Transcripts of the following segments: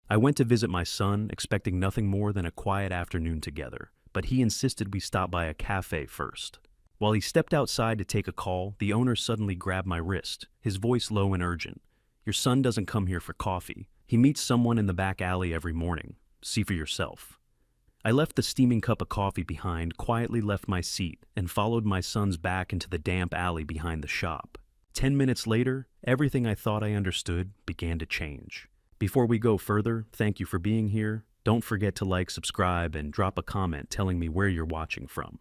I went to visit my son, expecting nothing more than a quiet afternoon together, but he insisted we stop by a cafe first. While he stepped outside to take a call, the owner suddenly grabbed my wrist, his voice low and urgent. "Your son doesn't come here for coffee. He meets someone in the back alley every morning. See for yourself." I left the steaming cup of coffee behind, quietly left my seat, and followed my son's back into the damp alley behind the shop. 10 minutes later, everything I thought I understood began to change. Before we go further, thank you for being here. Don't forget to like, subscribe, and drop a comment telling me where you're watching from.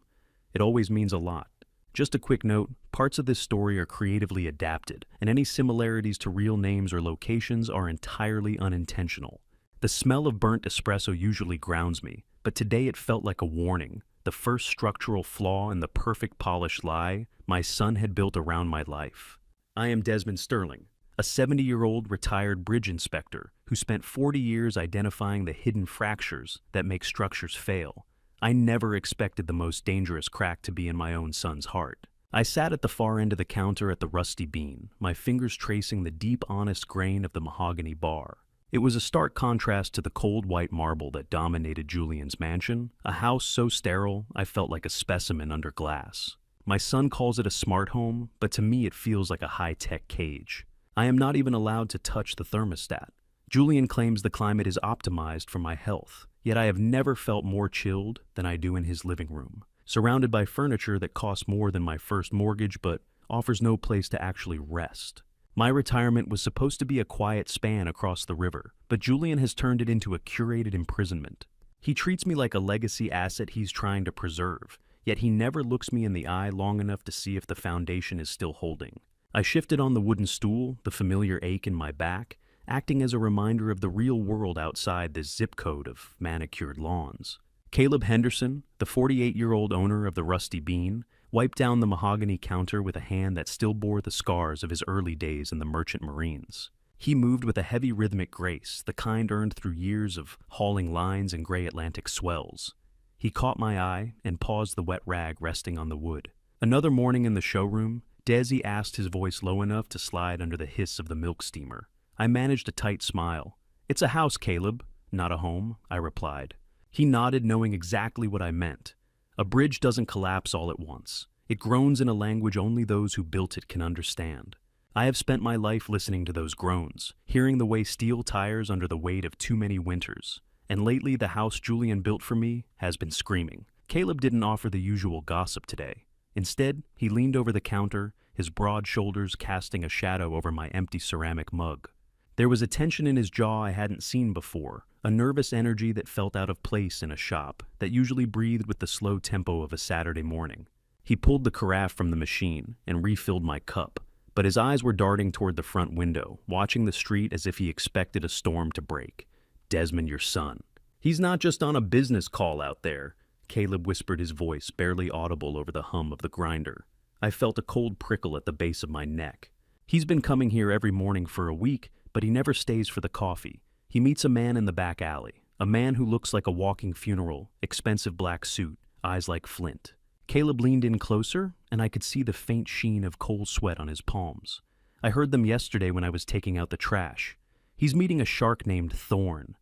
It always means a lot. Just a quick note, parts of this story are creatively adapted, and any similarities to real names or locations are entirely unintentional. The smell of burnt espresso usually grounds me, but today it felt like a warning, the first structural flaw in the perfect polished lie my son had built around my life. I am Desmond Sterling, a 70-year-old retired bridge inspector who spent 40 years identifying the hidden fractures that make structures fail. I never expected the most dangerous crack to be in my own son's heart. I sat at the far end of the counter at the Rusty Bean, my fingers tracing the deep, honest grain of the mahogany bar. It was a stark contrast to the cold white marble that dominated Julian's mansion, a house so sterile I felt like a specimen under glass. My son calls it a smart home, but to me it feels like a high-tech cage. I am not even allowed to touch the thermostat. Julian claims the climate is optimized for my health, yet I have never felt more chilled than I do in his living room, surrounded by furniture that costs more than my first mortgage but offers no place to actually rest. My retirement was supposed to be a quiet span across the river, but Julian has turned it into a curated imprisonment. He treats me like a legacy asset he's trying to preserve, yet he never looks me in the eye long enough to see if the foundation is still holding. I shifted on the wooden stool, the familiar ache in my back, acting as a reminder of the real world outside this zip code of manicured lawns. Caleb Henderson, the 48-year-old owner of the Rusty Bean, wiped down the mahogany counter with a hand that still bore the scars of his early days in the Merchant Marines. He moved with a heavy rhythmic grace, the kind earned through years of hauling lines in gray Atlantic swells. He caught my eye and paused the wet rag resting on the wood. Another morning in the showroom, Desi asked, his voice low enough to slide under the hiss of the milk steamer. I managed a tight smile. "It's a house, Caleb, not a home," I replied. He nodded, knowing exactly what I meant. A bridge doesn't collapse all at once. It groans in a language only those who built it can understand. I have spent my life listening to those groans, hearing the way steel tires under the weight of too many winters. And lately, the house Julian built for me has been screaming. Caleb didn't offer the usual gossip today. Instead, he leaned over the counter, his broad shoulders casting a shadow over my empty ceramic mug. There was a tension in his jaw I hadn't seen before, a nervous energy that felt out of place in a shop that usually breathed with the slow tempo of a Saturday morning. He pulled the carafe from the machine and refilled my cup, but his eyes were darting toward the front window, watching the street as if he expected a storm to break. "Desmond, your son. He's not just on a business call out there," Caleb whispered, his voice barely audible over the hum of the grinder. I felt a cold prickle at the base of my neck. "He's been coming here every morning for a week, but he never stays for the coffee. He meets a man in the back alley, a man who looks like a walking funeral, expensive black suit, eyes like flint." Caleb leaned in closer, and I could see the faint sheen of cold sweat on his palms. I heard them yesterday when I was taking out the trash. He's meeting a shark named Thorne.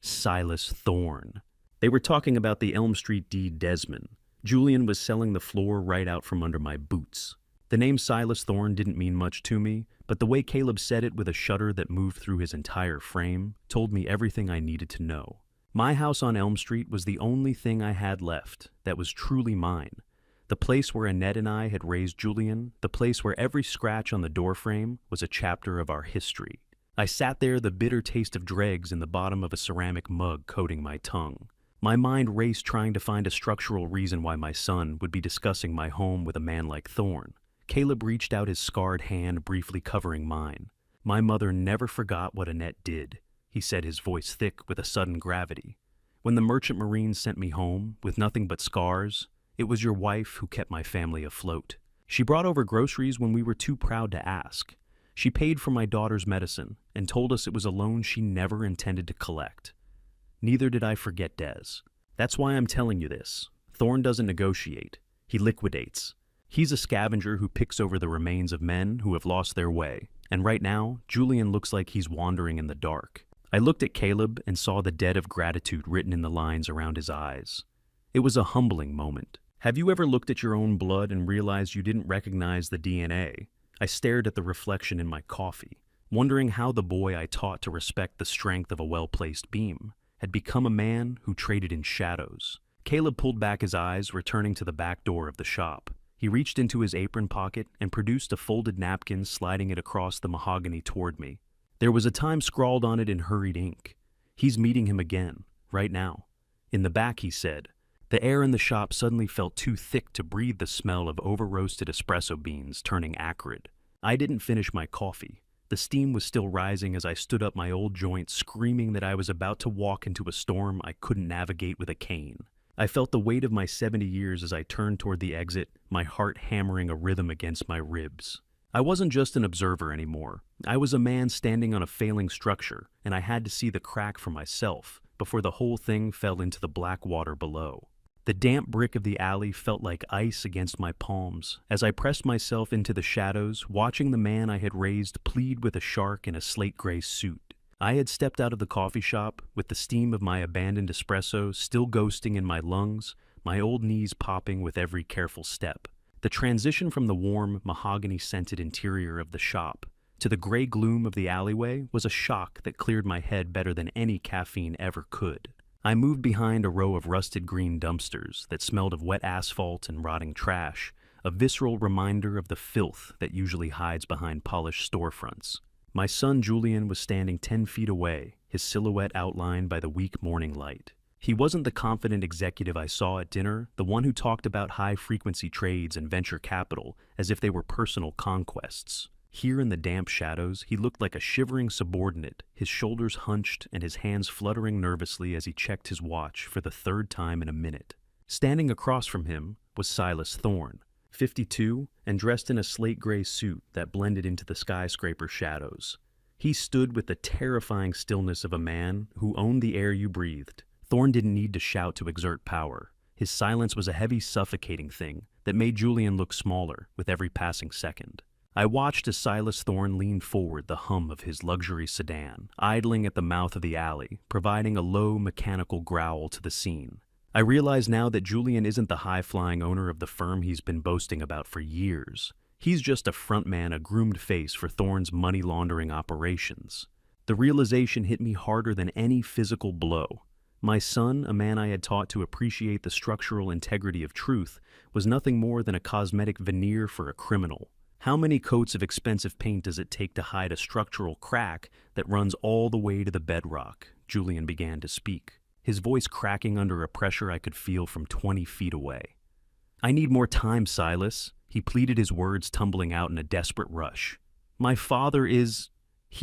Silas Thorne. They were talking about the Elm Street deed Desmond. Julian was selling the floor right out from under my boots. The name Silas Thorne didn't mean much to me, but the way Caleb said it with a shudder that moved through his entire frame told me everything I needed to know. My house on Elm Street was the only thing I had left that was truly mine. The place where Annette and I had raised Julian, the place where every scratch on the doorframe was a chapter of our history. I sat there, the bitter taste of dregs in the bottom of a ceramic mug coating my tongue. My mind raced, trying to find a structural reason why my son would be discussing my home with a man like Thorne. Caleb reached out his scarred hand, briefly covering mine. "My mother never forgot what Annette did," he said, his voice thick with a sudden gravity. "When the Merchant Marines sent me home, with nothing but scars, it was your wife who kept my family afloat. She brought over groceries when we were too proud to ask. She paid for my daughter's medicine and told us it was a loan she never intended to collect. Neither did I forget Des. That's why I'm telling you this. Thorne doesn't negotiate. He liquidates. He's a scavenger who picks over the remains of men who have lost their way. And right now, Julian looks like he's wandering in the dark. I looked at Caleb and saw the debt of gratitude written in the lines around his eyes. It was a humbling moment. Have you ever looked at your own blood and realized you didn't recognize the DNA? I stared at the reflection in my coffee, wondering how the boy I taught to respect the strength of a well-placed beam had become a man who traded in shadows. Caleb pulled back his eyes, returning to the back door of the shop. He reached into his apron pocket and produced a folded napkin, sliding it across the mahogany toward me. There was a time scrawled on it in hurried ink. He's meeting him again, right now. In the back, he said. The air in the shop suddenly felt too thick to breathe the smell of over-roasted espresso beans turning acrid. I didn't finish my coffee. The steam was still rising as I stood up my old joint, screaming that I was about to walk into a storm I couldn't navigate with a cane. I felt the weight of my 70 years as I turned toward the exit, my heart hammering a rhythm against my ribs. I wasn't just an observer anymore. I was a man standing on a failing structure, and I had to see the crack for myself before the whole thing fell into the black water below. The damp brick of the alley felt like ice against my palms as I pressed myself into the shadows, watching the man I had raised plead with a shark in a slate-gray suit. I had stepped out of the coffee shop with the steam of my abandoned espresso still ghosting in my lungs, my old knees popping with every careful step. The transition from the warm, mahogany-scented interior of the shop to the gray gloom of the alleyway was a shock that cleared my head better than any caffeine ever could. I moved behind a row of rusted green dumpsters that smelled of wet asphalt and rotting trash, a visceral reminder of the filth that usually hides behind polished storefronts. My son Julian was standing 10 feet away, his silhouette outlined by the weak morning light. He wasn't the confident executive I saw at dinner, the one who talked about high-frequency trades and venture capital as if they were personal conquests. Here in the damp shadows, he looked like a shivering subordinate, his shoulders hunched and his hands fluttering nervously as he checked his watch for the third time in a minute. Standing across from him was Silas Thorne, 52, and dressed in a slate-gray suit that blended into the skyscraper shadows. He stood with the terrifying stillness of a man who owned the air you breathed. Thorne didn't need to shout to exert power. His silence was a heavy, suffocating thing that made Julian look smaller with every passing second. I watched as Silas Thorne leaned forward, the hum of his luxury sedan, idling at the mouth of the alley, providing a low, mechanical growl to the scene. I realize now that Julian isn't the high-flying owner of the firm he's been boasting about for years. He's just a frontman, a groomed face for Thorne's money-laundering operations. The realization hit me harder than any physical blow. My son, a man I had taught to appreciate the structural integrity of truth, was nothing more than a cosmetic veneer for a criminal. How many coats of expensive paint does it take to hide a structural crack that runs all the way to the bedrock? Julian began to speak, his voice cracking under a pressure I could feel from 20 feet away. I need more time, Silas, he pleaded, his words tumbling out in a desperate rush. My father he's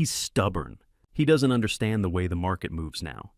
stubborn. He doesn't understand the way the market moves now.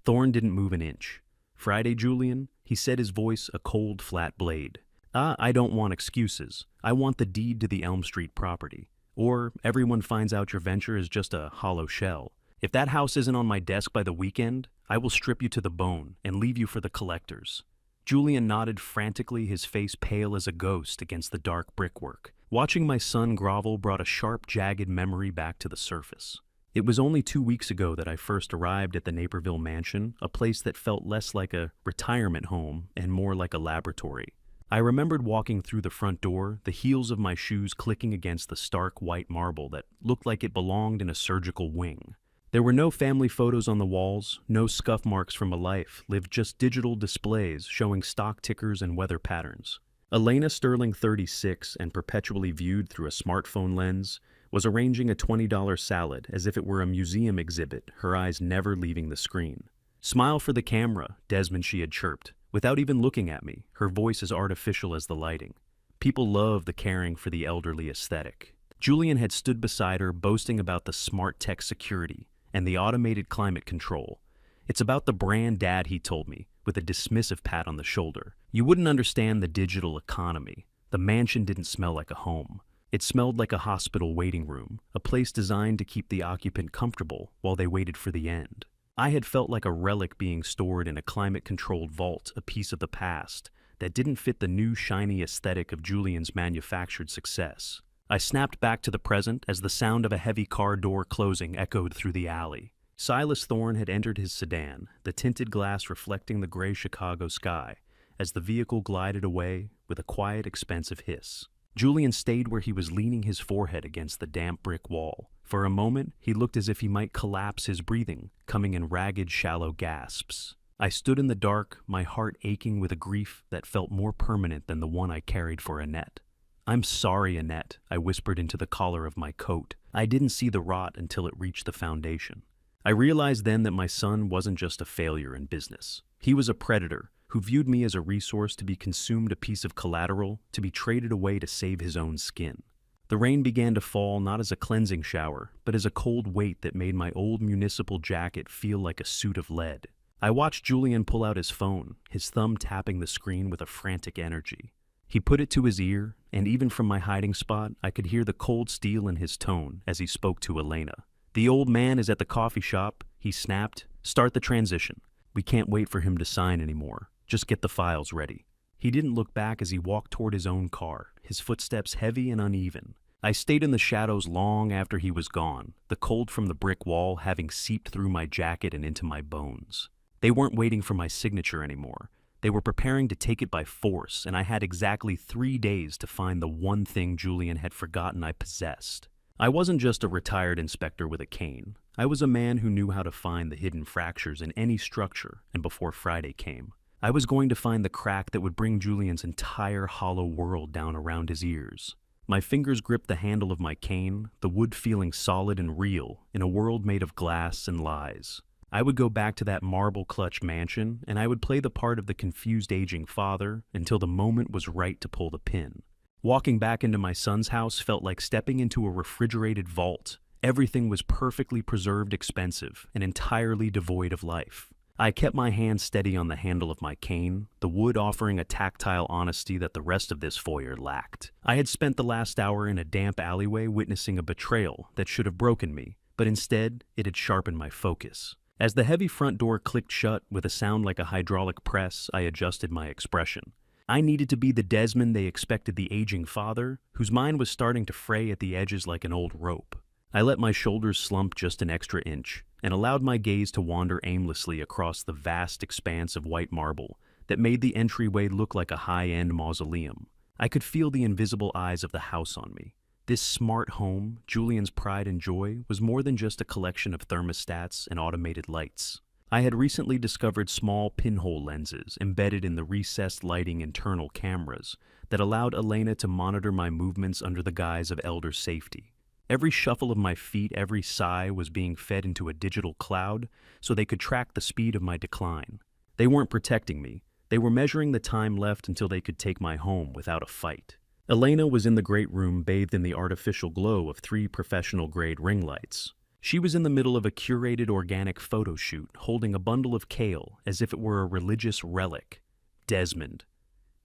Thorne didn't move an inch. Friday, Julian, he said, his voice a cold, flat blade. I don't want excuses. I want the deed to the Elm Street property. Or everyone finds out your venture is just a hollow shell. If that house isn't on my desk by the weekend, I will strip you to the bone and leave you for the collectors. Julian nodded frantically, his face pale as a ghost against the dark brickwork. Watching my son grovel brought a sharp, jagged memory back to the surface. It was only 2 weeks ago that I first arrived at the Naperville mansion, a place that felt less like a retirement home and more like a laboratory. I remembered walking through the front door, the heels of my shoes clicking against the stark white marble that looked like it belonged in a surgical wing. There were no family photos on the walls, no scuff marks from a life lived, just digital displays showing stock tickers and weather patterns. Elena Sterling, 36, and perpetually viewed through a smartphone lens, was arranging a $20 salad as if it were a museum exhibit, her eyes never leaving the screen. Smile for the camera, Desmond, she had chirped, without even looking at me, her voice as artificial as the lighting. People love the caring for the elderly aesthetic. Julian had stood beside her, boasting about the smart tech security and the automated climate control. It's about the brand, Dad, he told me, with a dismissive pat on the shoulder. You wouldn't understand the digital economy. The mansion didn't smell like a home. It smelled like a hospital waiting room, a place designed to keep the occupant comfortable while they waited for the end. I had felt like a relic being stored in a climate-controlled vault, a piece of the past that didn't fit the new shiny aesthetic of Julian's manufactured success. I snapped back to the present as the sound of a heavy car door closing echoed through the alley. Silas Thorne had entered his sedan, the tinted glass reflecting the gray Chicago sky, as the vehicle glided away with a quiet, expensive hiss. Julian stayed where he was, leaning his forehead against the damp brick wall. For a moment, he looked as if he might collapse, his breathing coming in ragged, shallow gasps. I stood in the dark, my heart aching with a grief that felt more permanent than the one I carried for Annette. "I'm sorry, Annette," I whispered into the collar of my coat. I didn't see the rot until it reached the foundation. I realized then that my son wasn't just a failure in business. He was a predator who viewed me as a resource to be consumed, a piece of collateral to be traded away to save his own skin. The rain began to fall not as a cleansing shower, but as a cold weight that made my old municipal jacket feel like a suit of lead. I watched Julian pull out his phone, his thumb tapping the screen with a frantic energy. He put it to his ear, and even from my hiding spot, I could hear the cold steel in his tone as he spoke to Elena. "The old man is at the coffee shop," he snapped. "Start the transition. We can't wait for him to sign anymore. Just get the files ready." He didn't look back as he walked toward his own car, his footsteps heavy and uneven. I stayed in the shadows long after he was gone, the cold from the brick wall having seeped through my jacket and into my bones. They weren't waiting for my signature anymore. They were preparing to take it by force, and I had exactly 3 days to find the one thing Julian had forgotten I possessed. I wasn't just a retired inspector with a cane. I was a man who knew how to find the hidden fractures in any structure, and before Friday came, I was going to find the crack that would bring Julian's entire hollow world down around his ears. My fingers gripped the handle of my cane, the wood feeling solid and real in a world made of glass and lies. I would go back to that marble-clutch mansion, and I would play the part of the confused aging father until the moment was right to pull the pin. Walking back into my son's house felt like stepping into a refrigerated vault. Everything was perfectly preserved, expensive, and entirely devoid of life. I kept my hand steady on the handle of my cane, the wood offering a tactile honesty that the rest of this foyer lacked. I had spent the last hour in a damp alleyway witnessing a betrayal that should have broken me, but instead it had sharpened my focus. As the heavy front door clicked shut with a sound like a hydraulic press, I adjusted my expression. I needed to be the Desmond they expected, the aging father, whose mind was starting to fray at the edges like an old rope. I let my shoulders slump just an extra inch, and allowed my gaze to wander aimlessly across the vast expanse of white marble that made the entryway look like a high-end mausoleum. I could feel the invisible eyes of the house on me. This smart home, Julian's pride and joy, was more than just a collection of thermostats and automated lights. I had recently discovered small pinhole lenses embedded in the recessed lighting internal cameras that allowed Elena to monitor my movements under the guise of elder safety. Every shuffle of my feet, every sigh was being fed into a digital cloud so they could track the speed of my decline. They weren't protecting me. They were measuring the time left until they could take my home without a fight. Elena was in the great room, bathed in the artificial glow of 3 professional-grade ring lights. She was in the middle of a curated organic photo shoot, holding a bundle of kale as if it were a religious relic. "Desmond,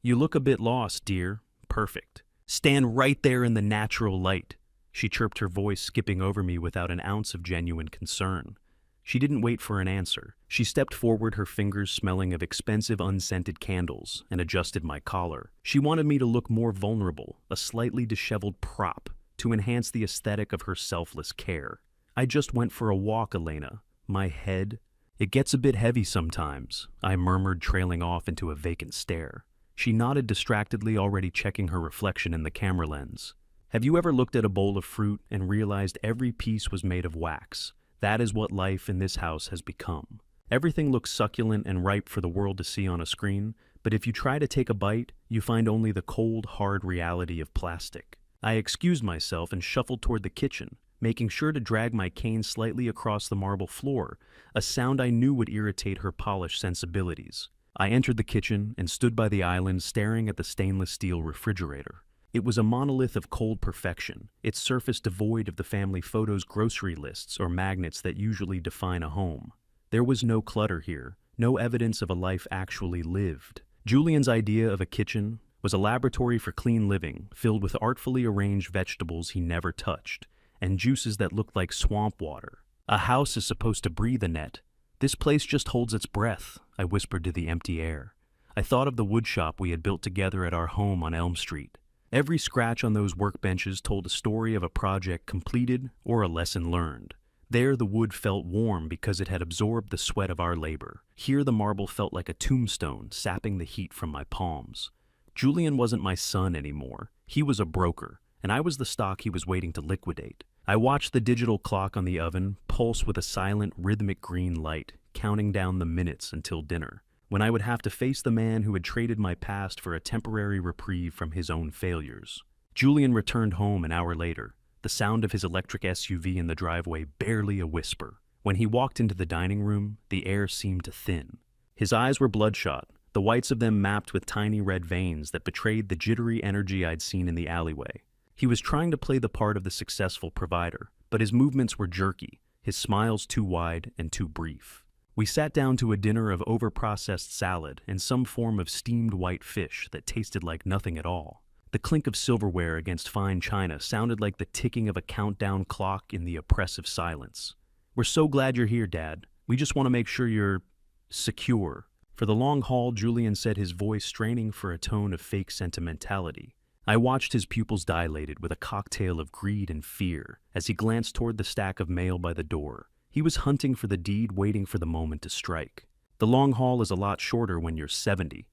you look a bit lost, dear. Perfect. Stand right there in the natural light." She chirped, her voice skipping over me without an ounce of genuine concern. She didn't wait for an answer. She stepped forward, her fingers smelling of expensive unscented candles, and adjusted my collar. She wanted me to look more vulnerable, a slightly disheveled prop, to enhance the aesthetic of her selfless care. "I just went for a walk, Elena. My head... It gets a bit heavy sometimes," I murmured, trailing off into a vacant stare. She nodded distractedly, already checking her reflection in the camera lens. "Have you ever looked at a bowl of fruit and realized every piece was made of wax? That is what life in this house has become. Everything looks succulent and ripe for the world to see on a screen, but if you try to take a bite, you find only the cold, hard reality of plastic." I excused myself and shuffled toward the kitchen, making sure to drag my cane slightly across the marble floor, a sound I knew would irritate her polished sensibilities. I entered the kitchen and stood by the island, staring at the stainless steel refrigerator. It was a monolith of cold perfection, its surface devoid of the family photos, grocery lists, or magnets that usually define a home. There was no clutter here, no evidence of a life actually lived. Julian's idea of a kitchen was a laboratory for clean living, filled with artfully arranged vegetables he never touched, and juices that looked like swamp water. "A house is supposed to breathe, Annette. This place just holds its breath," I whispered to the empty air. I thought of the woodshop we had built together at our home on Elm Street. Every scratch on those workbenches told a story of a project completed or a lesson learned. There the wood felt warm because it had absorbed the sweat of our labor. Here the marble felt like a tombstone, sapping the heat from my palms. Julian wasn't my son anymore. He was a broker, and I was the stock he was waiting to liquidate. I watched the digital clock on the oven pulse with a silent, rhythmic green light, counting down the minutes until dinner, when I would have to face the man who had traded my past for a temporary reprieve from his own failures. Julian returned home an hour later, the sound of his electric SUV in the driveway barely a whisper. When he walked into the dining room, the air seemed to thin. His eyes were bloodshot, the whites of them mapped with tiny red veins that betrayed the jittery energy I'd seen in the alleyway. He was trying to play the part of the successful provider, but his movements were jerky, his smiles too wide and too brief. We sat down to a dinner of overprocessed salad and some form of steamed white fish that tasted like nothing at all. The clink of silverware against fine china sounded like the ticking of a countdown clock in the oppressive silence. "We're so glad you're here, Dad. We just want to make sure you're secure." For the long haul, Julian said, his voice straining for a tone of fake sentimentality. I watched his pupils dilated with a cocktail of greed and fear as he glanced toward the stack of mail by the door. He was hunting for the deed, waiting for the moment to strike. "The long haul is a lot shorter when you're 70.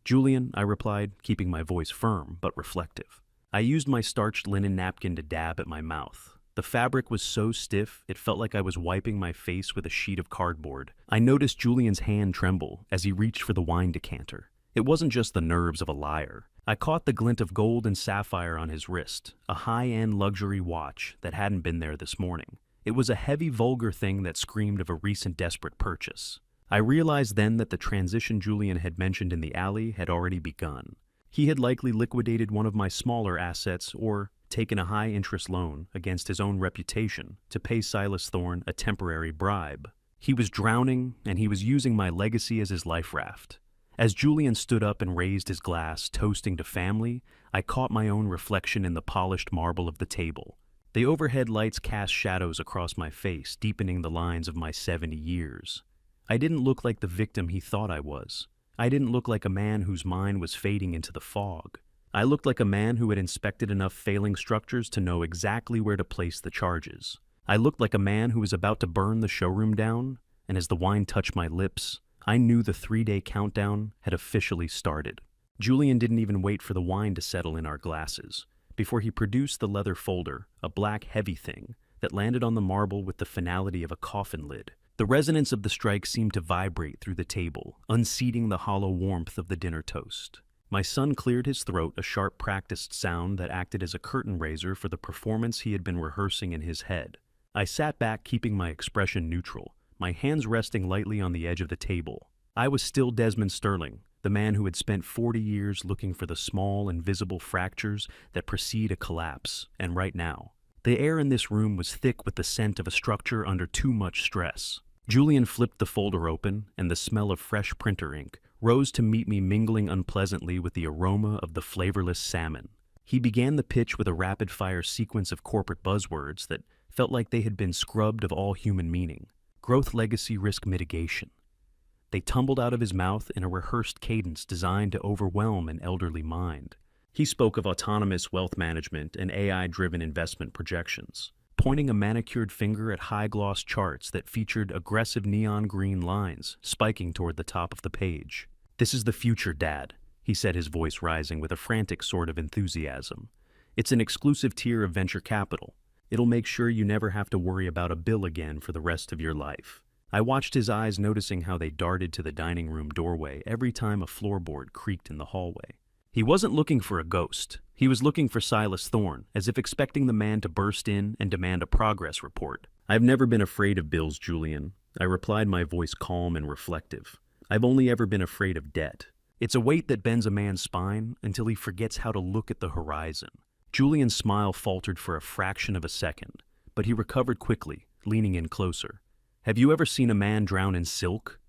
"Julian," I replied, keeping my voice firm but reflective. I used my starched linen napkin to dab at my mouth. The fabric was so stiff, it felt like I was wiping my face with a sheet of cardboard. I noticed Julian's hand tremble as he reached for the wine decanter. It wasn't just the nerves of a liar. I caught the glint of gold and sapphire on his wrist, a high-end luxury watch that hadn't been there this morning. It was a heavy, vulgar thing that screamed of a recent desperate purchase. I realized then that the transition Julian had mentioned in the alley had already begun. He had likely liquidated one of my smaller assets or taken a high-interest loan against his own reputation to pay Silas Thorne a temporary bribe. He was drowning, and he was using my legacy as his life raft. As Julian stood up and raised his glass, toasting to family, I caught my own reflection in the polished marble of the table. The overhead lights cast shadows across my face, deepening the lines of my 70 years. I didn't look like the victim he thought I was. I didn't look like a man whose mind was fading into the fog. I looked like a man who had inspected enough failing structures to know exactly where to place the charges. I looked like a man who was about to burn the showroom down, and as the wine touched my lips, I knew the 3-day countdown had officially started. Julian didn't even wait for the wine to settle in our glasses before he produced the leather folder, a black heavy thing that landed on the marble with the finality of a coffin lid. The resonance of the strike seemed to vibrate through the table, unseating the hollow warmth of the dinner toast. My son cleared his throat, a sharp practiced sound that acted as a curtain raiser for the performance he had been rehearsing in his head. I sat back, keeping my expression neutral, my hands resting lightly on the edge of the table. I was still Desmond Sterling, the man who had spent 40 years looking for the small, invisible fractures that precede a collapse, and right now, the air in this room was thick with the scent of a structure under too much stress. Julian flipped the folder open, and the smell of fresh printer ink rose to meet me, mingling unpleasantly with the aroma of the flavorless salmon. He began the pitch with a rapid-fire sequence of corporate buzzwords that felt like they had been scrubbed of all human meaning. Growth, legacy, risk mitigation. They tumbled out of his mouth in a rehearsed cadence designed to overwhelm an elderly mind. He spoke of autonomous wealth management and AI-driven investment projections, pointing a manicured finger at high-gloss charts that featured aggressive neon green lines spiking toward the top of the page. "This is the future, Dad," he said, his voice rising with a frantic sort of enthusiasm. "It's an exclusive tier of venture capital. It'll make sure you never have to worry about a bill again for the rest of your life." I watched his eyes, noticing how they darted to the dining room doorway every time a floorboard creaked in the hallway. He wasn't looking for a ghost. He was looking for Silas Thorne, as if expecting the man to burst in and demand a progress report. "I've never been afraid of bills, Julian," I replied, my voice calm and reflective. "I've only ever been afraid of debt. It's a weight that bends a man's spine until he forgets how to look at the horizon." Julian's smile faltered for a fraction of a second, but he recovered quickly, leaning in closer. "Have you ever seen a man drown in silk?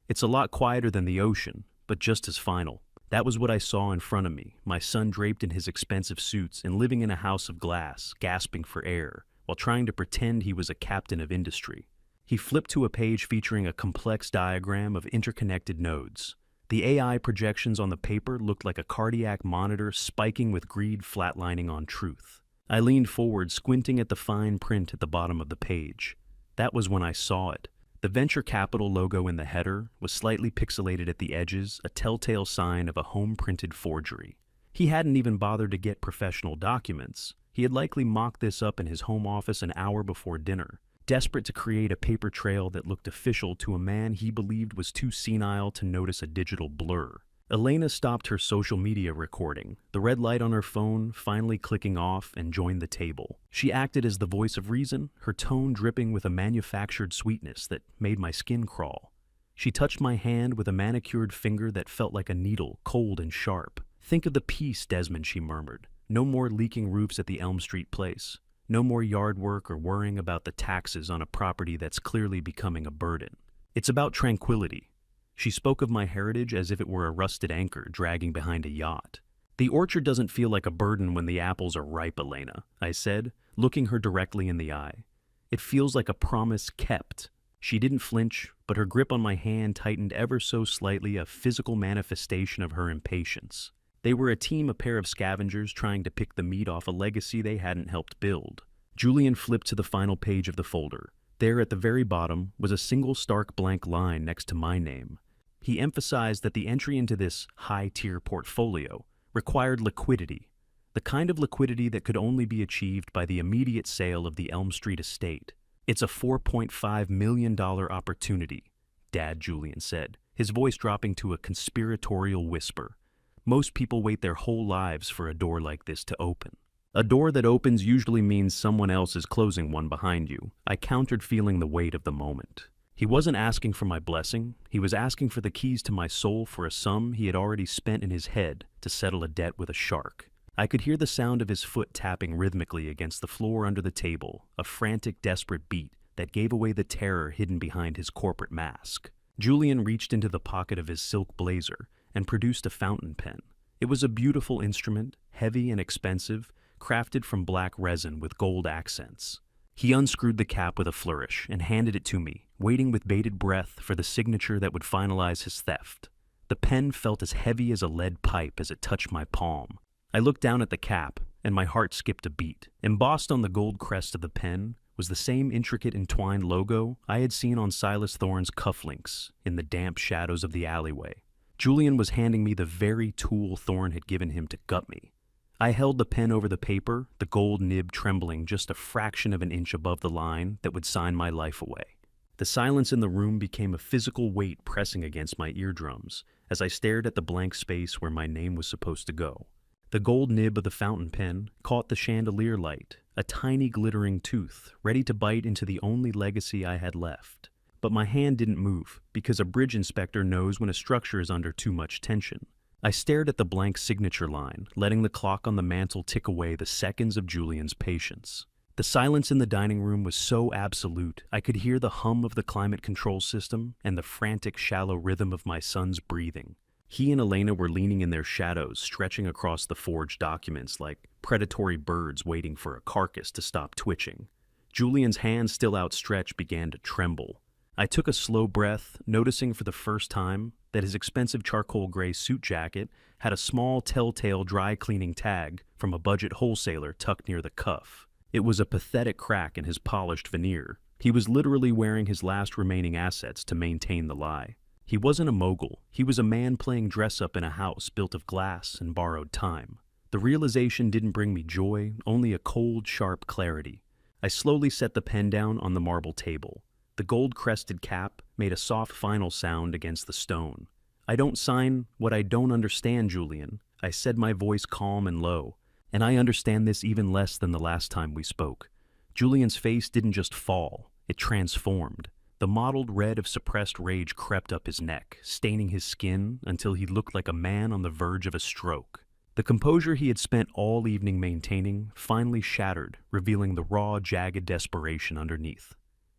It's a lot quieter than the ocean, but just as final." That was what I saw in front of me, my son draped in his expensive suits and living in a house of glass, gasping for air, while trying to pretend he was a captain of industry. He flipped to a page featuring a complex diagram of interconnected nodes. The AI projections on the paper looked like a cardiac monitor spiking with greed flatlining on truth. I leaned forward, squinting at the fine print at the bottom of the page. That was when I saw it. The venture capital logo in the header was slightly pixelated at the edges, a telltale sign of a home-printed forgery. He hadn't even bothered to get professional documents. He had likely mocked this up in his home office an hour before dinner, desperate to create a paper trail that looked official to a man he believed was too senile to notice a digital blur. Elena stopped her social media recording, the red light on her phone finally clicking off, and joined the table. She acted as the voice of reason, her tone dripping with a manufactured sweetness that made my skin crawl. She touched my hand with a manicured finger that felt like a needle, cold and sharp. "Think of the peace, Desmond," she murmured. "No more leaking roofs at the Elm Street place. No more yard work or worrying about the taxes on a property that's clearly becoming a burden. It's about tranquility." She spoke of my heritage as if it were a rusted anchor dragging behind a yacht. "The orchard doesn't feel like a burden when the apples are ripe, Elena," I said, looking her directly in the eye. "It feels like a promise kept." She didn't flinch, but her grip on my hand tightened ever so slightly, a physical manifestation of her impatience. They were a team, a pair of scavengers trying to pick the meat off a legacy they hadn't helped build. Julian flipped to the final page of the folder. There at the very bottom was a single stark blank line next to my name. He emphasized that the entry into this high-tier portfolio required liquidity, the kind of liquidity that could only be achieved by the immediate sale of the Elm Street estate. "It's a $4.5 million opportunity," Dad Julian said, his voice dropping to a conspiratorial whisper. "Most people wait their whole lives for a door like this to open." "A door that opens usually means someone else is closing one behind you," I countered, feeling the weight of the moment. He wasn't asking for my blessing. He was asking for the keys to my soul for a sum he had already spent in his head to settle a debt with a shark. I could hear the sound of his foot tapping rhythmically against the floor under the table, a frantic, desperate beat that gave away the terror hidden behind his corporate mask. Julian reached into the pocket of his silk blazer and produced a fountain pen. It was a beautiful instrument, heavy and expensive, crafted from black resin with gold accents. He unscrewed the cap with a flourish and handed it to me, waiting with bated breath for the signature that would finalize his theft. The pen felt as heavy as a lead pipe as it touched my palm. I looked down at the cap, and my heart skipped a beat. Embossed on the gold crest of the pen was the same intricate entwined logo I had seen on Silas Thorne's cufflinks in the damp shadows of the alleyway. Julian was handing me the very tool Thorne had given him to gut me. I held the pen over the paper, the gold nib trembling just a fraction of an inch above the line that would sign my life away. The silence in the room became a physical weight pressing against my eardrums as I stared at the blank space where my name was supposed to go. The gold nib of the fountain pen caught the chandelier light, a tiny glittering tooth, ready to bite into the only legacy I had left. But my hand didn't move, because a bridge inspector knows when a structure is under too much tension. I stared at the blank signature line, letting the clock on the mantel tick away the seconds of Julian's patience. The silence in the dining room was so absolute, I could hear the hum of the climate control system and the frantic, shallow rhythm of my son's breathing. He and Elena were leaning in their shadows, stretching across the forged documents like predatory birds waiting for a carcass to stop twitching. Julian's hand, still outstretched, began to tremble. I took a slow breath, noticing for the first time that his expensive charcoal gray suit jacket had a small telltale dry cleaning tag from a budget wholesaler tucked near the cuff. It was a pathetic crack in his polished veneer. He was literally wearing his last remaining assets to maintain the lie. He wasn't a mogul. He was a man playing dress-up in a house built of glass and borrowed time. The realization didn't bring me joy, only a cold, sharp clarity. I slowly set the pen down on the marble table. The gold-crested cap made a soft final sound against the stone. "I don't sign what I don't understand, Julian," I said, my voice calm and low. "And I understand this even less than the last time we spoke." Julian's face didn't just fall, it transformed. The mottled red of suppressed rage crept up his neck, staining his skin until he looked like a man on the verge of a stroke. The composure he had spent all evening maintaining finally shattered, revealing the raw, jagged desperation underneath.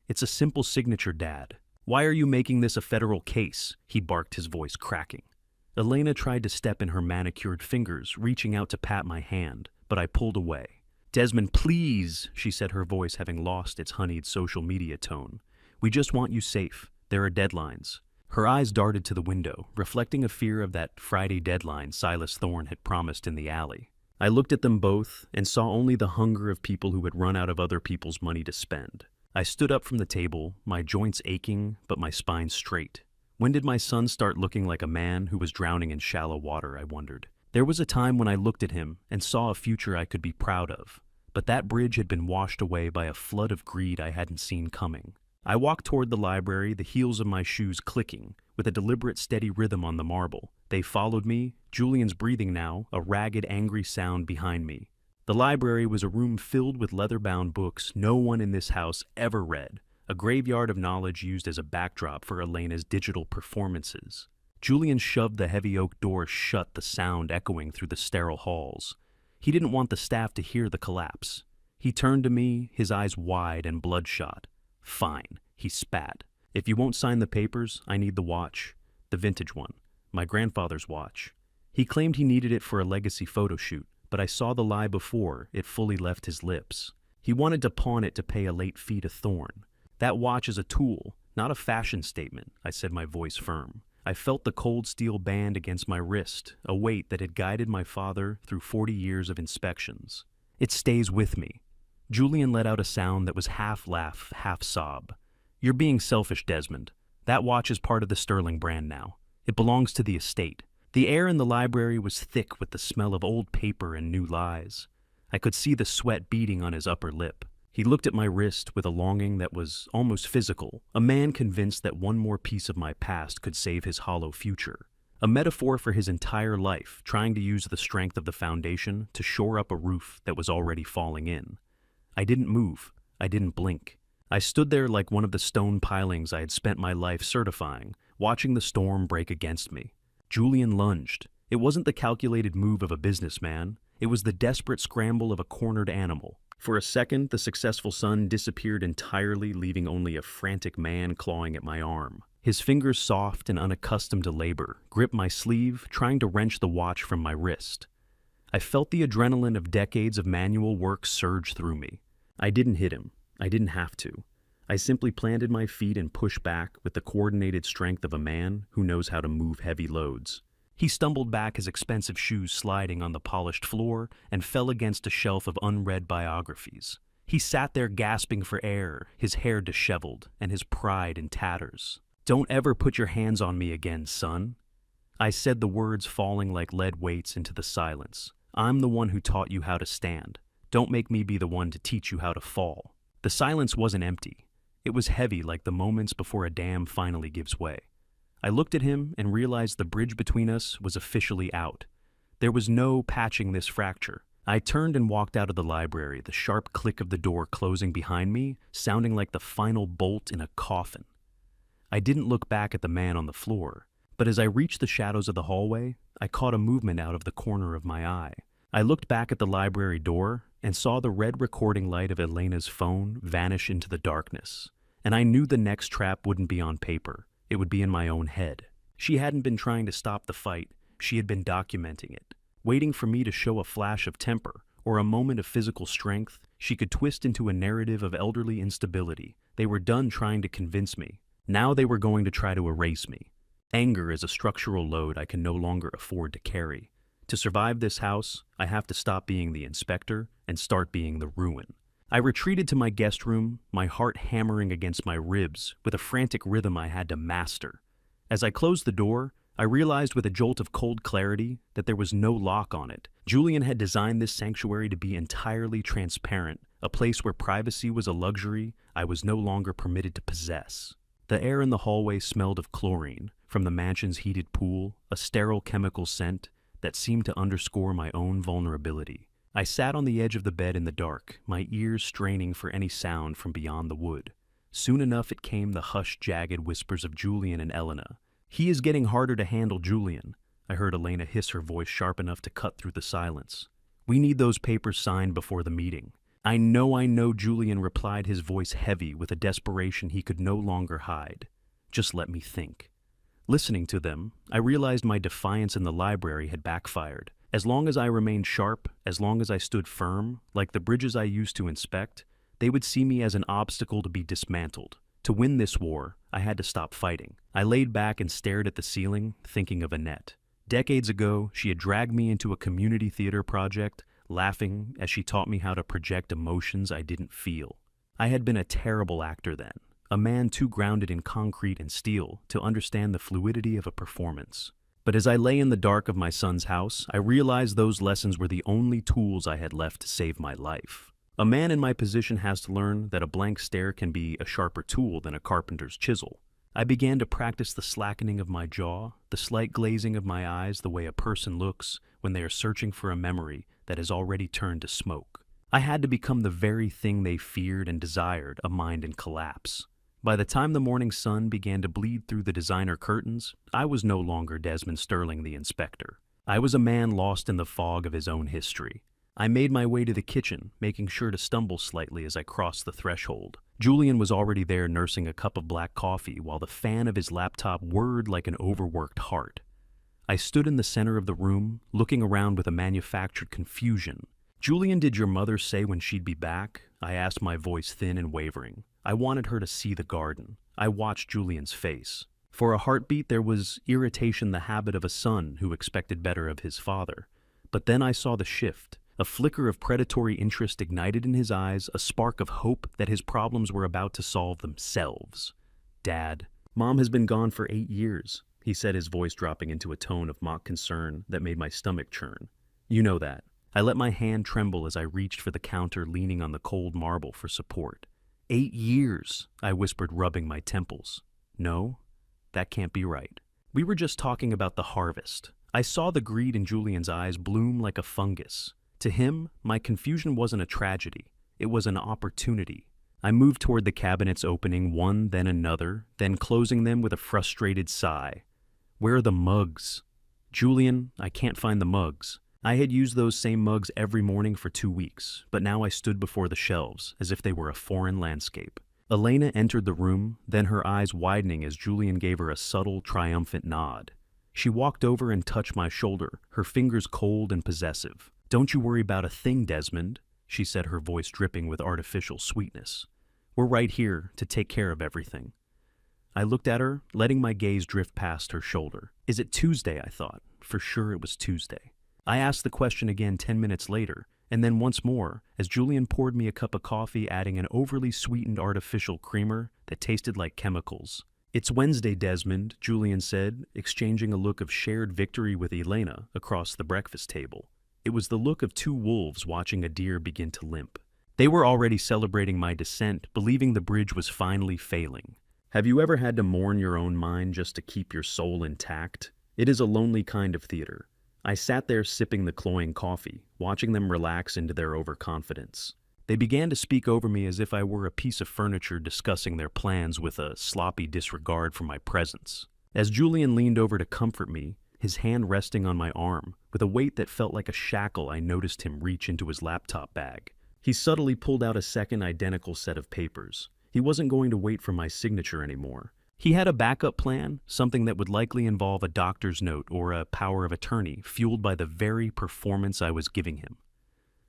"It's a simple signature, Dad. Why are you making this a federal case?" he barked, his voice cracking. Elena tried to step in her manicured fingers, reaching out to pat my hand, but I pulled away. "Desmond, please," she said, her voice having lost its honeyed social media tone. "We just want you safe. There are deadlines." Her eyes darted to the window, reflecting a fear of that Friday deadline Silas Thorne had promised in the alley. I looked at them both and saw only the hunger of people who had run out of other people's money to spend. I stood up from the table, my joints aching, but my spine straight. When did my son start looking like a man who was drowning in shallow water, I wondered. There was a time when I looked at him and saw a future I could be proud of, but that bridge had been washed away by a flood of greed I hadn't seen coming. I walked toward the library, the heels of my shoes clicking, with a deliberate steady rhythm on the marble. They followed me, Julian's breathing now, a ragged, angry sound behind me. The library was a room filled with leather-bound books no one in this house ever read, a graveyard of knowledge used as a backdrop for Elena's digital performances. Julian shoved the heavy oak door shut, the sound echoing through the sterile halls. He didn't want the staff to hear the collapse. He turned to me, his eyes wide and bloodshot. "Fine," he spat. "If you won't sign the papers, I need the watch. The vintage one. My grandfather's watch. He claimed he needed it for a legacy photo shoot, but I saw the lie before it fully left his lips. He wanted to pawn it to pay a late fee to Thorne. That watch is a tool, not a fashion statement," I said, my voice firm. I felt the cold steel band against my wrist, a weight that had guided my father through 40 years of inspections. "It stays with me." Julian let out a sound that was half laugh, half sob. "You're being selfish, Desmond. That watch is part of the Sterling brand now. It belongs to the estate." The air in the library was thick with the smell of old paper and new lies. I could see the sweat beading on his upper lip. He looked at my wrist with a longing that was almost physical, a man convinced that one more piece of my past could save his hollow future. A metaphor for his entire life, trying to use the strength of the foundation to shore up a roof that was already falling in. I didn't move. I didn't blink. I stood there like one of the stone pilings I had spent my life certifying, watching the storm break against me. Julian lunged. It wasn't the calculated move of a businessman. It was the desperate scramble of a cornered animal. For a second, the successful son disappeared entirely, leaving only a frantic man clawing at my arm. His fingers, soft and unaccustomed to labor, gripped my sleeve, trying to wrench the watch from my wrist. I felt the adrenaline of decades of manual work surge through me. I didn't hit him. I didn't have to. I simply planted my feet and pushed back with the coordinated strength of a man who knows how to move heavy loads. He stumbled back, his expensive shoes sliding on the polished floor, and fell against a shelf of unread biographies. He sat there gasping for air, his hair disheveled, and his pride in tatters. "Don't ever put your hands on me again, son." I said the words falling like lead weights into the silence. "I'm the one who taught you how to stand. Don't make me be the one to teach you how to fall." The silence wasn't empty. It was heavy, like the moments before a dam finally gives way. I looked at him and realized the bridge between us was officially out. There was no patching this fracture. I turned and walked out of the library, the sharp click of the door closing behind me, sounding like the final bolt in a coffin. I didn't look back at the man on the floor, but as I reached the shadows of the hallway, I caught a movement out of the corner of my eye. I looked back at the library door and saw the red recording light of Elena's phone vanish into the darkness. And I knew the next trap wouldn't be on paper. It would be in my own head. She hadn't been trying to stop the fight. She had been documenting it, waiting for me to show a flash of temper or a moment of physical strength she could twist into a narrative of elderly instability. They were done trying to convince me. Now they were going to try to erase me. Anger is a structural load I can no longer afford to carry. To survive this house, I have to stop being the inspector and start being the ruin. I retreated to my guest room, my heart hammering against my ribs with a frantic rhythm I had to master. As I closed the door, I realized with a jolt of cold clarity that there was no lock on it. Julian had designed this sanctuary to be entirely transparent, a place where privacy was a luxury I was no longer permitted to possess. The air in the hallway smelled of chlorine from the mansion's heated pool, a sterile chemical scent that seemed to underscore my own vulnerability. I sat on the edge of the bed in the dark, my ears straining for any sound from beyond the wood. Soon enough it came, the hushed, jagged whispers of Julian and Elena. "He is getting harder to handle, Julian," I heard Elena hiss, her voice sharp enough to cut through the silence. "We need those papers signed before the meeting." I know, Julian replied, his voice heavy with a desperation he could no longer hide. "Just let me think." Listening to them, I realized my defiance in the library had backfired. As long as I remained sharp, as long as I stood firm, like the bridges I used to inspect, they would see me as an obstacle to be dismantled. To win this war, I had to stop fighting. I laid back and stared at the ceiling, thinking of Annette. Decades ago, she had dragged me into a community theater project, laughing as she taught me how to project emotions I didn't feel. I had been a terrible actor then, a man too grounded in concrete and steel to understand the fluidity of a performance. But as I lay in the dark of my son's house, I realized those lessons were the only tools I had left to save my life. A man in my position has to learn that a blank stare can be a sharper tool than a carpenter's chisel. I began to practice the slackening of my jaw, the slight glazing of my eyes the way a person looks when they are searching for a memory that has already turned to smoke. I had to become the very thing they feared and desired, a mind in collapse. By the time the morning sun began to bleed through the designer curtains, I was no longer Desmond Sterling the inspector. I was a man lost in the fog of his own history. I made my way to the kitchen, making sure to stumble slightly as I crossed the threshold. Julian was already there nursing a cup of black coffee while the fan of his laptop whirred like an overworked heart. I stood in the center of the room, looking around with a manufactured confusion. "Julian, did your mother say when she'd be back?" I asked, my voice thin and wavering. I wanted her to see the garden. I watched Julian's face. For a heartbeat, there was irritation, the habit of a son who expected better of his father. But then I saw the shift. A flicker of predatory interest ignited in his eyes, a spark of hope that his problems were about to solve themselves. "Dad, Mom has been gone for 8 years, he said, his voice dropping into a tone of mock concern that made my stomach churn. "You know that." I let my hand tremble as I reached for the counter, leaning on the cold marble for support. 8 years, I whispered, rubbing my temples. "No, that can't be right. We were just talking about the harvest." I saw the greed in Julian's eyes bloom like a fungus. To him, my confusion wasn't a tragedy. It was an opportunity. I moved toward the cabinets, opening one, then another, then closing them with a frustrated sigh. "Where are the mugs?" "Julian, I can't find the mugs." I had used those same mugs every morning for 2 weeks, but now I stood before the shelves as if they were a foreign landscape. Elena entered the room, then her eyes widening as Julian gave her a subtle, triumphant nod. She walked over and touched my shoulder, her fingers cold and possessive. "Don't you worry about a thing, Desmond," she said, her voice dripping with artificial sweetness. "We're right here to take care of everything." I looked at her, letting my gaze drift past her shoulder. Is it Tuesday, I thought. For sure it was Tuesday. I asked the question again 10 minutes later, and then once more, as Julian poured me a cup of coffee, adding an overly sweetened artificial creamer that tasted like chemicals. "It's Wednesday, Desmond," Julian said, exchanging a look of shared victory with Elena across the breakfast table. It was the look of two wolves watching a deer begin to limp. They were already celebrating my descent, believing the bridge was finally failing. Have you ever had to mourn your own mind just to keep your soul intact? It is a lonely kind of theater. I sat there sipping the cloying coffee, watching them relax into their overconfidence. They began to speak over me as if I were a piece of furniture, discussing their plans with a sloppy disregard for my presence. As Julian leaned over to comfort me, his hand resting on my arm, with a weight that felt like a shackle, I noticed him reach into his laptop bag. He subtly pulled out a second identical set of papers. He wasn't going to wait for my signature anymore. He had a backup plan, something that would likely involve a doctor's note or a power of attorney, fueled by the very performance I was giving him.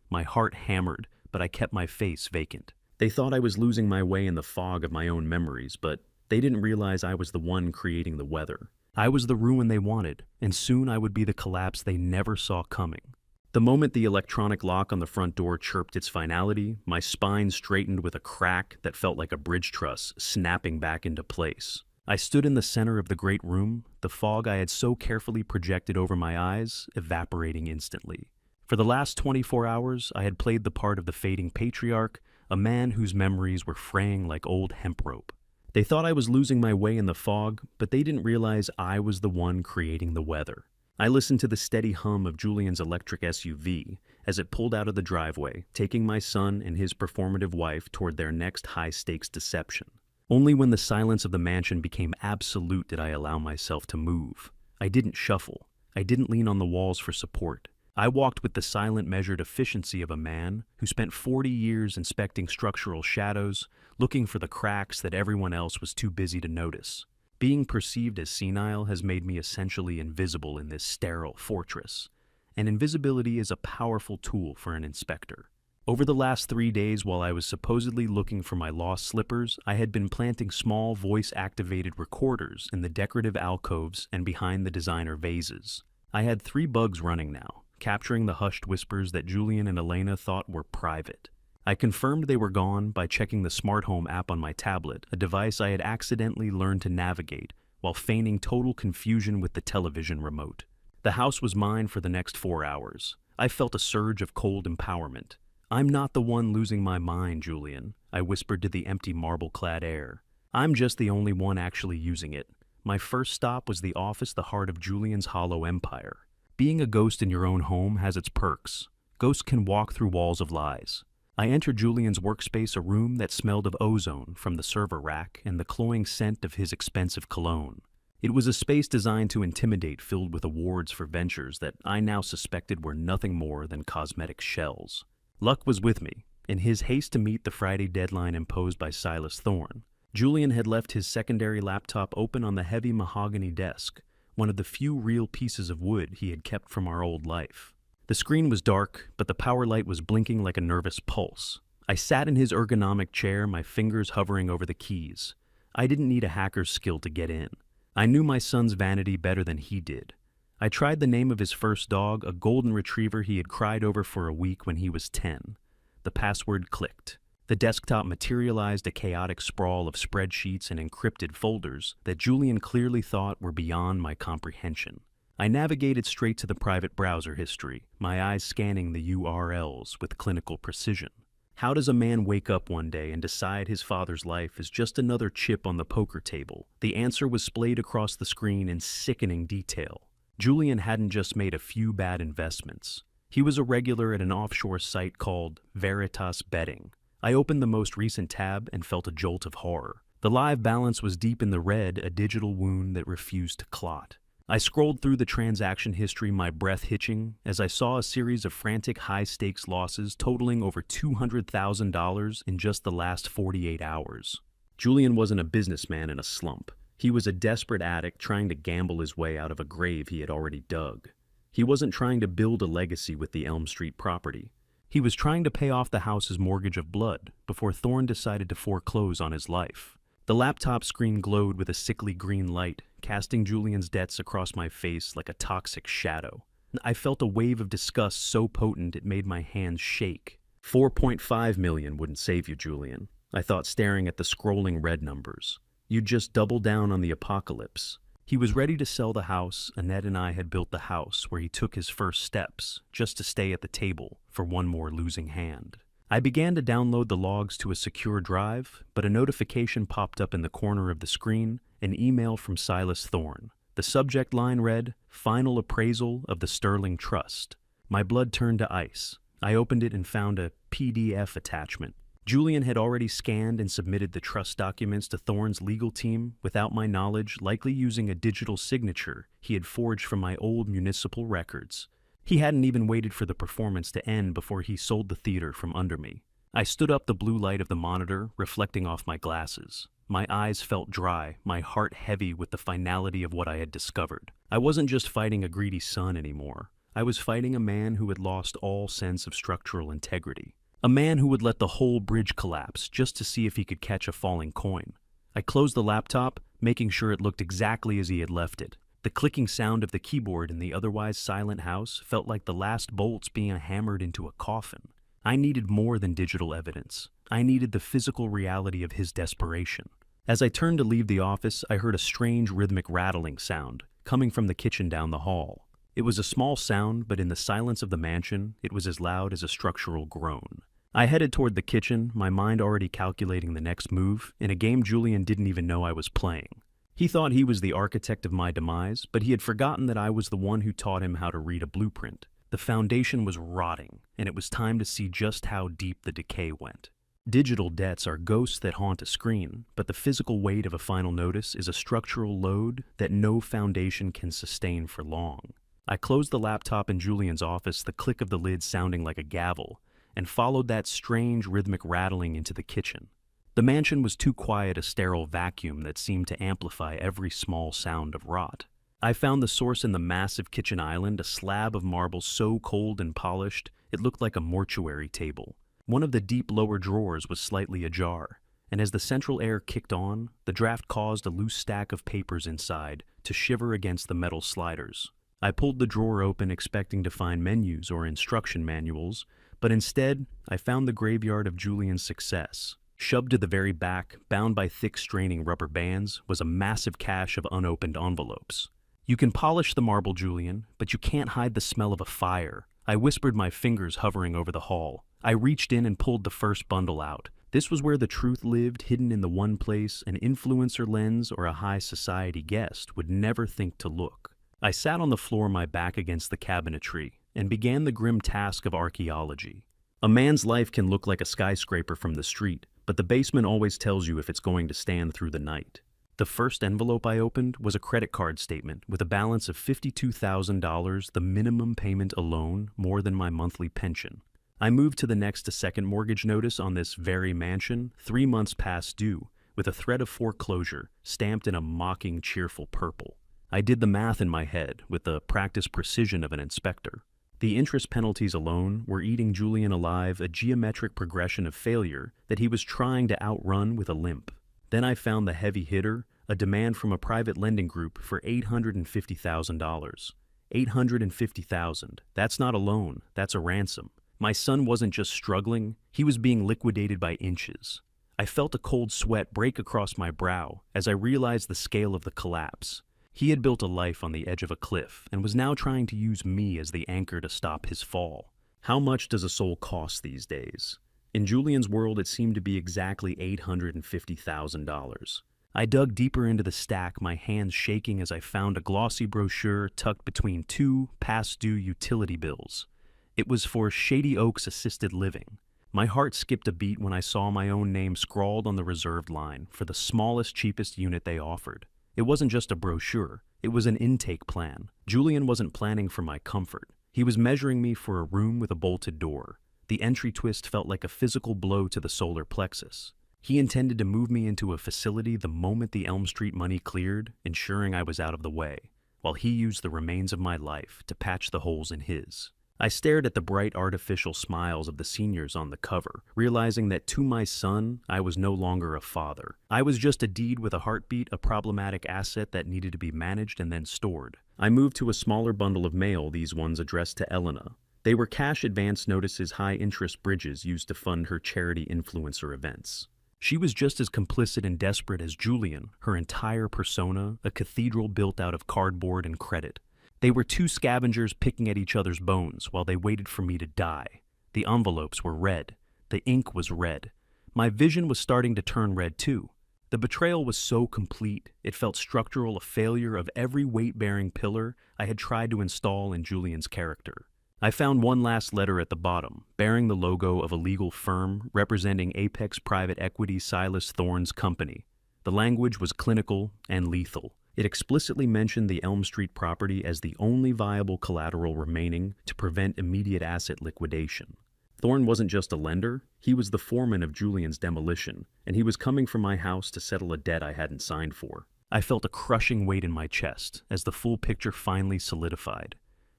My heart hammered, but I kept my face vacant. They thought I was losing my way in the fog of my own memories, but they didn't realize I was the one creating the weather. I was the ruin they wanted, and soon I would be the collapse they never saw coming. The moment the electronic lock on the front door chirped its finality, my spine straightened with a crack that felt like a bridge truss snapping back into place. I stood in the center of the great room, the fog I had so carefully projected over my eyes evaporating instantly. For the last 24 hours, I had played the part of the fading patriarch, a man whose memories were fraying like old hemp rope. They thought I was losing my way in the fog, but they didn't realize I was the one creating the weather. I listened to the steady hum of Julian's electric SUV as it pulled out of the driveway, taking my son and his performative wife toward their next high-stakes deception. Only when the silence of the mansion became absolute did I allow myself to move. I didn't shuffle. I didn't lean on the walls for support. I walked with the silent, measured efficiency of a man who spent 40 years inspecting structural shadows, looking for the cracks that everyone else was too busy to notice. Being perceived as senile has made me essentially invisible in this sterile fortress, and invisibility is a powerful tool for an inspector. Over the last 3 days, while I was supposedly looking for my lost slippers, I had been planting small voice-activated recorders in the decorative alcoves and behind the designer vases. I had 3 bugs running now, capturing the hushed whispers that Julian and Elena thought were private. I confirmed they were gone by checking the smart home app on my tablet, a device I had accidentally learned to navigate while feigning total confusion with the television remote. The house was mine for the next 4 hours. I felt a surge of cold empowerment. "I'm not the one losing my mind, Julian," I whispered to the empty marble-clad air. "I'm just the only one actually using it." My first stop was the office, the heart of Julian's hollow empire. Being a ghost in your own home has its perks. Ghosts can walk through walls of lies. I entered Julian's workspace, a room that smelled of ozone from the server rack and the cloying scent of his expensive cologne. It was a space designed to intimidate, filled with awards for ventures that I now suspected were nothing more than cosmetic shells. Luck was with me. In his haste to meet the Friday deadline imposed by Silas Thorne, Julian had left his secondary laptop open on the heavy mahogany desk, one of the few real pieces of wood he had kept from our old life. The screen was dark, but the power light was blinking like a nervous pulse. I sat in his ergonomic chair, my fingers hovering over the keys. I didn't need a hacker's skill to get in. I knew my son's vanity better than he did. I tried the name of his first dog, a golden retriever he had cried over for a week when he was 10. The password clicked. The desktop materialized a chaotic sprawl of spreadsheets and encrypted folders that Julian clearly thought were beyond my comprehension. I navigated straight to the private browser history, my eyes scanning the URLs with clinical precision. How does a man wake up one day and decide his father's life is just another chip on the poker table? The answer was splayed across the screen in sickening detail. Julian hadn't just made a few bad investments. He was a regular at an offshore site called Veritas Betting. I opened the most recent tab and felt a jolt of horror. The live balance was deep in the red, a digital wound that refused to clot. I scrolled through the transaction history, my breath hitching, as I saw a series of frantic high-stakes losses totaling over $200,000 in just the last 48 hours. Julian wasn't a businessman in a slump. He was a desperate addict trying to gamble his way out of a grave he had already dug. He wasn't trying to build a legacy with the Elm Street property. He was trying to pay off the house's mortgage of blood before Thorne decided to foreclose on his life. The laptop screen glowed with a sickly green light, casting Julian's debts across my face like a toxic shadow. I felt a wave of disgust so potent it made my hands shake. 4.5 million wouldn't save you, Julian, I thought, staring at the scrolling red numbers. You'd just double down on the apocalypse. He was ready to sell the house. Annette and I had built the house where he took his first steps, just to stay at the table for one more losing hand. I began to download the logs to a secure drive, but a notification popped up in the corner of the screen, an email from Silas Thorne. The subject line read, "Final appraisal of the Sterling Trust." My blood turned to ice. I opened it and found a PDF attachment. Julian had already scanned and submitted the trust documents to Thorne's legal team without my knowledge, likely using a digital signature he had forged from my old municipal records. He hadn't even waited for the performance to end before he sold the theater from under me. I stood up, the blue light of the monitor reflecting off my glasses. My eyes felt dry, my heart heavy with the finality of what I had discovered. I wasn't just fighting a greedy son anymore. I was fighting a man who had lost all sense of structural integrity. A man who would let the whole bridge collapse just to see if he could catch a falling coin. I closed the laptop, making sure it looked exactly as he had left it. The clicking sound of the keyboard in the otherwise silent house felt like the last bolts being hammered into a coffin. I needed more than digital evidence. I needed the physical reality of his desperation. As I turned to leave the office, I heard a strange rhythmic rattling sound coming from the kitchen down the hall. It was a small sound, but in the silence of the mansion, it was as loud as a structural groan. I headed toward the kitchen, my mind already calculating the next move, in a game Julian didn't even know I was playing. He thought he was the architect of my demise, but he had forgotten that I was the one who taught him how to read a blueprint. The foundation was rotting, and it was time to see just how deep the decay went. Digital debts are ghosts that haunt a screen, but the physical weight of a final notice is a structural load that no foundation can sustain for long. I closed the laptop in Julian's office, the click of the lid sounding like a gavel, and followed that strange rhythmic rattling into the kitchen. The mansion was too quiet, a sterile vacuum that seemed to amplify every small sound of rot. I found the source in the massive kitchen island, a slab of marble so cold and polished it looked like a mortuary table. One of the deep lower drawers was slightly ajar, and as the central air kicked on, the draft caused a loose stack of papers inside to shiver against the metal sliders. I pulled the drawer open, expecting to find menus or instruction manuals, But instead, I found the graveyard of Julian's success. Shoved to the very back, bound by thick straining rubber bands, was a massive cache of unopened envelopes. "You can polish the marble, Julian, but you can't hide the smell of a fire." I whispered, my fingers hovering over the hull. I reached in and pulled the first bundle out. This was where the truth lived, hidden in the one place an influencer lens or a high society guest would never think to look. I sat on the floor, my back against the cabinetry, and began the grim task of archaeology. A man's life can look like a skyscraper from the street, but the basement always tells you if it's going to stand through the night. The first envelope I opened was a credit card statement with a balance of $52,000, the minimum payment alone more than my monthly pension. I moved to the next, a second mortgage notice on this very mansion, 3 months past due, with a threat of foreclosure stamped in a mocking, cheerful purple. I did the math in my head with the practiced precision of an inspector. The interest penalties alone were eating Julian alive, a geometric progression of failure that he was trying to outrun with a limp. Then I found the heavy hitter, a demand from a private lending group for $850,000. $850,000. That's not a loan, that's a ransom. My son wasn't just struggling, he was being liquidated by inches. I felt a cold sweat break across my brow as I realized the scale of the collapse. He had built a life on the edge of a cliff and was now trying to use me as the anchor to stop his fall. How much does a soul cost these days? In Julian's world, it seemed to be exactly $850,000. I dug deeper into the stack, my hands shaking as I found a glossy brochure tucked between 2 past-due utility bills. It was for Shady Oaks Assisted Living. My heart skipped a beat when I saw my own name scrawled on the reserved line for the smallest, cheapest unit they offered. It wasn't just a brochure, it was an intake plan. Julian wasn't planning for my comfort. He was measuring me for a room with a bolted door. The entry twist felt like a physical blow to the solar plexus. He intended to move me into a facility the moment the Elm Street money cleared, ensuring I was out of the way, while he used the remains of my life to patch the holes in his. I stared at the bright artificial smiles of the seniors on the cover, realizing that to my son, I was no longer a father. I was just a deed with a heartbeat, a problematic asset that needed to be managed and then stored. I moved to a smaller bundle of mail, these ones addressed to Elena. They were cash advance notices, high-interest bridges used to fund her charity influencer events. She was just as complicit and desperate as Julian, her entire persona, a cathedral built out of cardboard and credit. They were 2 scavengers picking at each other's bones while they waited for me to die. The envelopes were red. The ink was red. My vision was starting to turn red too. The betrayal was so complete, it felt structural, a failure of every weight-bearing pillar I had tried to install in Julian's character. I found one last letter at the bottom, bearing the logo of a legal firm representing Apex Private Equity Silas Thorne's company. The language was clinical and lethal. It explicitly mentioned the Elm Street property as the only viable collateral remaining to prevent immediate asset liquidation. Thorne wasn't just a lender, he was the foreman of Julian's demolition, and he was coming for my house to settle a debt I hadn't signed for. I felt a crushing weight in my chest as the full picture finally solidified.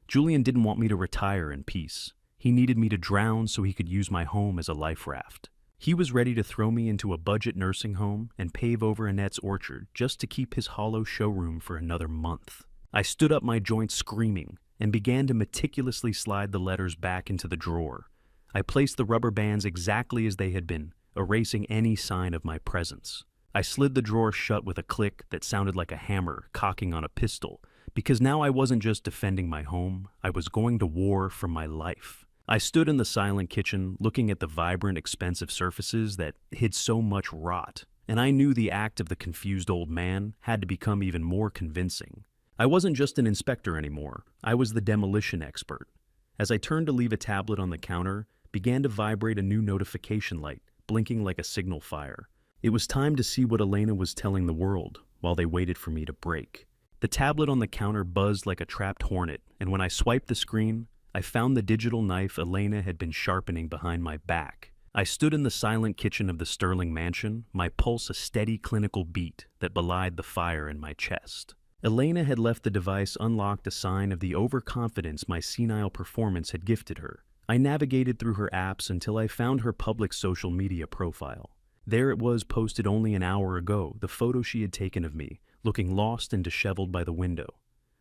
Julian didn't want me to retire in peace. He needed me to drown so he could use my home as a life raft. He was ready to throw me into a budget nursing home and pave over Annette's orchard just to keep his hollow showroom for another month. I stood up, my joints screaming, and began to meticulously slide the letters back into the drawer. I placed the rubber bands exactly as they had been, erasing any sign of my presence. I slid the drawer shut with a click that sounded like a hammer cocking on a pistol, because now I wasn't just defending my home, I was going to war for my life. I stood in the silent kitchen, looking at the vibrant, expensive surfaces that hid so much rot, and I knew the act of the confused old man had to become even more convincing. I wasn't just an inspector anymore, I was the demolition expert. As I turned to leave, a tablet on the counter began to vibrate, a new notification light, blinking like a signal fire. It was time to see what Elena was telling the world while they waited for me to break. The tablet on the counter buzzed like a trapped hornet, and when I swiped the screen, I found the digital knife Elena had been sharpening behind my back. I stood in the silent kitchen of the Sterling mansion, my pulse a steady clinical beat that belied the fire in my chest. Elena had left the device unlocked, a sign of the overconfidence my senile performance had gifted her. I navigated through her apps until I found her public social media profile. There it was, posted only an hour ago, the photo she had taken of me, looking lost and disheveled by the window.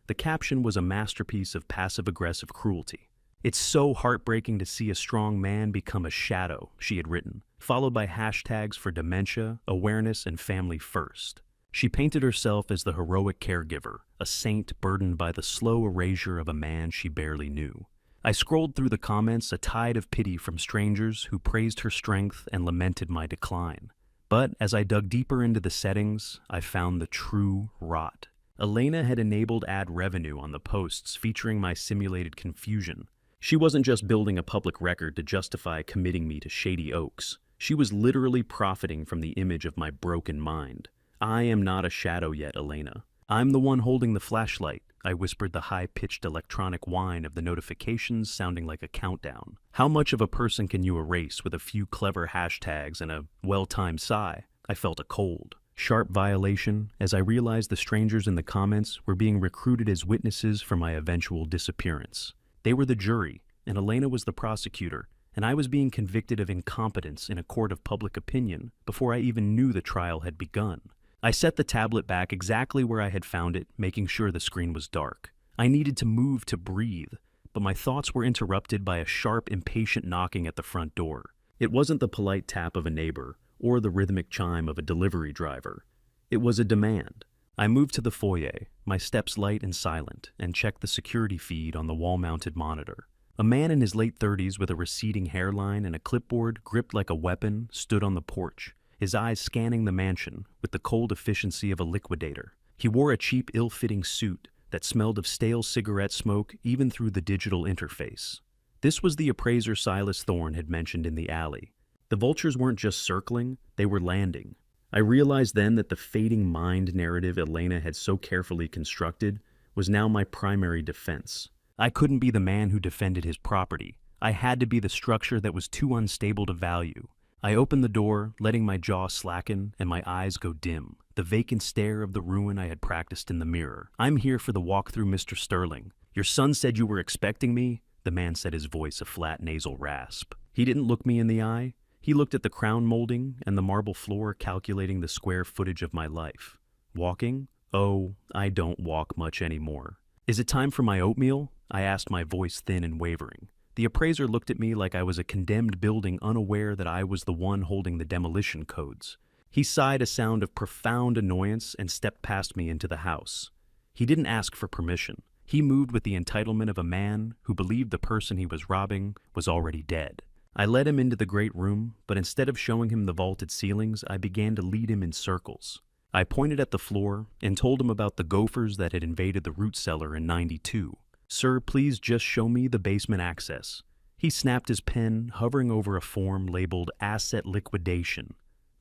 The caption was a masterpiece of passive-aggressive cruelty. "It's so heartbreaking to see a strong man become a shadow," she had written, followed by hashtags for dementia, awareness, and family first. She painted herself as the heroic caregiver, a saint burdened by the slow erasure of a man she barely knew. I scrolled through the comments, a tide of pity from strangers who praised her strength and lamented my decline. But as I dug deeper into the settings, I found the true rot. Elena had enabled ad revenue on the posts featuring my simulated confusion. She wasn't just building a public record to justify committing me to Shady Oaks. She was literally profiting from the image of my broken mind. "I am not a shadow yet, Elena. I'm the one holding the flashlight," I whispered, the high-pitched electronic whine of the notifications sounding like a countdown. How much of a person can you erase with a few clever hashtags and a well-timed sigh? I felt a cold, sharp violation as I realized the strangers in the comments were being recruited as witnesses for my eventual disappearance. They were the jury, and Elena was the prosecutor, and I was being convicted of incompetence in a court of public opinion before I even knew the trial had begun. I set the tablet back exactly where I had found it, making sure the screen was dark. I needed to move to breathe, but my thoughts were interrupted by a sharp, impatient knocking at the front door. It wasn't the polite tap of a neighbor or the rhythmic chime of a delivery driver. It was a demand. I moved to the foyer, my steps light and silent, and checked the security feed on the wall-mounted monitor. A man in his late 30s with a receding hairline and a clipboard gripped like a weapon stood on the porch, his eyes scanning the mansion with the cold efficiency of a liquidator. He wore a cheap, ill-fitting suit that smelled of stale cigarette smoke even through the digital interface. This was the appraiser Silas Thorne had mentioned in the alley. The vultures weren't just circling, they were landing. I realized then that the fading mind narrative Elena had so carefully constructed was now my primary defense. I couldn't be the man who defended his property. I had to be the structure that was too unstable to value. I opened the door, letting my jaw slacken and my eyes go dim, the vacant stare of the ruin I had practiced in the mirror. "I'm here for the walkthrough, Mr. Sterling. Your son said you were expecting me?" The man said, his voice a flat nasal rasp. He didn't look me in the eye. He looked at the crown molding and the marble floor, calculating the square footage of my life. "Walking? Oh, I don't walk much anymore." "Is it time for my oatmeal?" I asked, my voice thin and wavering. The appraiser looked at me like I was a condemned building, unaware that I was the one holding the demolition codes. He sighed a sound of profound annoyance and stepped past me into the house. He didn't ask for permission. He moved with the entitlement of a man who believed the person he was robbing was already dead. I led him into the great room, but instead of showing him the vaulted ceilings, I began to lead him in circles. I pointed at the floor and told him about the gophers that had invaded the root cellar in '92. "Sir, please just show me the basement access." He snapped his pen, hovering over a form labeled Asset Liquidation.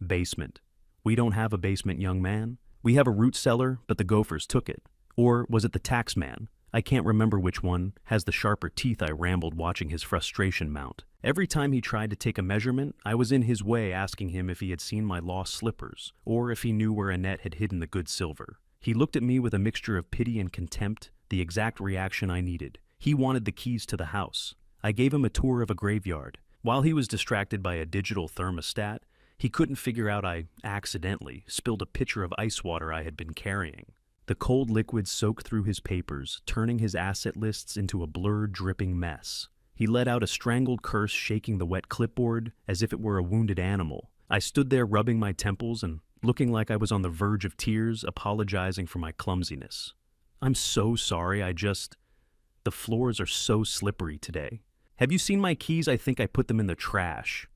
"Basement. We don't have a basement, young man. We have a root cellar, but the gophers took it. Or was it the tax man? I can't remember which one has the sharper teeth," I rambled, watching his frustration mount. Every time he tried to take a measurement, I was in his way, asking him if he had seen my lost slippers, or if he knew where Annette had hidden the good silver. He looked at me with a mixture of pity and contempt, the exact reaction I needed. He wanted the keys to the house. I gave him a tour of a graveyard. While he was distracted by a digital thermostat, he couldn't figure out I accidentally spilled a pitcher of ice water I had been carrying. The cold liquid soaked through his papers, turning his asset lists into a blurred, dripping mess. He let out a strangled curse, shaking the wet clipboard as if it were a wounded animal. I stood there rubbing my temples and looking like I was on the verge of tears, apologizing for my clumsiness. "I'm so sorry, the floors are so slippery today. Have you seen my keys? I think I put them in the trash."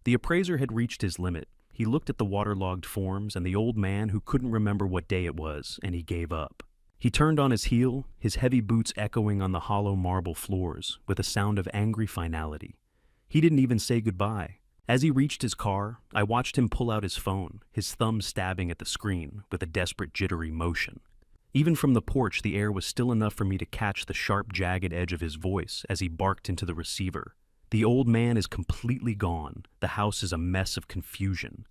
The appraiser had reached his limit. He looked at the waterlogged forms and the old man who couldn't remember what day it was, and he gave up. He turned on his heel, his heavy boots echoing on the hollow marble floors with a sound of angry finality. He didn't even say goodbye. As he reached his car, I watched him pull out his phone, his thumb stabbing at the screen with a desperate, jittery motion. Even from the porch, the air was still enough for me to catch the sharp, jagged edge of his voice as he barked into the receiver. "The old man is completely gone. The house is a mess of confusion."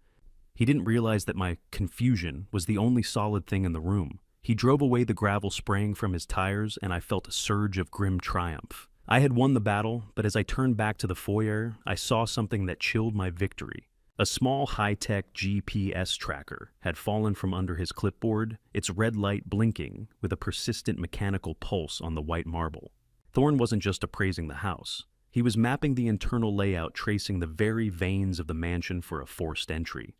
He didn't realize that my confusion was the only solid thing in the room. He drove away the gravel spraying from his tires, and I felt a surge of grim triumph. I had won the battle, but as I turned back to the foyer, I saw something that chilled my victory. A small high-tech GPS tracker had fallen from under his clipboard, its red light blinking with a persistent mechanical pulse on the white marble. Thorne wasn't just appraising the house. He was mapping the internal layout, tracing the very veins of the mansion for a forced entry.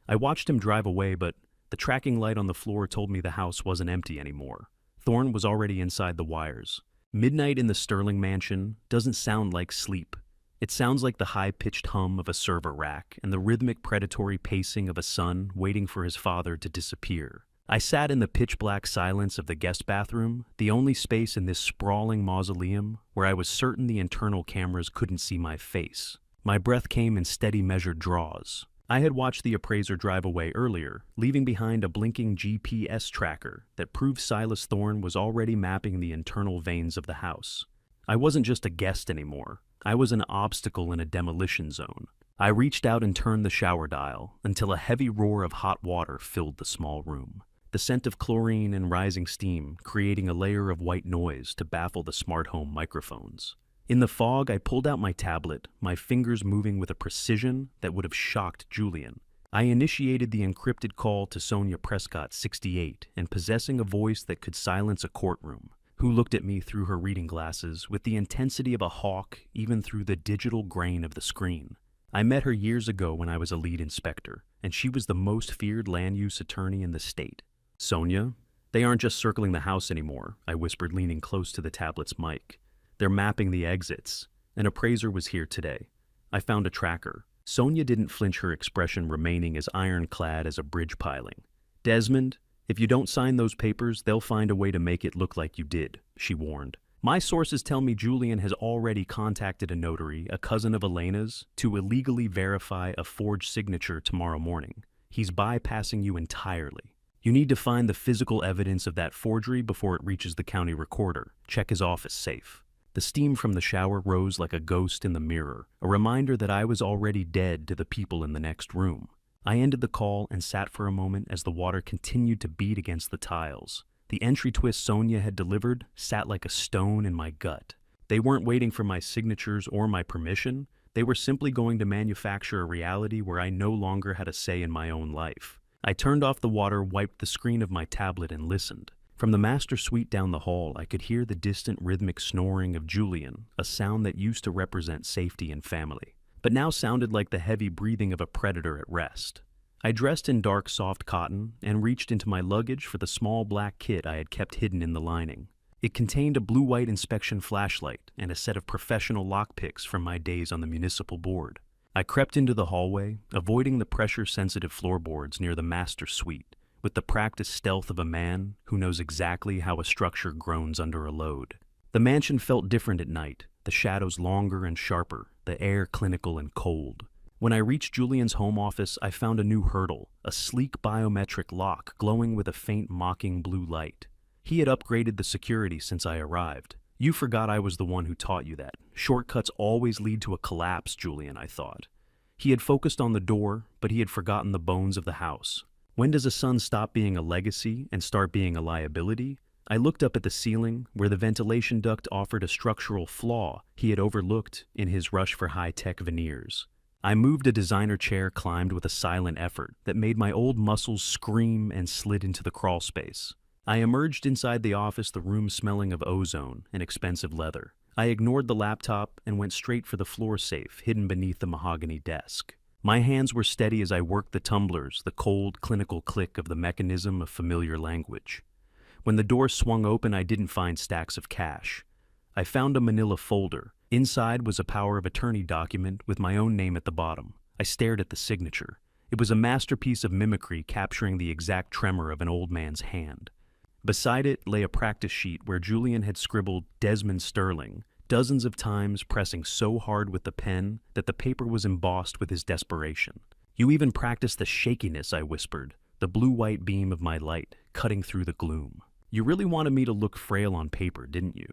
I watched him drive away, but the tracking light on the floor told me the house wasn't empty anymore. Thorne was already inside the wires. Midnight in the Sterling mansion doesn't sound like sleep. It sounds like the high-pitched hum of a server rack and the rhythmic predatory pacing of a son waiting for his father to disappear. I sat in the pitch-black silence of the guest bathroom, the only space in this sprawling mausoleum where I was certain the internal cameras couldn't see my face. My breath came in steady, measured draws. I had watched the appraiser drive away earlier, leaving behind a blinking GPS tracker that proved Silas Thorne was already mapping the internal veins of the house. I wasn't just a guest anymore. I was an obstacle in a demolition zone. I reached out and turned the shower dial until a heavy roar of hot water filled the small room. The scent of chlorine and rising steam creating a layer of white noise to baffle the smart home microphones. In the fog, I pulled out my tablet, my fingers moving with a precision that would have shocked Julian. I initiated the encrypted call to Sonia Prescott, 68, and possessing a voice that could silence a courtroom, who looked at me through her reading glasses with the intensity of a hawk even through the digital grain of the screen. I met her years ago when I was a lead inspector, and she was the most feared land use attorney in the state. Sonia, they aren't just circling the house anymore, I whispered, leaning close to the tablet's mic. They're mapping the exits. An appraiser was here today. I found a tracker. Sonia didn't flinch, her expression remaining as ironclad as a bridge piling. Desmond, if you don't sign those papers, they'll find a way to make it look like you did, she warned. My sources tell me Julian has already contacted a notary, a cousin of Elena's, to illegally verify a forged signature tomorrow morning. He's bypassing you entirely. You need to find the physical evidence of that forgery before it reaches the county recorder. Check his office safe. The steam from the shower rose like a ghost in the mirror, a reminder that I was already dead to the people in the next room. I ended the call and sat for a moment as the water continued to beat against the tiles. The entry twist Sonia had delivered sat like a stone in my gut. They weren't waiting for my signatures or my permission. They were simply going to manufacture a reality where I no longer had a say in my own life. I turned off the water, wiped the screen of my tablet, and listened. From the master suite down the hall, I could hear the distant rhythmic snoring of Julian, a sound that used to represent safety and family, but now sounded like the heavy breathing of a predator at rest. I dressed in dark, soft cotton and reached into my luggage for the small black kit I had kept hidden in the lining. It contained a blue-white inspection flashlight and a set of professional lockpicks from my days on the municipal board. I crept into the hallway, avoiding the pressure-sensitive floorboards near the master suite, with the practiced stealth of a man who knows exactly how a structure groans under a load. The mansion felt different at night, the shadows longer and sharper, the air clinical and cold. When I reached Julian's home office, I found a new hurdle, a sleek biometric lock glowing with a faint mocking blue light. He had upgraded the security since I arrived. You forgot I was the one who taught you that. Shortcuts always lead to a collapse, Julian, I thought. He had focused on the door, but he had forgotten the bones of the house. When does a son stop being a legacy and start being a liability? I looked up at the ceiling, where the ventilation duct offered a structural flaw he had overlooked in his rush for high-tech veneers. I moved a designer chair, climbed with a silent effort that made my old muscles scream, and slid into the crawl space. I emerged inside the office, the room smelling of ozone and expensive leather. I ignored the laptop and went straight for the floor safe hidden beneath the mahogany desk. My hands were steady as I worked the tumblers, the cold, clinical click of the mechanism of familiar language. When the door swung open, I didn't find stacks of cash. I found a manila folder. Inside was a power of attorney document with my own name at the bottom. I stared at the signature. It was a masterpiece of mimicry, capturing the exact tremor of an old man's hand. Beside it lay a practice sheet where Julian had scribbled Desmond Sterling dozens of times, pressing so hard with the pen that the paper was embossed with his desperation. You even practiced the shakiness, I whispered, the blue-white beam of my light cutting through the gloom. You really wanted me to look frail on paper, didn't you?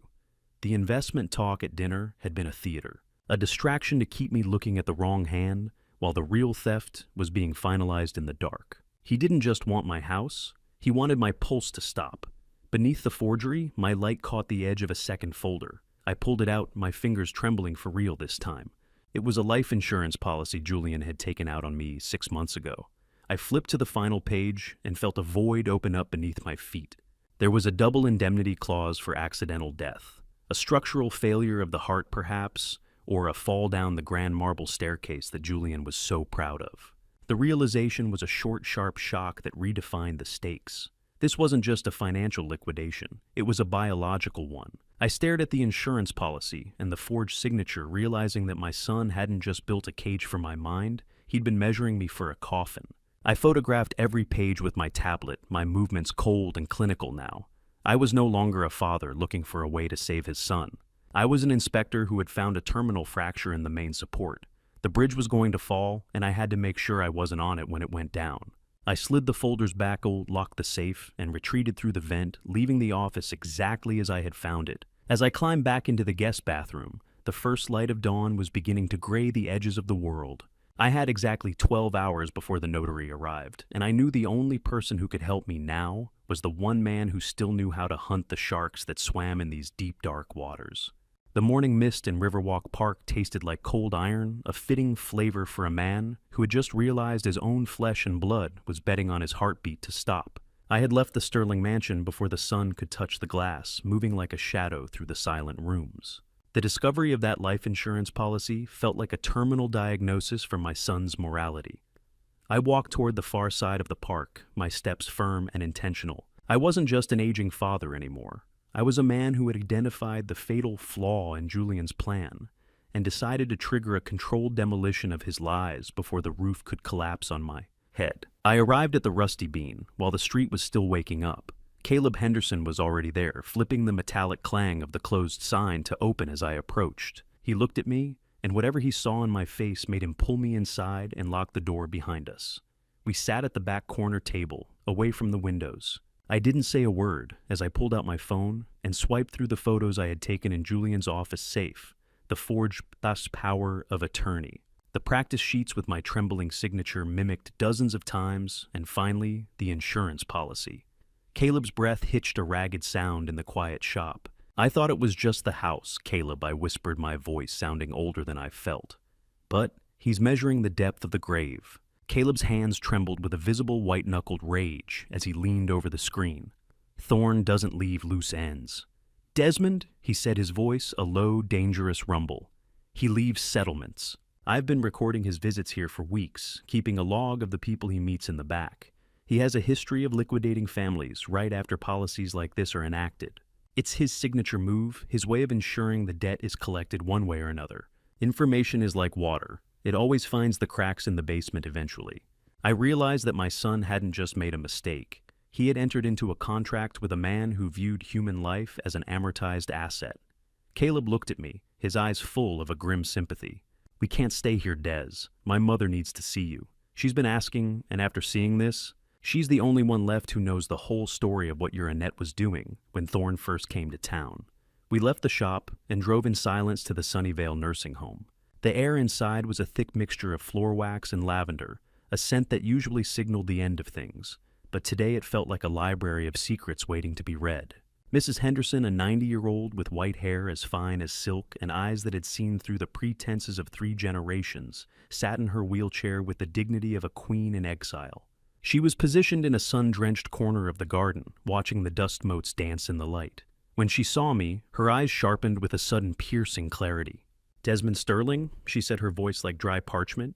The investment talk at dinner had been a theater, a distraction to keep me looking at the wrong hand, while the real theft was being finalized in the dark. He didn't just want my house. He wanted my pulse to stop. Beneath the forgery, my light caught the edge of a second folder. I pulled it out, my fingers trembling for real this time. It was a life insurance policy Julian had taken out on me 6 months ago. I flipped to the final page and felt a void open up beneath my feet. There was a double indemnity clause for accidental death, A structural failure of the heart, perhaps, or a fall down the grand marble staircase that Julian was so proud of. The realization was a short, sharp shock that redefined the stakes. This wasn't just a financial liquidation, it was a biological one. I stared at the insurance policy and the forged signature, realizing that my son hadn't just built a cage for my mind, he'd been measuring me for a coffin. I photographed every page with my tablet, my movements cold and clinical now. I was no longer a father looking for a way to save his son. I was an inspector who had found a terminal fracture in the main support. The bridge was going to fall, and I had to make sure I wasn't on it when it went down. I slid the folders back, locked the safe, and retreated through the vent, leaving the office exactly as I had found it. As I climbed back into the guest bathroom, the first light of dawn was beginning to gray the edges of the world. I had exactly 12 hours before the notary arrived, and I knew the only person who could help me now was the one man who still knew how to hunt the sharks that swam in these deep, dark waters. The morning mist in Riverwalk Park tasted like cold iron, a fitting flavor for a man who had just realized his own flesh and blood was betting on his heartbeat to stop. I had left the Sterling mansion before the sun could touch the glass, moving like a shadow through the silent rooms. The discovery of that life insurance policy felt like a terminal diagnosis for my son's morality. I walked toward the far side of the park, my steps firm and intentional. I wasn't just an aging father anymore. I was a man who had identified the fatal flaw in Julian's plan and decided to trigger a controlled demolition of his lies before the roof could collapse on my head. I arrived at the Rusty Bean while the street was still waking up. Caleb Henderson was already there, flipping the metallic clang of the closed sign to open as I approached. He looked at me, and whatever he saw in my face made him pull me inside and lock the door behind us. We sat at the back corner table, away from the windows. I didn't say a word as I pulled out my phone and swiped through the photos I had taken in Julian's office safe, the forged thus power of attorney. The practice sheets with my trembling signature mimicked dozens of times, and finally, the insurance policy. Caleb's breath hitched a ragged sound in the quiet shop. I thought it was just the house, Caleb, I whispered, my voice sounding older than I felt. But he's measuring the depth of the grave. Caleb's hands trembled with a visible white-knuckled rage as he leaned over the screen. Thorne doesn't leave loose ends. Desmond, he said, his voice a low, dangerous rumble. He leaves settlements. I've been recording his visits here for weeks, keeping a log of the people he meets in the back. He has a history of liquidating families right after policies like this are enacted. It's his signature move, his way of ensuring the debt is collected one way or another. Information is like water. It always finds the cracks in the basement eventually. I realized that my son hadn't just made a mistake. He had entered into a contract with a man who viewed human life as an amortized asset. Caleb looked at me, his eyes full of a grim sympathy. "We can't stay here, Des. My mother needs to see you. She's been asking, and after seeing this, she's the only one left who knows the whole story of what your Annette was doing when Thorne first came to town." We left the shop and drove in silence to the Sunnyvale nursing home. The air inside was a thick mixture of floor wax and lavender, a scent that usually signaled the end of things, but today it felt like a library of secrets waiting to be read. Mrs. Henderson, a 90-year-old with white hair as fine as silk and eyes that had seen through the pretenses of 3 generations, sat in her wheelchair with the dignity of a queen in exile. She was positioned in a sun-drenched corner of the garden, watching the dust motes dance in the light. When she saw me, her eyes sharpened with a sudden piercing clarity. "Desmond Sterling," she said, her voice like dry parchment,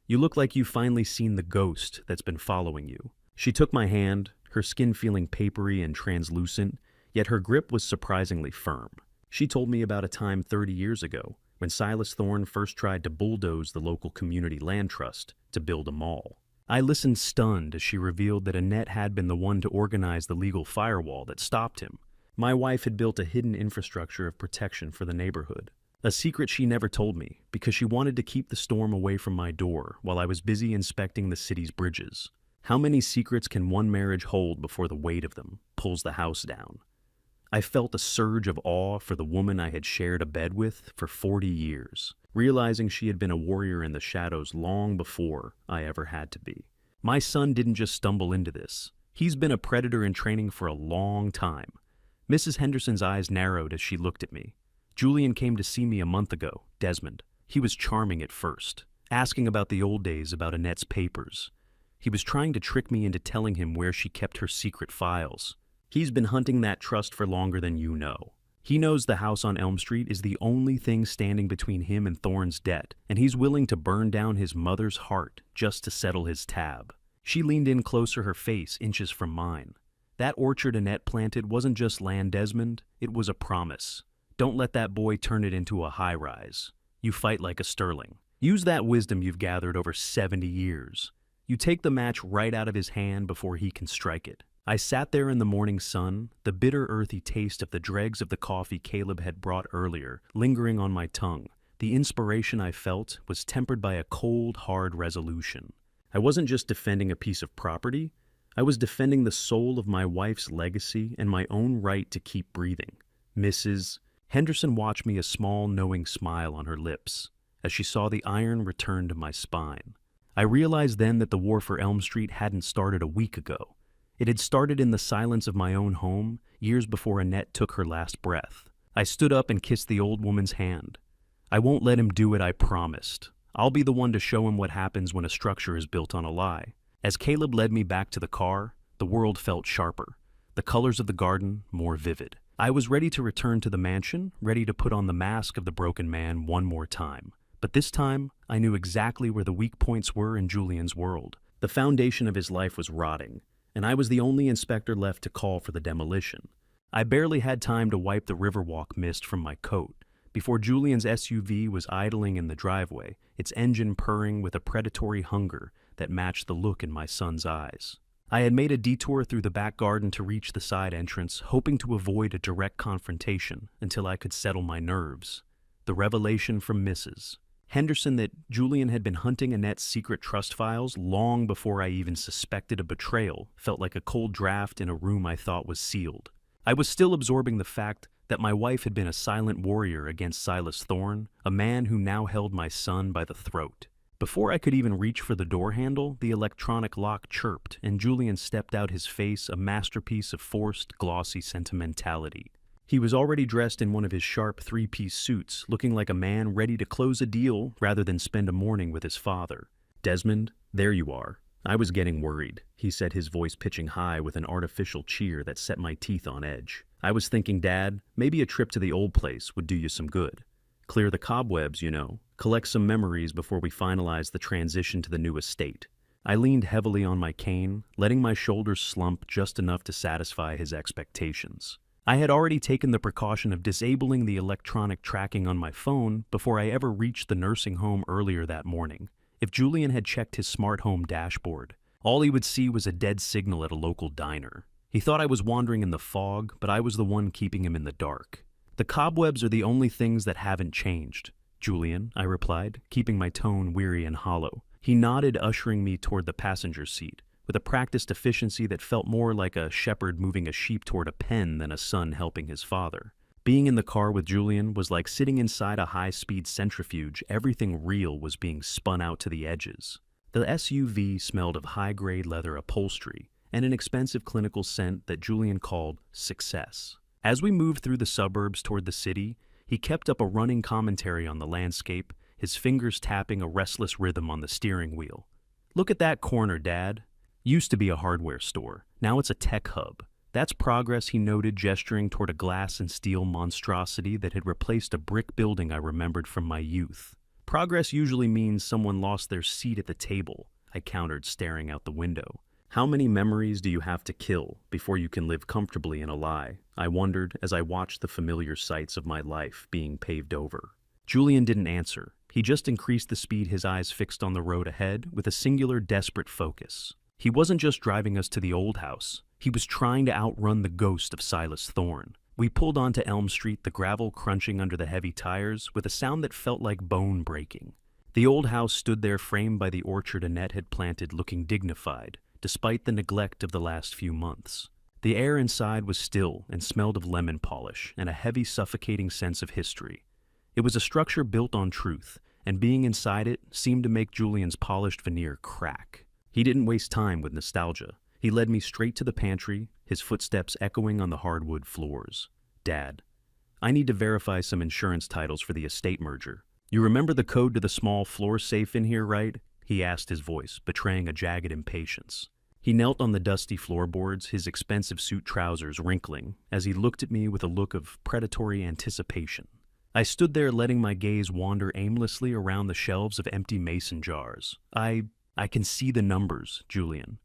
"you look like you've finally seen the ghost that's been following you." She took my hand, her skin feeling papery and translucent, yet her grip was surprisingly firm. She told me about a time 30 years ago, when Silas Thorne first tried to bulldoze the local community land trust to build a mall. I listened stunned as she revealed that Annette had been the one to organize the legal firewall that stopped him. My wife had built a hidden infrastructure of protection for the neighborhood. A secret she never told me, because she wanted to keep the storm away from my door while I was busy inspecting the city's bridges. How many secrets can one marriage hold before the weight of them pulls the house down? I felt a surge of awe for the woman I had shared a bed with for 40 years, realizing she had been a warrior in the shadows long before I ever had to be. My son didn't just stumble into this. He's been a predator in training for a long time. Mrs. Henderson's eyes narrowed as she looked at me. "Julian came to see me a month ago, Desmond. He was charming at first, asking about the old days, about Annette's papers. He was trying to trick me into telling him where she kept her secret files. He's been hunting that trust for longer than you know. He knows the house on Elm Street is the only thing standing between him and Thorne's debt, and he's willing to burn down his mother's heart just to settle his tab. She leaned in closer, her face inches from mine. That orchard Annette planted wasn't just land, Desmond, it was a promise. Don't let that boy turn it into a high-rise. You fight like a Sterling. Use that wisdom you've gathered over 70 years. You take the match right out of his hand before he can strike it. I sat there in the morning sun, the bitter earthy taste of the dregs of the coffee Caleb had brought earlier, lingering on my tongue. The inspiration I felt was tempered by a cold, hard resolution. I wasn't just defending a piece of property, I was defending the soul of my wife's legacy and my own right to keep breathing. Mrs. Henderson watched me, a small, knowing smile on her lips, as she saw the iron return to my spine. I realized then that the war for Elm Street hadn't started a week ago. It had started in the silence of my own home, years before Annette took her last breath. I stood up and kissed the old woman's hand. I won't let him do it, I promised. I'll be the one to show him what happens when a structure is built on a lie. As Caleb led me back to the car, the world felt sharper, the colors of the garden more vivid. I was ready to return to the mansion, ready to put on the mask of the broken man one more time. But this time, I knew exactly where the weak points were in Julian's world. The foundation of his life was rotting, and I was the only inspector left to call for the demolition. I barely had time to wipe the Riverwalk mist from my coat before Julian's SUV was idling in the driveway, its engine purring with a predatory hunger that matched the look in my son's eyes. I had made a detour through the back garden to reach the side entrance, hoping to avoid a direct confrontation until I could settle my nerves. The revelation from Mrs. Henderson that Julian had been hunting Annette's secret trust files long before I even suspected a betrayal felt like a cold draft in a room I thought was sealed. I was still absorbing the fact that my wife had been a silent warrior against Silas Thorne, a man who now held my son by the throat. Before I could even reach for the door handle, the electronic lock chirped, and Julian stepped out, his face a masterpiece of forced, glossy sentimentality. He was already dressed in one of his sharp three-piece suits, looking like a man ready to close a deal rather than spend a morning with his father. "Desmond, there you are. I was getting worried," he said, his voice pitching high with an artificial cheer that set my teeth on edge. "I was thinking, Dad, maybe a trip to the old place would do you some good. Clear the cobwebs, you know. Collect some memories before we finalize the transition to the new estate." I leaned heavily on my cane, letting my shoulders slump just enough to satisfy his expectations. I had already taken the precaution of disabling the electronic tracking on my phone before I ever reached the nursing home earlier that morning. If Julian had checked his smart home dashboard, all he would see was a dead signal at a local diner. He thought I was wandering in the fog, but I was the one keeping him in the dark. "The cobwebs are the only things that haven't changed, Julian," I replied, keeping my tone weary and hollow. He nodded, ushering me toward the passenger seat, with a practiced efficiency that felt more like a shepherd moving a sheep toward a pen than a son helping his father. Being in the car with Julian was like sitting inside a high-speed centrifuge. Everything real was being spun out to the edges. The SUV smelled of high-grade leather upholstery and an expensive clinical scent that Julian called success. As we moved through the suburbs toward the city, he kept up a running commentary on the landscape, his fingers tapping a restless rhythm on the steering wheel. "Look at that corner, Dad. Used to be a hardware store. Now it's a tech hub. That's progress," he noted, gesturing toward a glass and steel monstrosity that had replaced a brick building I remembered from my youth. "Progress usually means someone lost their seat at the table," I countered, staring out the window. "How many memories do you have to kill before you can live comfortably in a lie?" I wondered as I watched the familiar sights of my life being paved over. Julian didn't answer. He just increased the speed, his eyes fixed on the road ahead with a singular, desperate focus. He wasn't just driving us to the old house. He was trying to outrun the ghost of Silas Thorne. We pulled onto Elm Street, the gravel crunching under the heavy tires, with a sound that felt like bone breaking. The old house stood there, framed by the orchard Annette had planted, looking dignified, despite the neglect of the last few months. The air inside was still and smelled of lemon polish and a heavy, suffocating sense of history. It was a structure built on truth, and being inside it seemed to make Julian's polished veneer crack. He didn't waste time with nostalgia. He led me straight to the pantry, his footsteps echoing on the hardwood floors. "Dad, I need to verify some insurance titles for the estate merger. You remember the code to the small floor safe in here, right?" he asked, his voice betraying a jagged impatience. He knelt on the dusty floorboards, his expensive suit trousers wrinkling, as he looked at me with a look of predatory anticipation. I stood there letting my gaze wander aimlessly around the shelves of empty mason jars. I can see the numbers, Julian.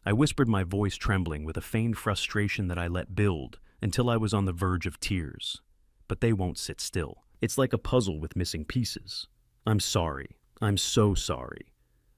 I whispered, my voice trembling with a feigned frustration that I let build until I was on the verge of tears. But they won't sit still. It's like a puzzle with missing pieces. I'm sorry. I'm so sorry.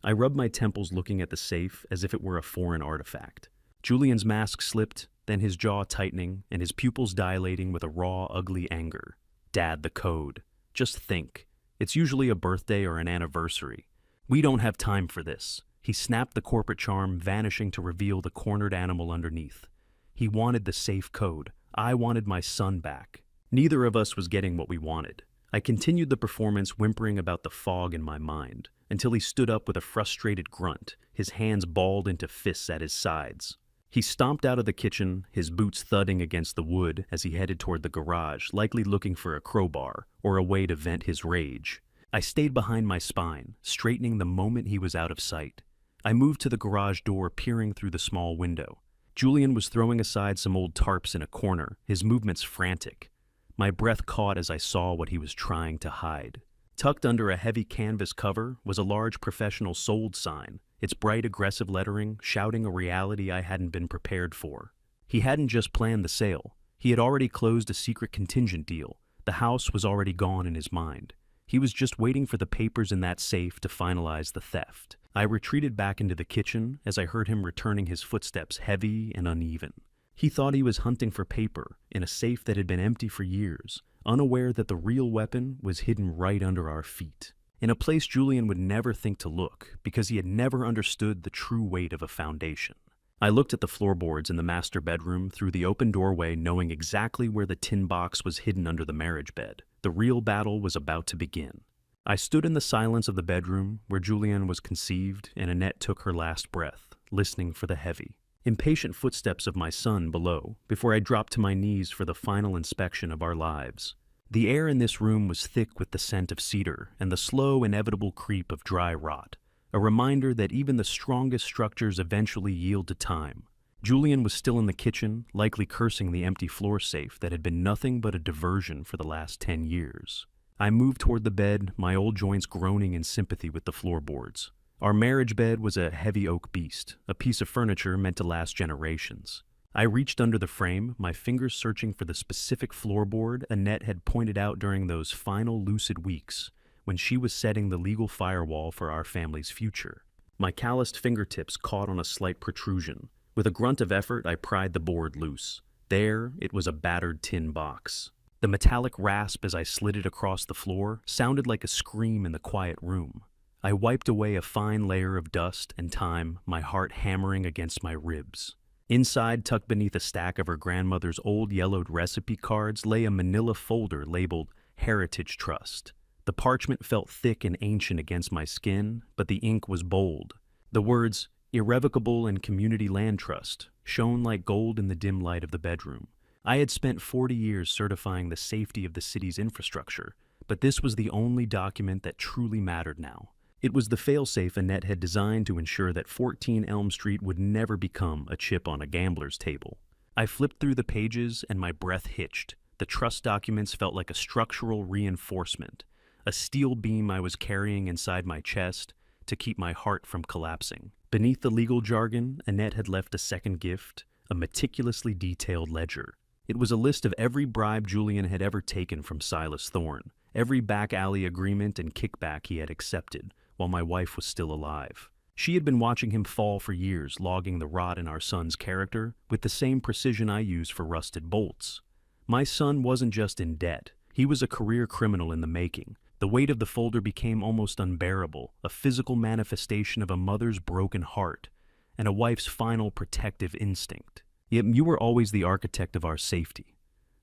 I rubbed my temples looking at the safe as if it were a foreign artifact. Julian's mask slipped, then his jaw tightening and his pupils dilating with a raw, ugly anger. Dad, the code. Just think. It's usually a birthday or an anniversary. We don't have time for this. He snapped the corporate charm, vanishing to reveal the cornered animal underneath. He wanted the safe code. I wanted my son back. Neither of us was getting what we wanted. I continued the performance, whimpering about the fog in my mind, until he stood up with a frustrated grunt, his hands balled into fists at his sides. He stomped out of the kitchen, his boots thudding against the wood as he headed toward the garage, likely looking for a crowbar or a way to vent his rage. I stayed behind my spine, straightening the moment he was out of sight. I moved to the garage door, peering through the small window. Julian was throwing aside some old tarps in a corner, his movements frantic. My breath caught as I saw what he was trying to hide. Tucked under a heavy canvas cover was a large professional sold sign, its bright aggressive lettering shouting a reality I hadn't been prepared for. He hadn't just planned the sale. He had already closed a secret contingent deal. The house was already gone in his mind. He was just waiting for the papers in that safe to finalize the theft. I retreated back into the kitchen as I heard him returning, his footsteps heavy and uneven. He thought he was hunting for paper in a safe that had been empty for years, unaware that the real weapon was hidden right under our feet, in a place Julian would never think to look because he had never understood the true weight of a foundation. I looked at the floorboards in the master bedroom through the open doorway, knowing exactly where the tin box was hidden under the marriage bed. The real battle was about to begin. I stood in the silence of the bedroom where Julian was conceived and Annette took her last breath, listening for the heavy, impatient footsteps of my son below before I dropped to my knees for the final inspection of our lives. The air in this room was thick with the scent of cedar and the slow, inevitable creep of dry rot, a reminder that even the strongest structures eventually yield to time. Julian was still in the kitchen, likely cursing the empty floor safe that had been nothing but a diversion for the last 10 years. I moved toward the bed, my old joints groaning in sympathy with the floorboards. Our marriage bed was a heavy oak beast, a piece of furniture meant to last generations. I reached under the frame, my fingers searching for the specific floorboard Annette had pointed out during those final lucid weeks when she was setting the legal firewall for our family's future. My calloused fingertips caught on a slight protrusion. With a grunt of effort, I pried the board loose. There, it was a battered tin box. The metallic rasp as I slid it across the floor sounded like a scream in the quiet room. I wiped away a fine layer of dust and time, my heart hammering against my ribs. Inside, tucked beneath a stack of her grandmother's old yellowed recipe cards, lay a manila folder labeled Heritage Trust. The parchment felt thick and ancient against my skin, but the ink was bold. The words, Irrevocable and Community Land Trust, shone like gold in the dim light of the bedroom. I had spent 40 years certifying the safety of the city's infrastructure, but this was the only document that truly mattered now. It was the failsafe Annette had designed to ensure that 14 Elm Street would never become a chip on a gambler's table. I flipped through the pages and my breath hitched. The trust documents felt like a structural reinforcement, a steel beam I was carrying inside my chest to keep my heart from collapsing. Beneath the legal jargon, Annette had left a second gift, a meticulously detailed ledger. It was a list of every bribe Julian had ever taken from Silas Thorne, every back alley agreement and kickback he had accepted while my wife was still alive. She had been watching him fall for years, logging the rot in our son's character with the same precision I use for rusted bolts. My son wasn't just in debt. He was a career criminal in the making. The weight of the folder became almost unbearable, a physical manifestation of a mother's broken heart and a wife's final protective instinct. Yet you were always the architect of our safety.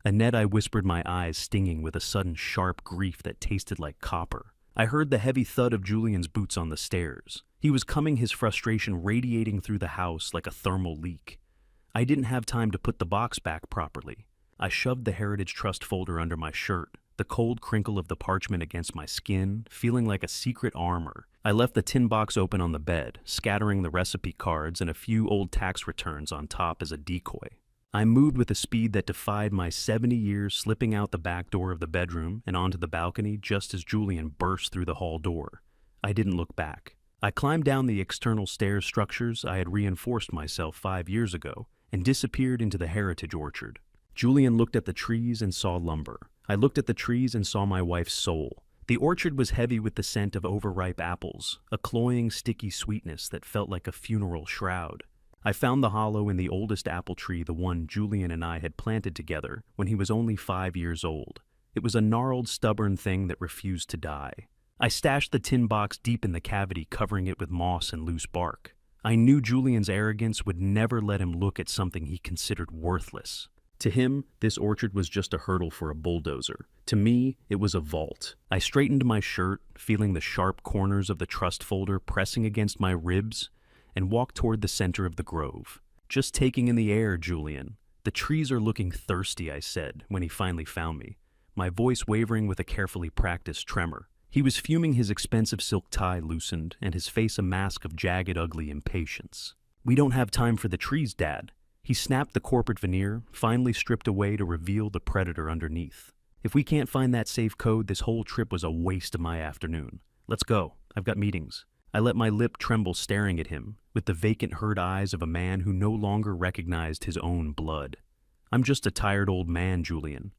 Annette, I whispered, my eyes stinging with a sudden sharp grief that tasted like copper. I heard the heavy thud of Julian's boots on the stairs. He was coming, his frustration radiating through the house like a thermal leak. I didn't have time to put the box back properly. I shoved the Heritage Trust folder under my shirt, the cold crinkle of the parchment against my skin, feeling like a secret armor. I left the tin box open on the bed, scattering the recipe cards and a few old tax returns on top as a decoy. I moved with a speed that defied my 70 years, slipping out the back door of the bedroom and onto the balcony just as Julian burst through the hall door. I didn't look back. I climbed down the external stairs structures I had reinforced myself 5 years ago and disappeared into the heritage orchard. Julian looked at the trees and saw lumber. I looked at the trees and saw my wife's soul. The orchard was heavy with the scent of overripe apples, a cloying, sticky sweetness that felt like a funeral shroud. I found the hollow in the oldest apple tree, the one Julian and I had planted together when he was only 5 years old. It was a gnarled, stubborn thing that refused to die. I stashed the tin box deep in the cavity, covering it with moss and loose bark. I knew Julian's arrogance would never let him look at something he considered worthless. To him, this orchard was just a hurdle for a bulldozer. To me, it was a vault. I straightened my shirt, feeling the sharp corners of the trust folder pressing against my ribs, and walked toward the center of the grove. "Just taking in the air, Julian. The trees are looking thirsty," I said when he finally found me, my voice wavering with a carefully practiced tremor. He was fuming, his expensive silk tie loosened, and his face a mask of jagged, ugly impatience. "We don't have time for the trees, Dad." He snapped the corporate veneer, finally stripped away to reveal the predator underneath. "If we can't find that safe code, this whole trip was a waste of my afternoon. Let's go. I've got meetings." I let my lip tremble, staring at him, with the vacant hurt eyes of a man who no longer recognized his own blood. "I'm just a tired old man, Julian.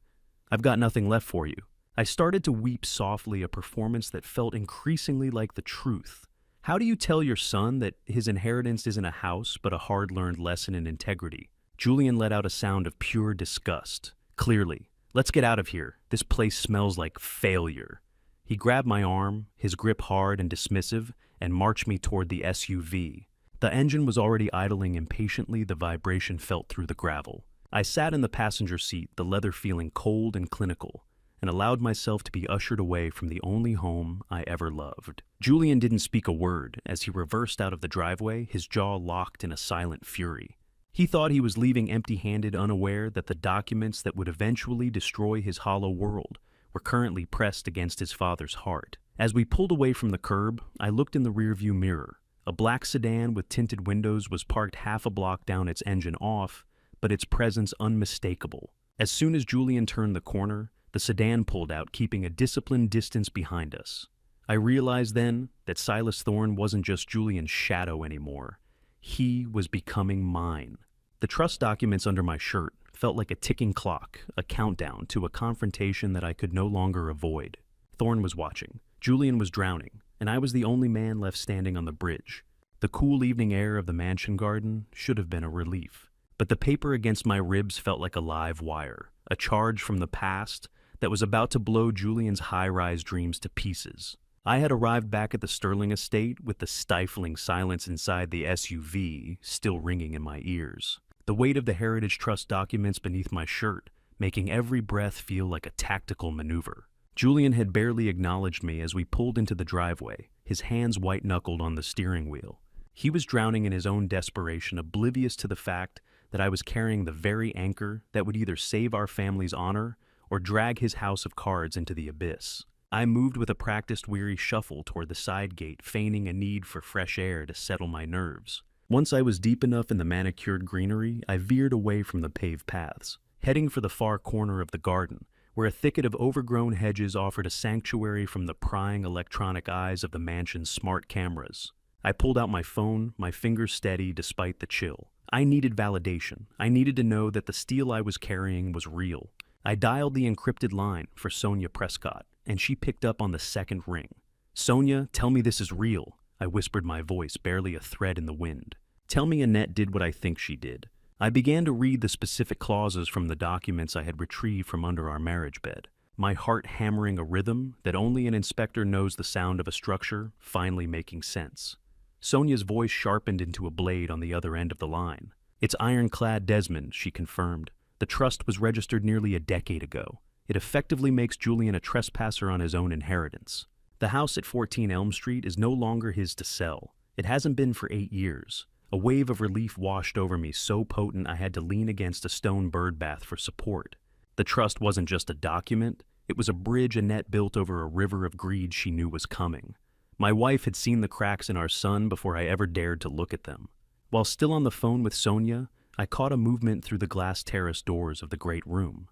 I've got nothing left for you." I started to weep softly, a performance that felt increasingly like the truth. How do you tell your son that his inheritance isn't a house, but a hard-learned lesson in integrity? Julian let out a sound of pure disgust. "Clearly. Let's get out of here. This place smells like failure." He grabbed my arm, his grip hard and dismissive, and marched me toward the SUV. The engine was already idling impatiently, the vibration felt through the gravel. I sat in the passenger seat, the leather feeling cold and clinical, and allowed myself to be ushered away from the only home I ever loved. Julian didn't speak a word as he reversed out of the driveway, his jaw locked in a silent fury. He thought he was leaving empty-handed, unaware that the documents that would eventually destroy his hollow world were currently pressed against his father's heart. As we pulled away from the curb, I looked in the rearview mirror. A black sedan with tinted windows was parked half a block down, its engine off, but its presence unmistakable. As soon as Julian turned the corner, the sedan pulled out, keeping a disciplined distance behind us. I realized then that Silas Thorne wasn't just Julian's shadow anymore. He was becoming mine. The trust documents under my shirt felt like a ticking clock, a countdown to a confrontation that I could no longer avoid. Thorne was watching. Julian was drowning, and I was the only man left standing on the bridge. The cool evening air of the mansion garden should have been a relief. But the paper against my ribs felt like a live wire, a charge from the past that was about to blow Julian's high-rise dreams to pieces. I had arrived back at the Sterling estate with the stifling silence inside the SUV still ringing in my ears. The weight of the Heritage Trust documents beneath my shirt, making every breath feel like a tactical maneuver. Julian had barely acknowledged me as we pulled into the driveway, his hands white-knuckled on the steering wheel. He was drowning in his own desperation, oblivious to the fact that I was carrying the very anchor that would either save our family's honor or drag his house of cards into the abyss. I moved with a practiced, weary shuffle toward the side gate, feigning a need for fresh air to settle my nerves. Once I was deep enough in the manicured greenery, I veered away from the paved paths, heading for the far corner of the garden, where a thicket of overgrown hedges offered a sanctuary from the prying electronic eyes of the mansion's smart cameras. I pulled out my phone, my fingers steady despite the chill. I needed validation. I needed to know that the steel I was carrying was real. I dialed the encrypted line for Sonia Prescott, and she picked up on the second ring. "Sonia, tell me this is real," I whispered, my voice barely a thread in the wind. "Tell me Annette did what I think she did." I began to read the specific clauses from the documents I had retrieved from under our marriage bed, my heart hammering a rhythm that only an inspector knows the sound of a structure finally making sense. Sonia's voice sharpened into a blade on the other end of the line. "It's ironclad, Desmond," she confirmed. "The trust was registered nearly a decade ago. It effectively makes Julian a trespasser on his own inheritance. The house at 14 Elm Street is no longer his to sell. It hasn't been for 8 years. A wave of relief washed over me, so potent I had to lean against a stone bird bath for support. The trust wasn't just a document, It was a bridge Annette built over a river of greed she knew was coming. My wife had seen the cracks in our son before I ever dared to look at them. While still on the phone with Sonia, I caught a movement through the glass terrace doors of the great room.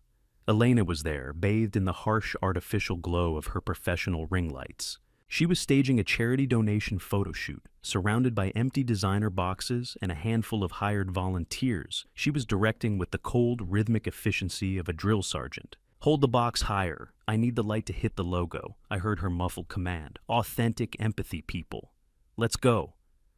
Elena was there, bathed in the harsh artificial glow of her professional ring lights. She was staging a charity donation photo shoot. Surrounded by empty designer boxes and a handful of hired volunteers, she was directing with the cold, rhythmic efficiency of a drill sergeant. "Hold the box higher. I need the light to hit the logo," I heard her muffled command. "Authentic empathy, people. Let's go."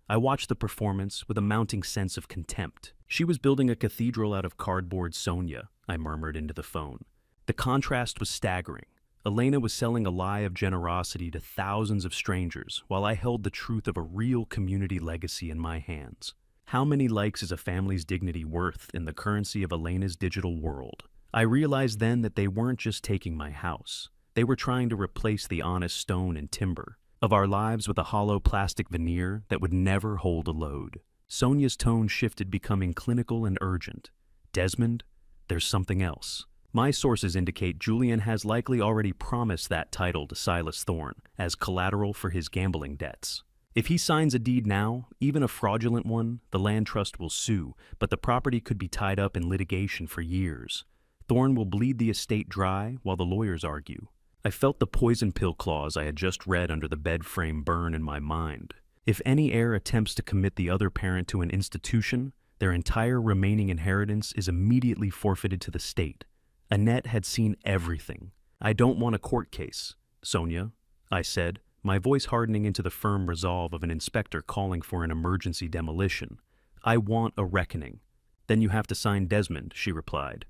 I watched the performance with a mounting sense of contempt. "She was building a cathedral out of cardboard, Sonia," I murmured into the phone. The contrast was staggering. Elena was selling a lie of generosity to thousands of strangers, while I held the truth of a real community legacy in my hands. How many likes is a family's dignity worth in the currency of Elena's digital world? I realized then that they weren't just taking my house. They were trying to replace the honest stone and timber of our lives with a hollow plastic veneer that would never hold a load. Sonia's tone shifted, becoming clinical and urgent. "Desmond, there's something else. My sources indicate Julian has likely already promised that title to Silas Thorne as collateral for his gambling debts. If he signs a deed now, even a fraudulent one, the land trust will sue, but the property could be tied up in litigation for years. Thorne will bleed the estate dry while the lawyers argue." I felt the poison pill clause I had just read under the bed frame burn in my mind. If any heir attempts to commit the other parent to an institution, their entire remaining inheritance is immediately forfeited to the state. Annette had seen everything. "I don't want a court case, Sonia," I said, my voice hardening into the firm resolve of an inspector calling for an emergency demolition. "I want a reckoning." "Then you have to sign Desmond," she replied.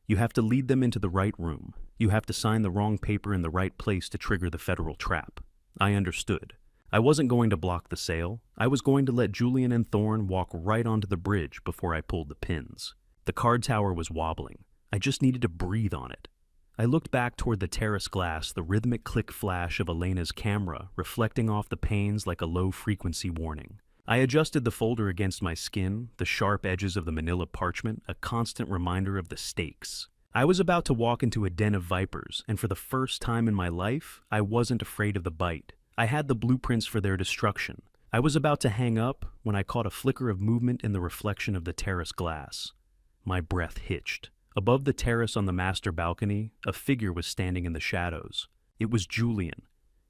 "You have to lead them into the right room. You have to sign the wrong paper in the right place to trigger the federal trap." I understood. I wasn't going to block the sale. I was going to let Julian and Thorne walk right onto the bridge before I pulled the pins. The card tower was wobbling. I just needed to breathe on it. I looked back toward the terrace glass, the rhythmic click flash of Elena's camera reflecting off the panes like a low-frequency warning. I adjusted the folder against my skin, the sharp edges of the manila parchment, a constant reminder of the stakes. I was about to walk into a den of vipers, and for the first time in my life, I wasn't afraid of the bite. I had the blueprints for their destruction. I was about to hang up when I caught a flicker of movement in the reflection of the terrace glass. My breath hitched. Above the terrace on the master balcony, a figure was standing in the shadows. It was Julian.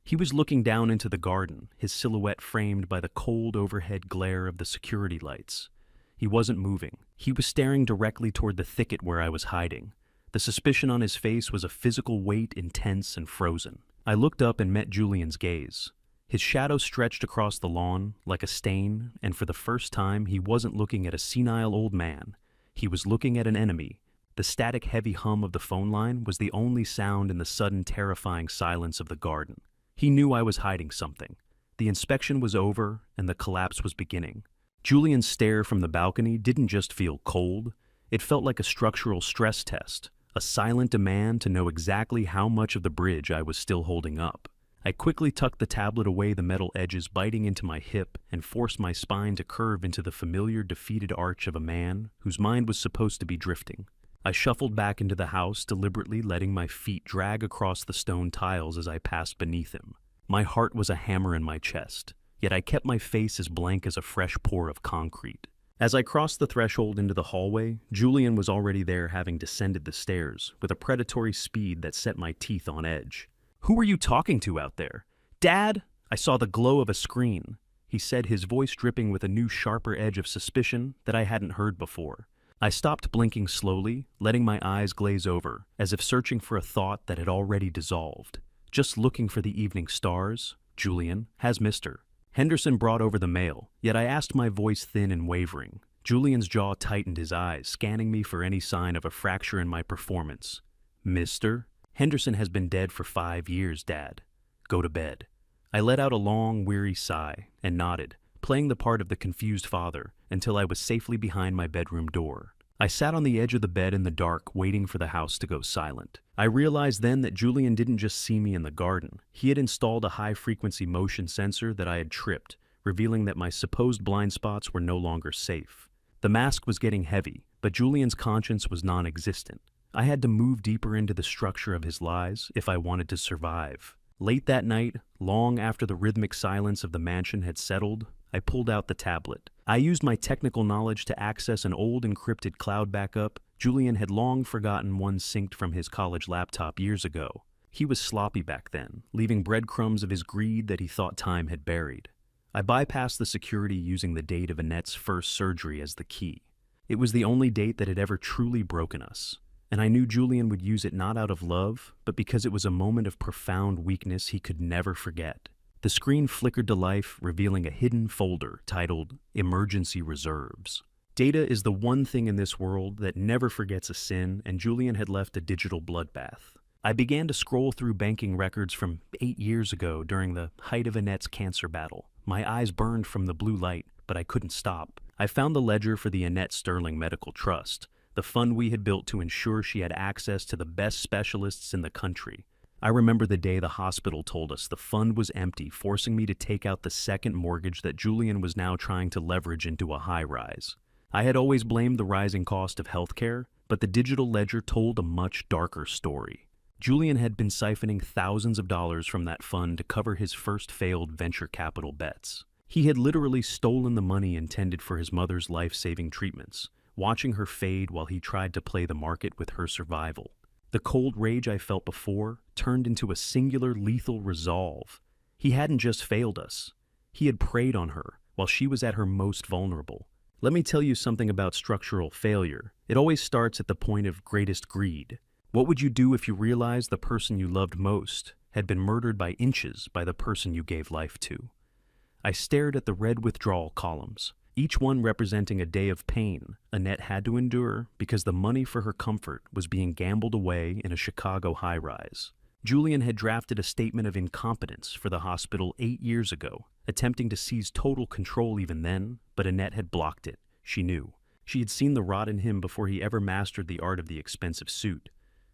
He was looking down into the garden, his silhouette framed by the cold overhead glare of the security lights. He wasn't moving. He was staring directly toward the thicket where I was hiding. The suspicion on his face was a physical weight, intense and frozen. I looked up and met Julian's gaze. His shadow stretched across the lawn like a stain, and for the first time he wasn't looking at a senile old man. He was looking at an enemy. The static, heavy hum of the phone line was the only sound in the sudden, terrifying silence of the garden. He knew I was hiding something. The inspection was over, and the collapse was beginning. Julian's stare from the balcony didn't just feel cold. It felt like a structural stress test, a silent demand to know exactly how much of the bridge I was still holding up. I quickly tucked the tablet away, the metal edges biting into my hip, and forced my spine to curve into the familiar, defeated arch of a man whose mind was supposed to be drifting. I shuffled back into the house, deliberately letting my feet drag across the stone tiles as I passed beneath him. My heart was a hammer in my chest, yet I kept my face as blank as a fresh pour of concrete. As I crossed the threshold into the hallway, Julian was already there, having descended the stairs, with a predatory speed that set my teeth on edge. "Who are you talking to out there?" "Dad!" I saw the glow of a screen, he said, his voice dripping with a new, sharper edge of suspicion that I hadn't heard before. I stopped blinking slowly, letting my eyes glaze over, as if searching for a thought that had already dissolved. "Just looking for the evening stars, Julian. Has Mr. Henderson brought over the mail?" Yet I asked, my voice thin and wavering. Julian's jaw tightened, his eyes scanning me for any sign of a fracture in my performance. "Mr. Henderson has been dead for 5 years, Dad. Go to bed." I let out a long, weary sigh and nodded, playing the part of the confused father, until I was safely behind my bedroom door. I sat on the edge of the bed in the dark, waiting for the house to go silent. I realized then that Julian didn't just see me in the garden. He had installed a high-frequency motion sensor that I had tripped, revealing that my supposed blind spots were no longer safe. The mask was getting heavy, but Julian's conscience was non-existent. I had to move deeper into the structure of his lies if I wanted to survive. Late that night, long after the rhythmic silence of the mansion had settled, I pulled out the tablet. I used my technical knowledge to access an old encrypted cloud backup. Julian had long forgotten one synced from his college laptop years ago. He was sloppy back then, leaving breadcrumbs of his greed that he thought time had buried. I bypassed the security using the date of Annette's first surgery as the key. It was the only date that had ever truly broken us, and I knew Julian would use it not out of love, but because it was a moment of profound weakness he could never forget. The screen flickered to life, revealing a hidden folder titled Emergency Reserves. Data is the one thing in this world that never forgets a sin, and Julian had left a digital bloodbath. I began to scroll through banking records from 8 years ago during the height of Annette's cancer battle. My eyes burned from the blue light, but I couldn't stop. I found the ledger for the Annette Sterling Medical Trust, the fund we had built to ensure she had access to the best specialists in the country. I remember the day the hospital told us the fund was empty, forcing me to take out the second mortgage that Julian was now trying to leverage into a high-rise. I had always blamed the rising cost of healthcare, but the digital ledger told a much darker story. Julian had been siphoning thousands of dollars from that fund to cover his first failed venture capital bets. He had literally stolen the money intended for his mother's life-saving treatments, watching her fade while he tried to play the market with her survival. The cold rage I felt before turned into a singular lethal resolve. He hadn't just failed us. He had preyed on her while she was at her most vulnerable. Let me tell you something about structural failure. It always starts at the point of greatest greed. What would you do if you realized the person you loved most had been murdered by inches by the person you gave life to? I stared at the red withdrawal columns, each one representing a day of pain Annette had to endure because the money for her comfort was being gambled away in a Chicago high-rise. Julian had drafted a statement of incompetence for the hospital 8 years ago, attempting to seize total control even then, but Annette had blocked it. She knew. She had seen the rot in him before he ever mastered the art of the expensive suit.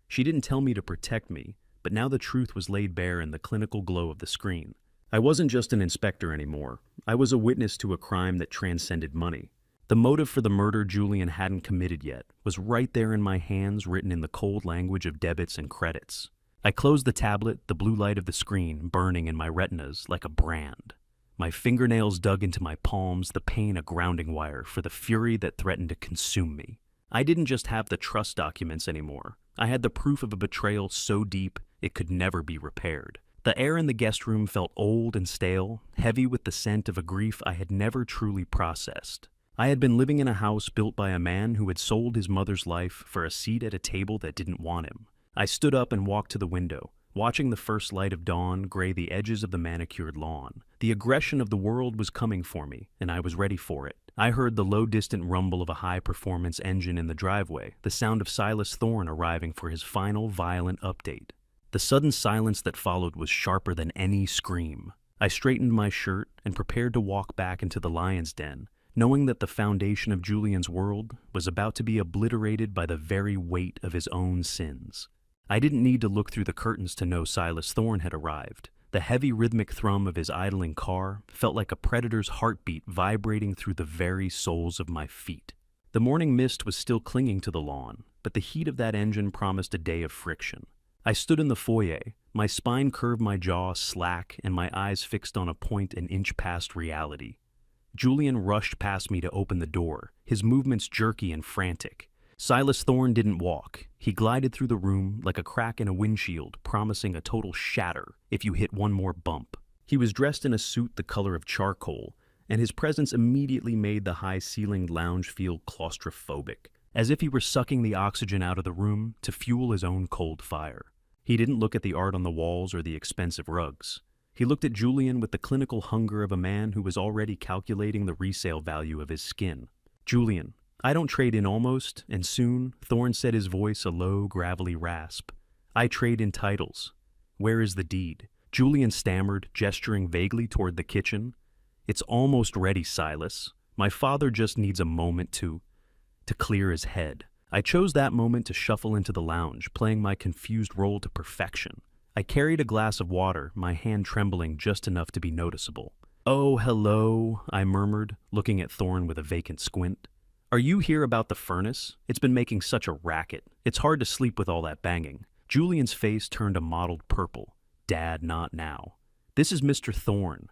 She didn't tell me to protect me, but now the truth was laid bare in the clinical glow of the screen. I wasn't just an inspector anymore. I was a witness to a crime that transcended money. The motive for the murder Julian hadn't committed yet was right there in my hands, written in the cold language of debits and credits. I closed the tablet, the blue light of the screen burning in my retinas like a brand. My fingernails dug into my palms, the pain a grounding wire for the fury that threatened to consume me. I didn't just have the trust documents anymore. I had the proof of a betrayal so deep it could never be repaired. The air in the guest room felt old and stale, heavy with the scent of a grief I had never truly processed. I had been living in a house built by a man who had sold his mother's life for a seat at a table that didn't want him. I stood up and walked to the window, watching the first light of dawn gray the edges of the manicured lawn. The aggression of the world was coming for me, and I was ready for it. I heard the low, distant rumble of a high-performance engine in the driveway, the sound of Silas Thorne arriving for his final violent update. The sudden silence that followed was sharper than any scream. I straightened my shirt and prepared to walk back into the lion's den, knowing that the foundation of Julian's world was about to be obliterated by the very weight of his own sins. I didn't need to look through the curtains to know Silas Thorne had arrived. The heavy rhythmic thrum of his idling car felt like a predator's heartbeat vibrating through the very soles of my feet. The morning mist was still clinging to the lawn, but the heat of that engine promised a day of friction. I stood in the foyer, my spine curved, my jaw slack, and my eyes fixed on a point an inch past reality. Julian rushed past me to open the door, his movements jerky and frantic. Silas Thorne didn't walk. He glided through the room like a crack in a windshield, promising a total shatter if you hit one more bump. He was dressed in a suit the color of charcoal, and his presence immediately made the high-ceilinged lounge feel claustrophobic, as if he were sucking the oxygen out of the room to fuel his own cold fire. He didn't look at the art on the walls or the expensive rugs. He looked at Julian with the clinical hunger of a man who was already calculating the resale value of his skin. "Julian, I don't trade in almost, and soon," Thorne said, his voice a low, gravelly rasp. "I trade in titles. Where is the deed?" Julian stammered, gesturing vaguely toward the kitchen. "It's almost ready, Silas. My father just needs a moment to clear his head." I chose that moment to shuffle into the lounge, playing my confused role to perfection. I carried a glass of water, my hand trembling just enough to be noticeable. "Oh, hello," I murmured, looking at Thorne with a vacant squint. Are you here about the furnace? It's been making such a racket. It's hard to sleep with all that banging. Julian's face turned a mottled purple. Dad, not now. This is Mr. Thorne.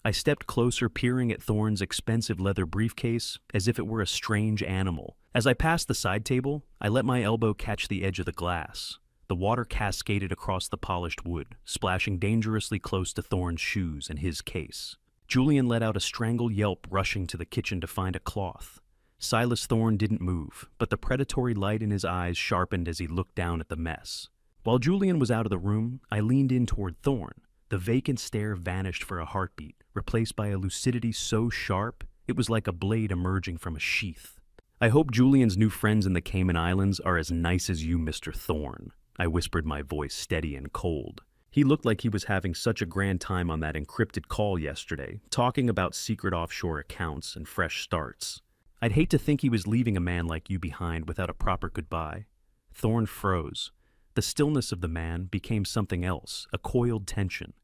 I stepped closer, peering at Thorne's expensive leather briefcase as if it were a strange animal. As I passed the side table, I let my elbow catch the edge of the glass. The water cascaded across the polished wood, splashing dangerously close to Thorne's shoes and his case. Julian let out a strangled yelp, rushing to the kitchen to find a cloth. Silas Thorne didn't move, but the predatory light in his eyes sharpened as he looked down at the mess. While Julian was out of the room, I leaned in toward Thorne. The vacant stare vanished for a heartbeat, replaced by a lucidity so sharp it was like a blade emerging from a sheath. I hope Julian's new friends in the Cayman Islands are as nice as you, Mr. Thorne, I whispered, my voice steady and cold. He looked like he was having such a grand time on that encrypted call yesterday, talking about secret offshore accounts and fresh starts. I'd hate to think he was leaving a man like you behind without a proper goodbye. Thorne froze. The stillness of the man became something else, a coiled tension.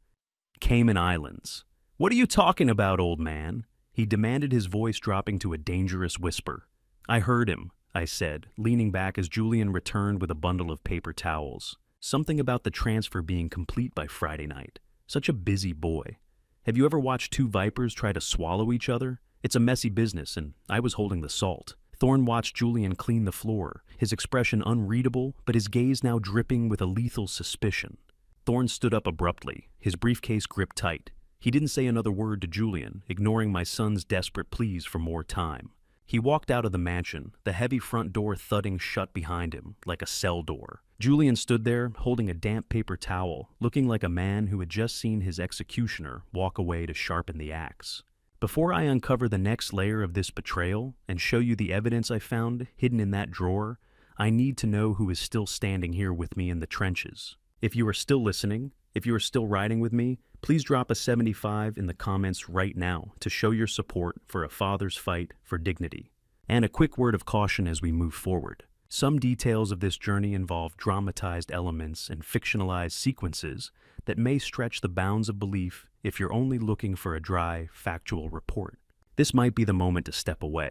Cayman Islands. What are you talking about, old man? He demanded, his voice dropping to a dangerous whisper. I heard him, I said, leaning back as Julian returned with a bundle of paper towels. Something about the transfer being complete by Friday night. Such a busy boy. Have you ever watched two vipers try to swallow each other? It's a messy business, and I was holding the salt. Thorne watched Julian clean the floor, his expression unreadable, but his gaze now dripping with a lethal suspicion. Thorne stood up abruptly, his briefcase gripped tight. He didn't say another word to Julian, ignoring my son's desperate pleas for more time. He walked out of the mansion, the heavy front door thudding shut behind him, like a cell door. Julian stood there, holding a damp paper towel, looking like a man who had just seen his executioner walk away to sharpen the axe. Before I uncover the next layer of this betrayal and show you the evidence I found hidden in that drawer, I need to know who is still standing here with me in the trenches. If you are still listening, if you are still riding with me, please drop a 75 in the comments right now to show your support for a father's fight for dignity. And a quick word of caution as we move forward. Some details of this journey involve dramatized elements and fictionalized sequences that may stretch the bounds of belief if you're only looking for a dry, factual report. This might be the moment to step away.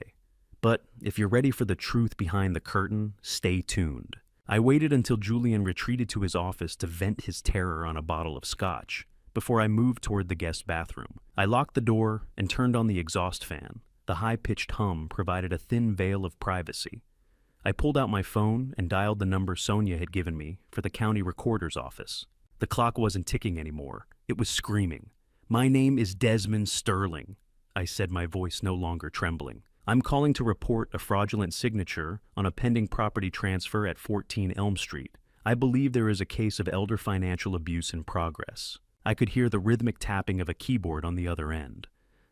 But if you're ready for the truth behind the curtain, stay tuned. I waited until Julian retreated to his office to vent his terror on a bottle of scotch before I moved toward the guest bathroom. I locked the door and turned on the exhaust fan. The high-pitched hum provided a thin veil of privacy. I pulled out my phone and dialed the number Sonia had given me for the county recorder's office. The clock wasn't ticking anymore. It was screaming. "My name is Desmond Sterling," I said, my voice no longer trembling. "I'm calling to report a fraudulent signature on a pending property transfer at 14 Elm Street. I believe there is a case of elder financial abuse in progress." I could hear the rhythmic tapping of a keyboard on the other end.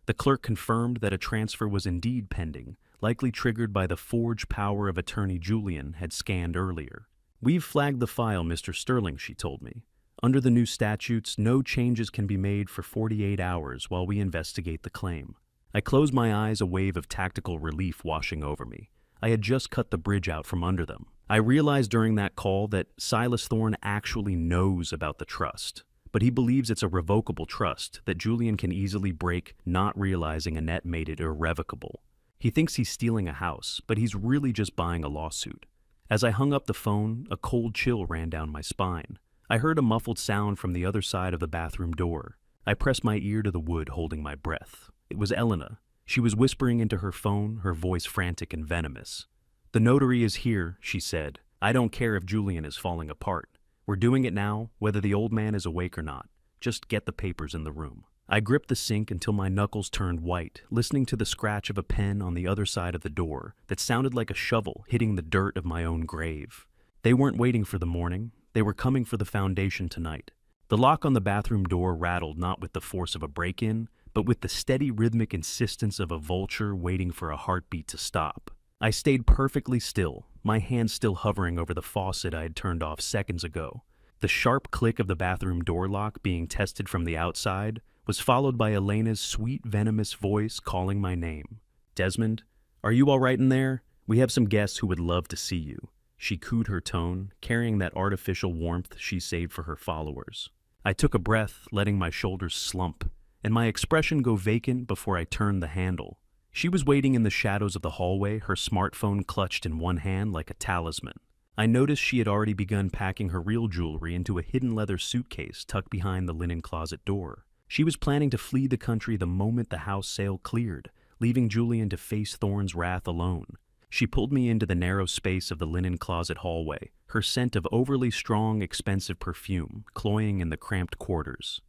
The clerk confirmed that a transfer was indeed pending, likely triggered by the forged power of attorney Julian had scanned earlier. "We've flagged the file, Mr. Sterling," she told me. "Under the new statutes, no changes can be made for 48 hours while we investigate the claim." I closed my eyes, a wave of tactical relief washing over me. I had just cut the bridge out from under them. I realized during that call that Silas Thorne actually knows about the trust, but he believes it's a revocable trust that Julian can easily break, not realizing Annette made it irrevocable. He thinks he's stealing a house, but he's really just buying a lawsuit. As I hung up the phone, a cold chill ran down my spine. I heard a muffled sound from the other side of the bathroom door. I pressed my ear to the wood, holding my breath. It was Elena. She was whispering into her phone, her voice frantic and venomous. "The notary is here," she said. "I don't care if Julian is falling apart. We're doing it now, whether the old man is awake or not. Just get the papers in the room." I gripped the sink until my knuckles turned white, listening to the scratch of a pen on the other side of the door that sounded like a shovel hitting the dirt of my own grave. They weren't waiting for the morning. They were coming for the foundation tonight. The lock on the bathroom door rattled not with the force of a break-in, but with the steady rhythmic insistence of a vulture waiting for a heartbeat to stop. I stayed perfectly still, my hand still hovering over the faucet I had turned off seconds ago. The sharp click of the bathroom door lock being tested from the outside was followed by Elena's sweet, venomous voice calling my name. "Desmond, are you all right in there? We have some guests who would love to see you." She cooed her tone, carrying that artificial warmth she saved for her followers. I took a breath, letting my shoulders slump, and my expression go vacant before I turned the handle. She was waiting in the shadows of the hallway, her smartphone clutched in one hand like a talisman. I noticed she had already begun packing her real jewelry into a hidden leather suitcase tucked behind the linen closet door. She was planning to flee the country the moment the house sale cleared, leaving Julian to face Thorne's wrath alone. She pulled me into the narrow space of the linen closet hallway, her scent of overly strong, expensive perfume cloying in the cramped quarters.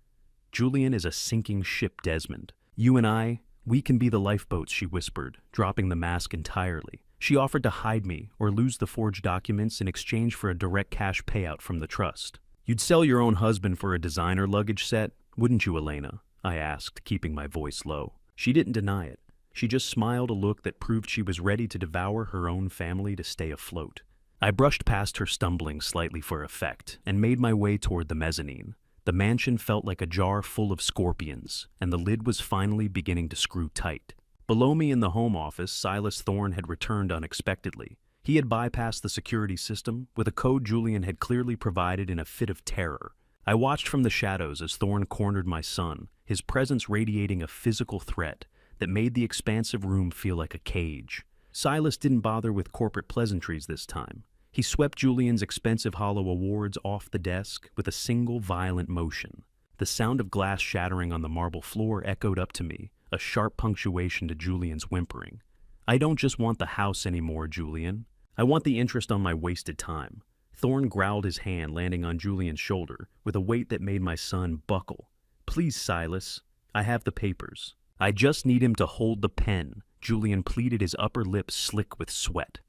"Julian is a sinking ship, Desmond. You and I, we can be the lifeboats," she whispered, dropping the mask entirely. She offered to hide me or lose the forged documents in exchange for a direct cash payout from the trust. "You'd sell your own husband for a designer luggage set, wouldn't you, Elena?" I asked, keeping my voice low. She didn't deny it. She just smiled, a look that proved she was ready to devour her own family to stay afloat. I brushed past her, stumbling slightly for effect, and made my way toward the mezzanine. The mansion felt like a jar full of scorpions, and the lid was finally beginning to screw tight. Below me in the home office, Silas Thorne had returned unexpectedly. He had bypassed the security system with a code Julian had clearly provided in a fit of terror. I watched from the shadows as Thorne cornered my son, his presence radiating a physical threat that made the expansive room feel like a cage. Silas didn't bother with corporate pleasantries this time. He swept Julian's expensive hollow awards off the desk with a single violent motion. The sound of glass shattering on the marble floor echoed up to me, a sharp punctuation to Julian's whimpering. "I don't just want the house anymore, Julian. I want the interest on my wasted time." Thorne growled, his hand landing on Julian's shoulder with a weight that made my son buckle. "Please, Silas, I have the papers. I just need him to hold the pen," Julian pleaded, his upper lip slick with sweat.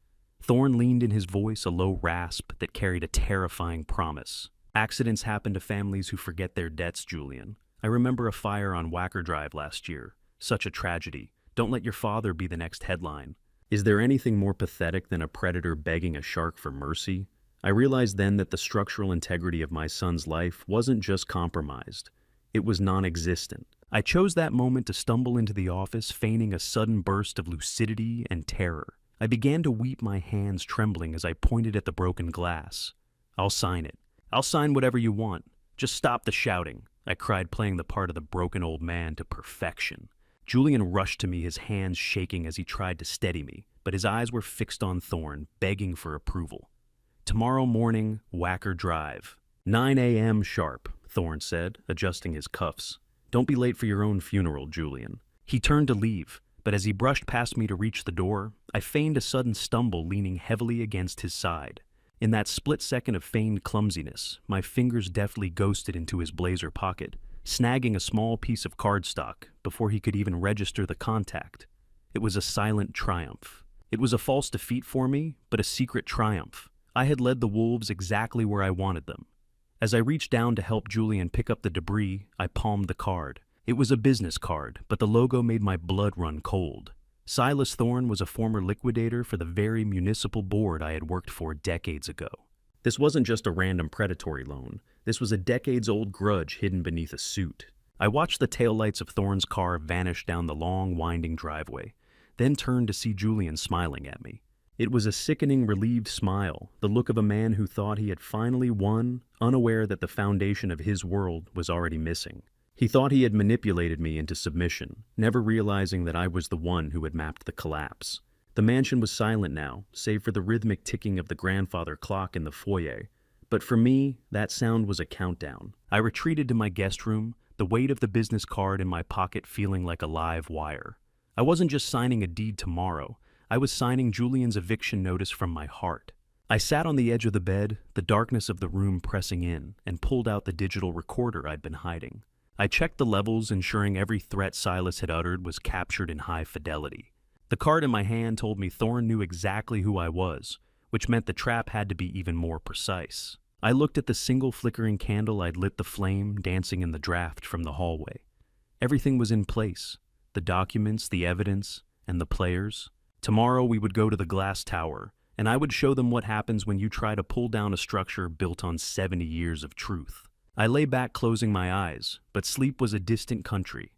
Thorne leaned in, his voice a low rasp that carried a terrifying promise. "Accidents happen to families who forget their debts, Julian. I remember a fire on Wacker Drive last year. Such a tragedy. Don't let your father be the next headline." Is there anything more pathetic than a predator begging a shark for mercy? I realized then that the structural integrity of my son's life wasn't just compromised. It was non-existent. I chose that moment to stumble into the office, feigning a sudden burst of lucidity and terror. I began to weep, my hands trembling as I pointed at the broken glass. "I'll sign it. I'll sign whatever you want. Just stop the shouting," I cried, playing the part of the broken old man to perfection. Julian rushed to me, his hands shaking as he tried to steady me, but his eyes were fixed on Thorne, begging for approval. "Tomorrow morning, Wacker Drive. 9 a.m. sharp," Thorne said, adjusting his cuffs. "Don't be late for your own funeral, Julian." He turned to leave, but as he brushed past me to reach the door, I feigned a sudden stumble, leaning heavily against his side. In that split second of feigned clumsiness, my fingers deftly ghosted into his blazer pocket, snagging a small piece of cardstock before he could even register the contact. It was a silent triumph. It was a false defeat for me, but a secret triumph. I had led the wolves exactly where I wanted them. As I reached down to help Julian pick up the debris, I palmed the card. It was a business card, but the logo made my blood run cold. Silas Thorne was a former liquidator for the very municipal board I had worked for decades ago. This wasn't just a random predatory loan. This was a decades-old grudge hidden beneath a suit. I watched the taillights of Thorne's car vanish down the long, winding driveway, then turned to see Julian smiling at me. It was a sickening, relieved smile, the look of a man who thought he had finally won, unaware that the foundation of his world was already missing. He thought he had manipulated me into submission, never realizing that I was the one who had mapped the collapse. The mansion was silent now, save for the rhythmic ticking of the grandfather clock in the foyer. But for me, that sound was a countdown. I retreated to my guest room, the weight of the business card in my pocket feeling like a live wire. I wasn't just signing a deed tomorrow. I was signing Julian's eviction notice from my heart. I sat on the edge of the bed, the darkness of the room pressing in, and pulled out the digital recorder I'd been hiding. I checked the levels, ensuring every threat Silas had uttered was captured in high fidelity. The card in my hand told me Thorne knew exactly who I was, which meant the trap had to be even more precise. I looked at the single flickering candle I'd lit, the flame dancing in the draft from the hallway. Everything was in place: the documents, the evidence, and the players. Tomorrow we would go to the glass tower, and I would show them what happens when you try to pull down a structure built on 70 years of truth. I lay back, closing my eyes, but sleep was a distant country.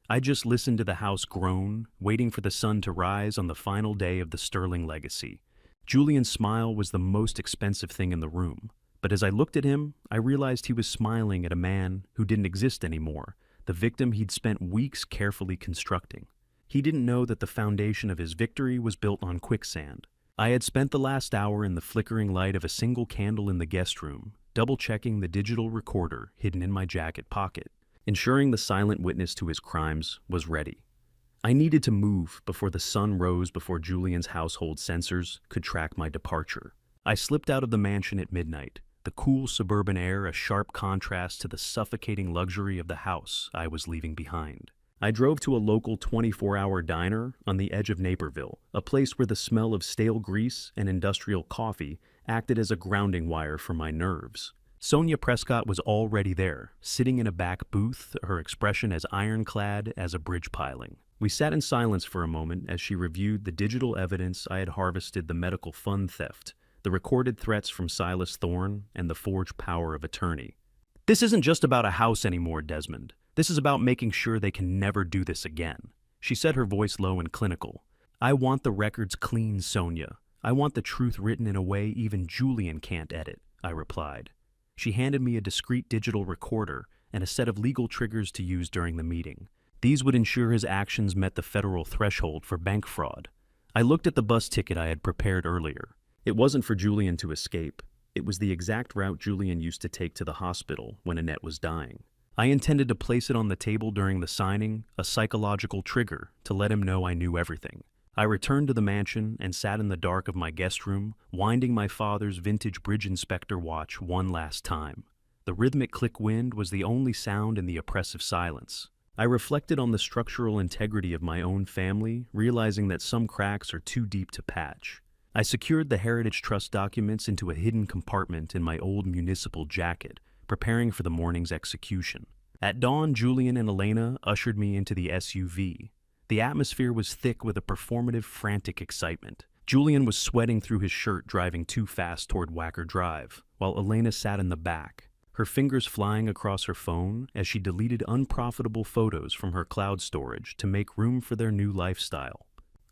I just listened to the house groan, waiting for the sun to rise on the final day of the Sterling legacy. Julian's smile was the most expensive thing in the room, but as I looked at him, I realized he was smiling at a man who didn't exist anymore, the victim he'd spent weeks carefully constructing. He didn't know that the foundation of his victory was built on quicksand. I had spent the last hour in the flickering light of a single candle in the guest room, double-checking the digital recorder hidden in my jacket pocket, ensuring the silent witness to his crimes was ready. I needed to move before the sun rose, before Julian's household sensors could track my departure. I slipped out of the mansion at midnight, the cool suburban air a sharp contrast to the suffocating luxury of the house I was leaving behind. I drove to a local 24-hour diner on the edge of Naperville, a place where the smell of stale grease and industrial coffee acted as a grounding wire for my nerves. Sonia Prescott was already there, sitting in a back booth, her expression as ironclad as a bridge piling. We sat in silence for a moment as she reviewed the digital evidence I had harvested: the medical fund theft, the recorded threats from Silas Thorne, and the forged power of attorney. "This isn't just about a house anymore, Desmond. This is about making sure they can never do this again," she said, her voice low and clinical. "I want the records clean, Sonia. I want the truth written in a way even Julian can't edit," I replied. She handed me a discreet digital recorder and a set of legal triggers to use during the meeting. These would ensure his actions met the federal threshold for bank fraud. I looked at the bus ticket I had prepared earlier. It wasn't for Julian to escape. It was the exact route Julian used to take to the hospital when Annette was dying. I intended to place it on the table during the signing, a psychological trigger to let him know I knew everything. I returned to the mansion and sat in the dark of my guest room, winding my father's vintage Bridge Inspector watch one last time. The rhythmic click wind was the only sound in the oppressive silence. I reflected on the structural integrity of my own family, realizing that some cracks are too deep to patch. I secured the Heritage Trust documents into a hidden compartment in my old municipal jacket, preparing for the morning's execution. At dawn, Julian and Elena ushered me into the SUV. The atmosphere was thick with a performative, frantic excitement. Julian was sweating through his shirt, driving too fast toward Wacker Drive, while Elena sat in the back, her fingers flying across her phone as she deleted unprofitable photos from her cloud storage to make room for their new lifestyle.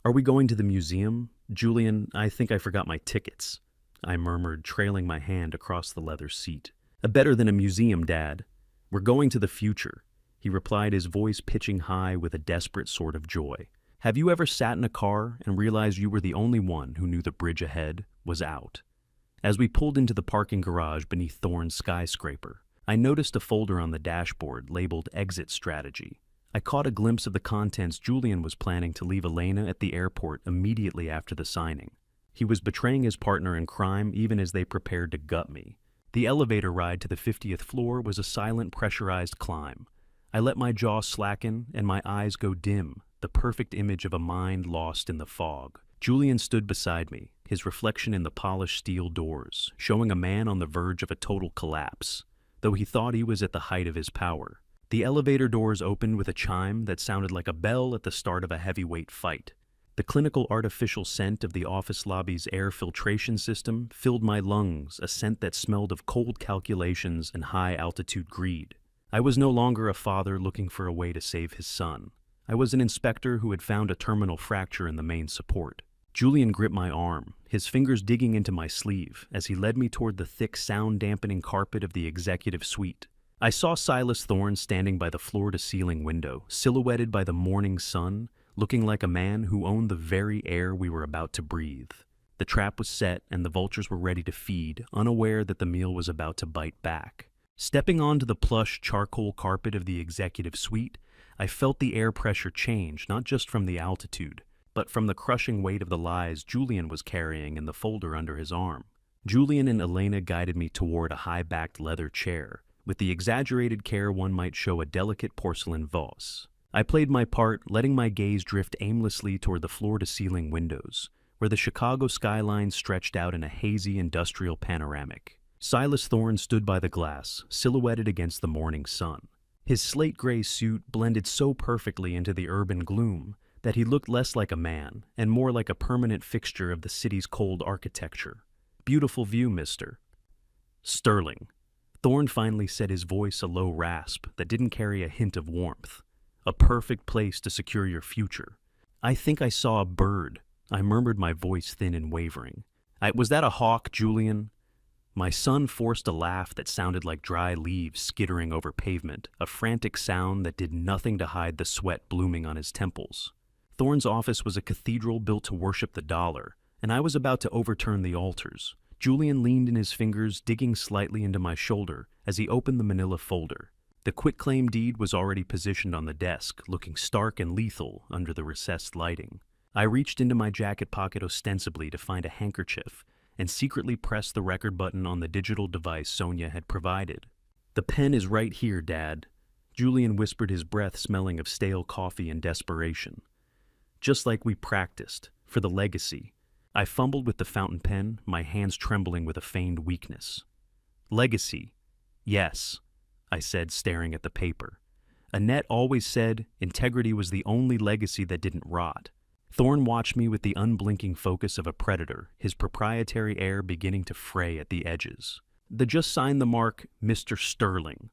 "Are we going to the museum? Julian, I think I forgot my tickets," I murmured, trailing my hand across the leather seat. "Better than a museum, Dad. We're going to the future," he replied, his voice pitching high with a desperate sort of joy. "Have you ever sat in a car and realized you were the only one who knew the bridge ahead was out?" As we pulled into the parking garage beneath Thorne's skyscraper, I noticed a folder on the dashboard labeled Exit Strategy. I caught a glimpse of the contents. Julian was planning to leave Elena at the airport immediately after the signing. He was betraying his partner in crime even as they prepared to gut me. The elevator ride to the 50th floor was a silent, pressurized climb. I let my jaw slacken and my eyes go dim, the perfect image of a mind lost in the fog. Julian stood beside me, his reflection in the polished steel doors, showing a man on the verge of a total collapse, though he thought he was at the height of his power. The elevator doors opened with a chime that sounded like a bell at the start of a heavyweight fight. The clinical artificial scent of the office lobby's air filtration system filled my lungs, a scent that smelled of cold calculations and high-altitude greed. I was no longer a father looking for a way to save his son. I was an inspector who had found a terminal fracture in the main support. Julian gripped my arm, his fingers digging into my sleeve as he led me toward the thick, sound-dampening carpet of the executive suite. I saw Silas Thorne standing by the floor-to-ceiling window, silhouetted by the morning sun, looking like a man who owned the very air we were about to breathe. The trap was set and the vultures were ready to feed, unaware that the meal was about to bite back. Stepping onto the plush charcoal carpet of the executive suite, I felt the air pressure change, not just from the altitude, but from the crushing weight of the lies Julian was carrying in the folder under his arm. Julian and Elena guided me toward a high-backed leather chair, with the exaggerated care one might show a delicate porcelain vase. I played my part, letting my gaze drift aimlessly toward the floor-to-ceiling windows, where the Chicago skyline stretched out in a hazy industrial panoramic. Silas Thorne stood by the glass, silhouetted against the morning sun. His slate-gray suit blended so perfectly into the urban gloom that he looked less like a man and more like a permanent fixture of the city's cold architecture. "Beautiful view, mister." "Sterling." Thorne finally said, his voice a low rasp that didn't carry a hint of warmth. "A perfect place to secure your future." "I think I saw a bird," I murmured, my voice thin and wavering. Was that a hawk, Julian?" My son forced a laugh that sounded like dry leaves skittering over pavement, a frantic sound that did nothing to hide the sweat blooming on his temples. Thorne's office was a cathedral built to worship the dollar, and I was about to overturn the altars. Julian leaned in his fingers, digging slightly into my shoulder as he opened the manila folder. The quitclaim deed was already positioned on the desk, looking stark and lethal under the recessed lighting. I reached into my jacket pocket ostensibly to find a handkerchief and secretly pressed the record button on the digital device Sonia had provided. "The pen is right here, Dad," Julian whispered, his breath smelling of stale coffee and desperation. "Just like we practiced, for the legacy." I fumbled with the fountain pen, my hands trembling with a feigned weakness. "Legacy? Yes," I said, staring at the paper. Annette always said integrity was the only legacy that didn't rot. Thorne watched me with the unblinking focus of a predator, his proprietary air beginning to fray at the edges. "Just sign the mark, Mr. Sterling,"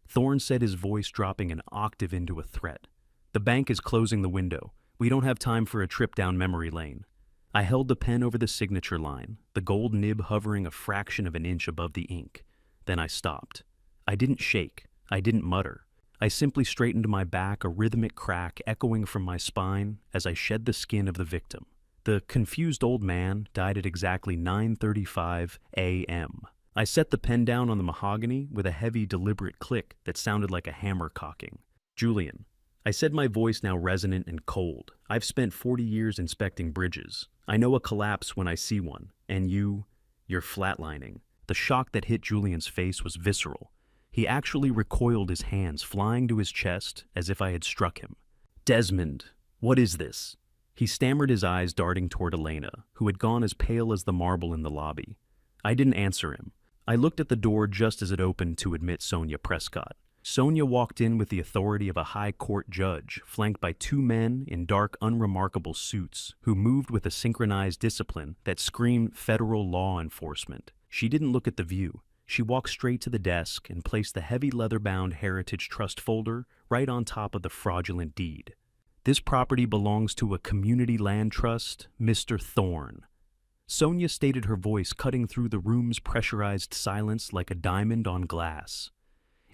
Thorne said, his voice dropping an octave into a threat. "The bank is closing the window. We don't have time for a trip down memory lane." I held the pen over the signature line, the gold nib hovering a fraction of an inch above the ink. Then I stopped. I didn't shake. I didn't mutter. I simply straightened my back, a rhythmic crack echoing from my spine as I shed the skin of the victim. The confused old man died at exactly 9:35 a.m. I set the pen down on the mahogany with a heavy, deliberate click that sounded like a hammer cocking. "Julian," I said, my voice now resonant and cold. "I've spent 40 years inspecting bridges. I know a collapse when I see one, and you're flatlining." The shock that hit Julian's face was visceral. He actually recoiled, his hands flying to his chest as if I had struck him. "Desmond, what is this?" He stammered, his eyes darting toward Elena, who had gone as pale as the marble in the lobby. I didn't answer him. I looked at the door just as it opened to admit Sonia Prescott. Sonia walked in with the authority of a high court judge, flanked by two men in dark, unremarkable suits who moved with a synchronized discipline that screamed federal law enforcement. She didn't look at the view. She walked straight to the desk and placed the heavy leather-bound Heritage Trust folder right on top of the fraudulent deed. "This property belongs to a community land trust, Mr. Thorne." Sonia stated, her voice cutting through the room's pressurized silence like a diamond on glass.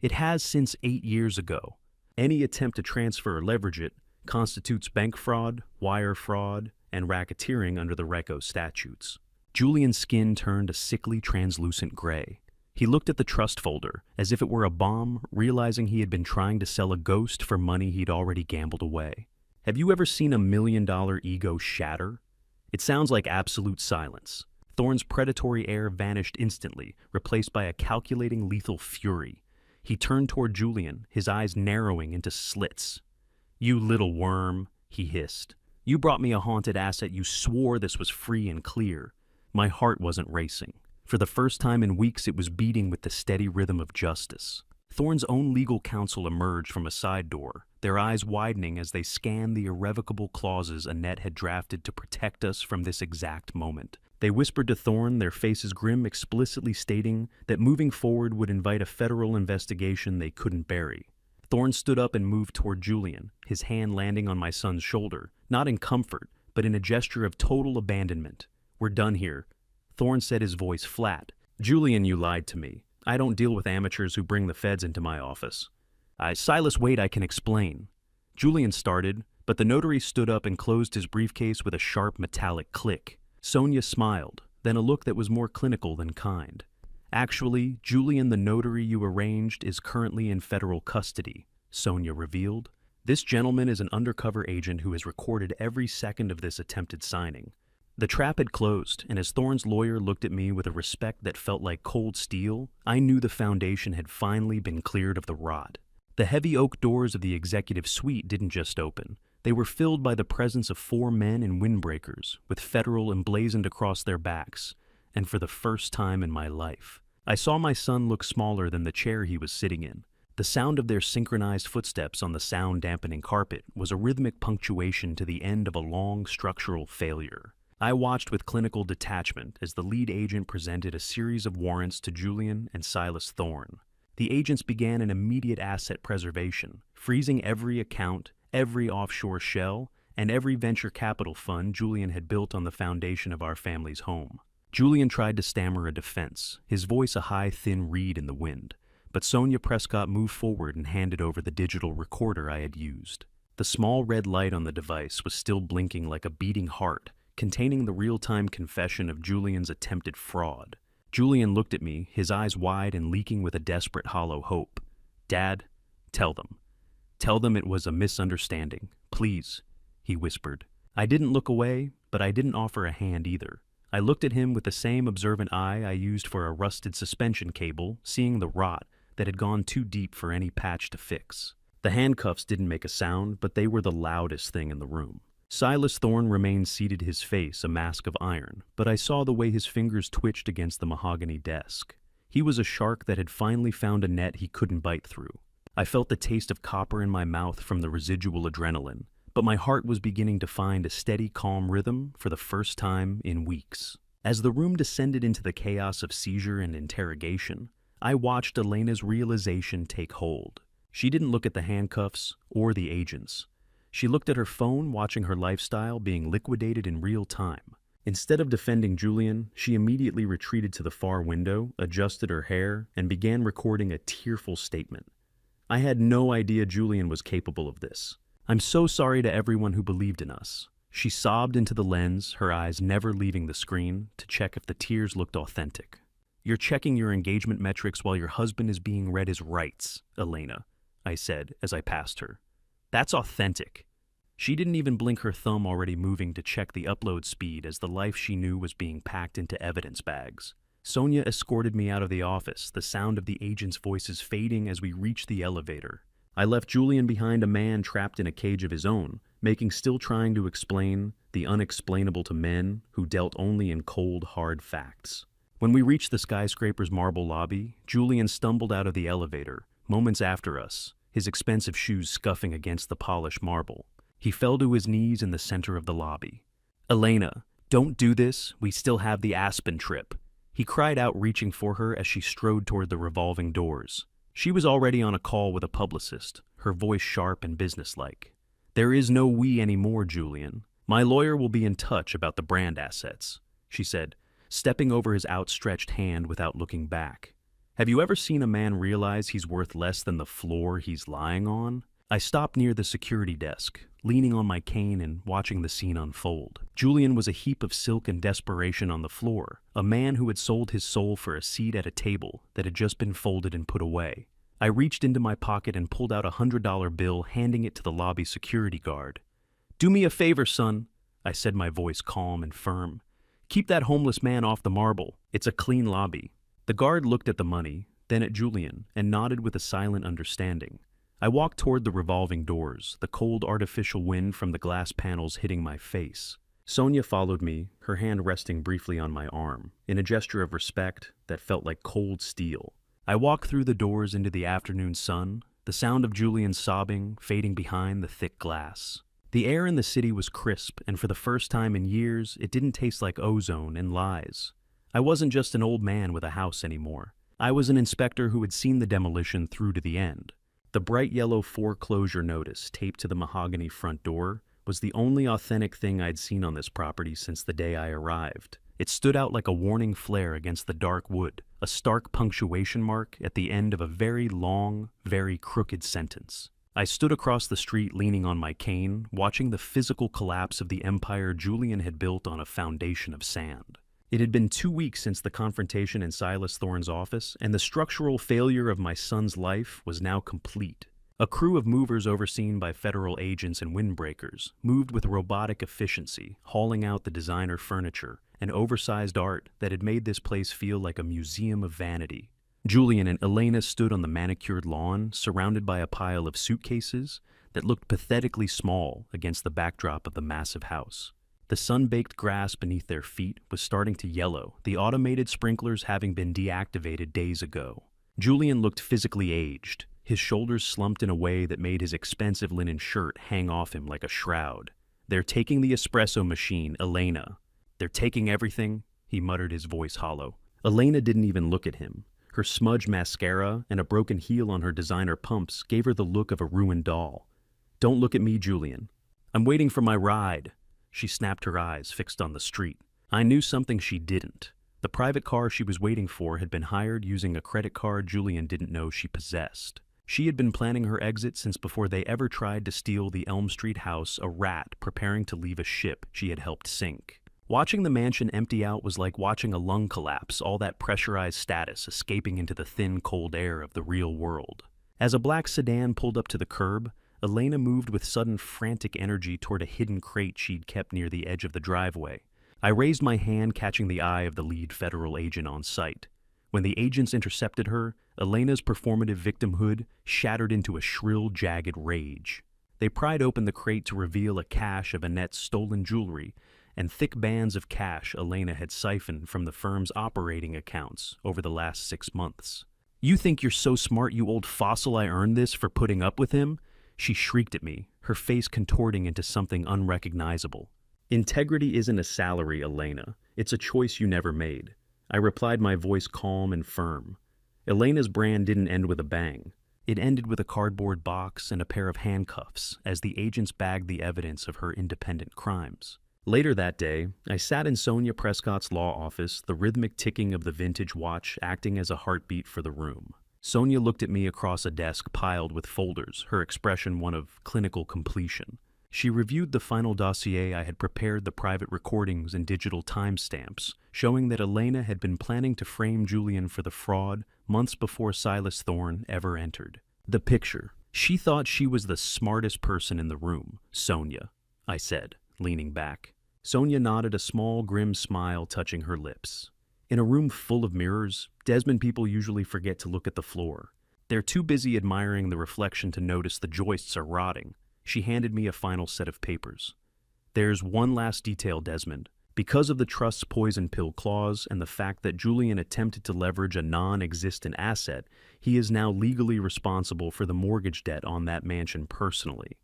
"It has since 8 years ago. Any attempt to transfer or leverage it constitutes bank fraud, wire fraud, and racketeering under the RICO statutes." Julian's skin turned a sickly, translucent gray. He looked at the trust folder as if it were a bomb, realizing he had been trying to sell a ghost for money he'd already gambled away. Have you ever seen a $1 million ego shatter? It sounds like absolute silence. Thorne's predatory air vanished instantly, replaced by a calculating, lethal fury. He turned toward Julian, his eyes narrowing into slits. "You little worm," he hissed. "You brought me a haunted asset. You swore this was free and clear." My heart wasn't racing. For the first time in weeks, it was beating with the steady rhythm of justice. Thorne's own legal counsel emerged from a side door, their eyes widening as they scanned the irrevocable clauses Annette had drafted to protect us from this exact moment. They whispered to Thorne, their faces grim, explicitly stating that moving forward would invite a federal investigation they couldn't bury. Thorne stood up and moved toward Julian, his hand landing on my son's shoulder, not in comfort, but in a gesture of total abandonment. "We're done here," Thorne said, his voice flat. "Julian, you lied to me. I don't deal with amateurs who bring the feds into my office." Silas, wait, I can explain." Julian started, but the notary stood up and closed his briefcase with a sharp metallic click. Sonia smiled, then a look that was more clinical than kind. "Actually, Julian, the notary you arranged is currently in federal custody," Sonia revealed. "This gentleman is an undercover agent who has recorded every second of this attempted signing." The trap had closed, and as Thorne's lawyer looked at me with a respect that felt like cold steel, I knew the foundation had finally been cleared of the rot. The heavy oak doors of the executive suite didn't just open. They were filled by the presence of 4 men in windbreakers, with federal emblazoned across their backs, and for the first time in my life, I saw my son look smaller than the chair he was sitting in. The sound of their synchronized footsteps on the sound-dampening carpet was a rhythmic punctuation to the end of a long structural failure. I watched with clinical detachment as the lead agent presented a series of warrants to Julian and Silas Thorne. The agents began an immediate asset preservation, freezing every account, every offshore shell, and every venture capital fund Julian had built on the foundation of our family's home. Julian tried to stammer a defense, his voice a high, thin reed in the wind, but Sonia Prescott moved forward and handed over the digital recorder I had used. The small red light on the device was still blinking like a beating heart, containing the real-time confession of Julian's attempted fraud. Julian looked at me, his eyes wide and leaking with a desperate hollow hope. "Dad, tell them. Tell them it was a misunderstanding. Please," he whispered. I didn't look away, but I didn't offer a hand either. I looked at him with the same observant eye I used for a rusted suspension cable, seeing the rot that had gone too deep for any patch to fix. The handcuffs didn't make a sound, but they were the loudest thing in the room. Silas Thorne remained seated, his face a mask of iron, but I saw the way his fingers twitched against the mahogany desk. He was a shark that had finally found a net he couldn't bite through. I felt the taste of copper in my mouth from the residual adrenaline, but my heart was beginning to find a steady, calm rhythm for the first time in weeks. As the room descended into the chaos of seizure and interrogation, I watched Elena's realization take hold. She didn't look at the handcuffs or the agents. She looked at her phone, watching her lifestyle being liquidated in real time. Instead of defending Julian, she immediately retreated to the far window, adjusted her hair, and began recording a tearful statement. I had no idea Julian was capable of this. "I'm so sorry to everyone who believed in us." She sobbed into the lens, her eyes never leaving the screen, to check if the tears looked authentic. "You're checking your engagement metrics while your husband is being read his rights, Elena," I said as I passed her. "That's authentic." She didn't even blink, her thumb already moving to check the upload speed as the life she knew was being packed into evidence bags. Sonia escorted me out of the office, the sound of the agents' voices fading as we reached the elevator. I left Julian behind, a man trapped in a cage of his own, still trying to explain the unexplainable to men who dealt only in cold, hard facts. When we reached the skyscraper's marble lobby, Julian stumbled out of the elevator, moments after us, his expensive shoes scuffing against the polished marble. He fell to his knees in the center of the lobby. "Elena, don't do this, we still have the Aspen trip," he cried out, reaching for her as she strode toward the revolving doors. She was already on a call with a publicist, her voice sharp and businesslike. "There is no we anymore, Julian. My lawyer will be in touch about the brand assets," she said, stepping over his outstretched hand without looking back. "Have you ever seen a man realize he's worth less than the floor he's lying on?" I stopped near the security desk, leaning on my cane and watching the scene unfold. Julian was a heap of silk and desperation on the floor, a man who had sold his soul for a seat at a table that had just been folded and put away. I reached into my pocket and pulled out a $100 bill, handing it to the lobby security guard. "Do me a favor, son," I said, my voice calm and firm. "Keep that homeless man off the marble. It's a clean lobby." The guard looked at the money, then at Julian, and nodded with a silent understanding. I walked toward the revolving doors, the cold artificial wind from the glass panels hitting my face. Sonia followed me, her hand resting briefly on my arm, in a gesture of respect that felt like cold steel. I walked through the doors into the afternoon sun, the sound of Julian's sobbing fading behind the thick glass. The air in the city was crisp, and for the first time in years, it didn't taste like ozone and lies. I wasn't just an old man with a house anymore. I was an inspector who had seen the demolition through to the end. The bright yellow foreclosure notice taped to the mahogany front door was the only authentic thing I'd seen on this property since the day I arrived. It stood out like a warning flare against the dark wood, a stark punctuation mark at the end of a very long, very crooked sentence. I stood across the street leaning on my cane, watching the physical collapse of the empire Julian had built on a foundation of sand. It had been 2 weeks since the confrontation in Silas Thorne's office, and the structural failure of my son's life was now complete. A crew of movers overseen by federal agents and windbreakers moved with robotic efficiency, hauling out the designer furniture and oversized art that had made this place feel like a museum of vanity. Julian and Elena stood on the manicured lawn, surrounded by a pile of suitcases that looked pathetically small against the backdrop of the massive house. The sun-baked grass beneath their feet was starting to yellow, the automated sprinklers having been deactivated days ago. Julian looked physically aged, his shoulders slumped in a way that made his expensive linen shirt hang off him like a shroud. "They're taking the espresso machine, Elena. They're taking everything," he muttered, his voice hollow. Elena didn't even look at him. Her smudged mascara and a broken heel on her designer pumps gave her the look of a ruined doll. "Don't look at me, Julian. I'm waiting for my ride." She snapped, her eyes fixed on the street. I knew something she didn't. The private car she was waiting for had been hired using a credit card Julian didn't know she possessed. She had been planning her exit since before they ever tried to steal the Elm Street house, a rat preparing to leave a ship she had helped sink. Watching the mansion empty out was like watching a lung collapse, all that pressurized status escaping into the thin, cold air of the real world. As a black sedan pulled up to the curb, Elena moved with sudden frantic energy toward a hidden crate she'd kept near the edge of the driveway. I raised my hand, catching the eye of the lead federal agent on site. When the agents intercepted her, Elena's performative victimhood shattered into a shrill, jagged rage. They pried open the crate to reveal a cache of Annette's stolen jewelry and thick bands of cash Elena had siphoned from the firm's operating accounts over the last 6 months. "You think you're so smart, you old fossil, I earned this for putting up with him?" She shrieked at me, her face contorting into something unrecognizable. "Integrity isn't a salary, Elena. It's a choice you never made." I replied, my voice calm and firm. Elena's brand didn't end with a bang. It ended with a cardboard box and a pair of handcuffs as the agents bagged the evidence of her independent crimes. Later that day, I sat in Sonia Prescott's law office, the rhythmic ticking of the vintage watch acting as a heartbeat for the room. Sonia looked at me across a desk piled with folders, her expression one of clinical completion. She reviewed the final dossier I had prepared, the private recordings and digital timestamps, showing that Elena had been planning to frame Julian for the fraud months before Silas Thorne ever entered. The picture. "She thought she was the smartest person in the room, Sonia," I said, leaning back. Sonia nodded, a small, grim smile touching her lips. In a room full of mirrors, Desmond people usually forget to look at the floor. They're too busy admiring the reflection to notice the joists are rotting. She handed me a final set of papers. "There's one last detail, Desmond. Because of the trust's poison pill clause and the fact that Julian attempted to leverage a non-existent asset, he is now legally responsible for the mortgage debt on that mansion personally.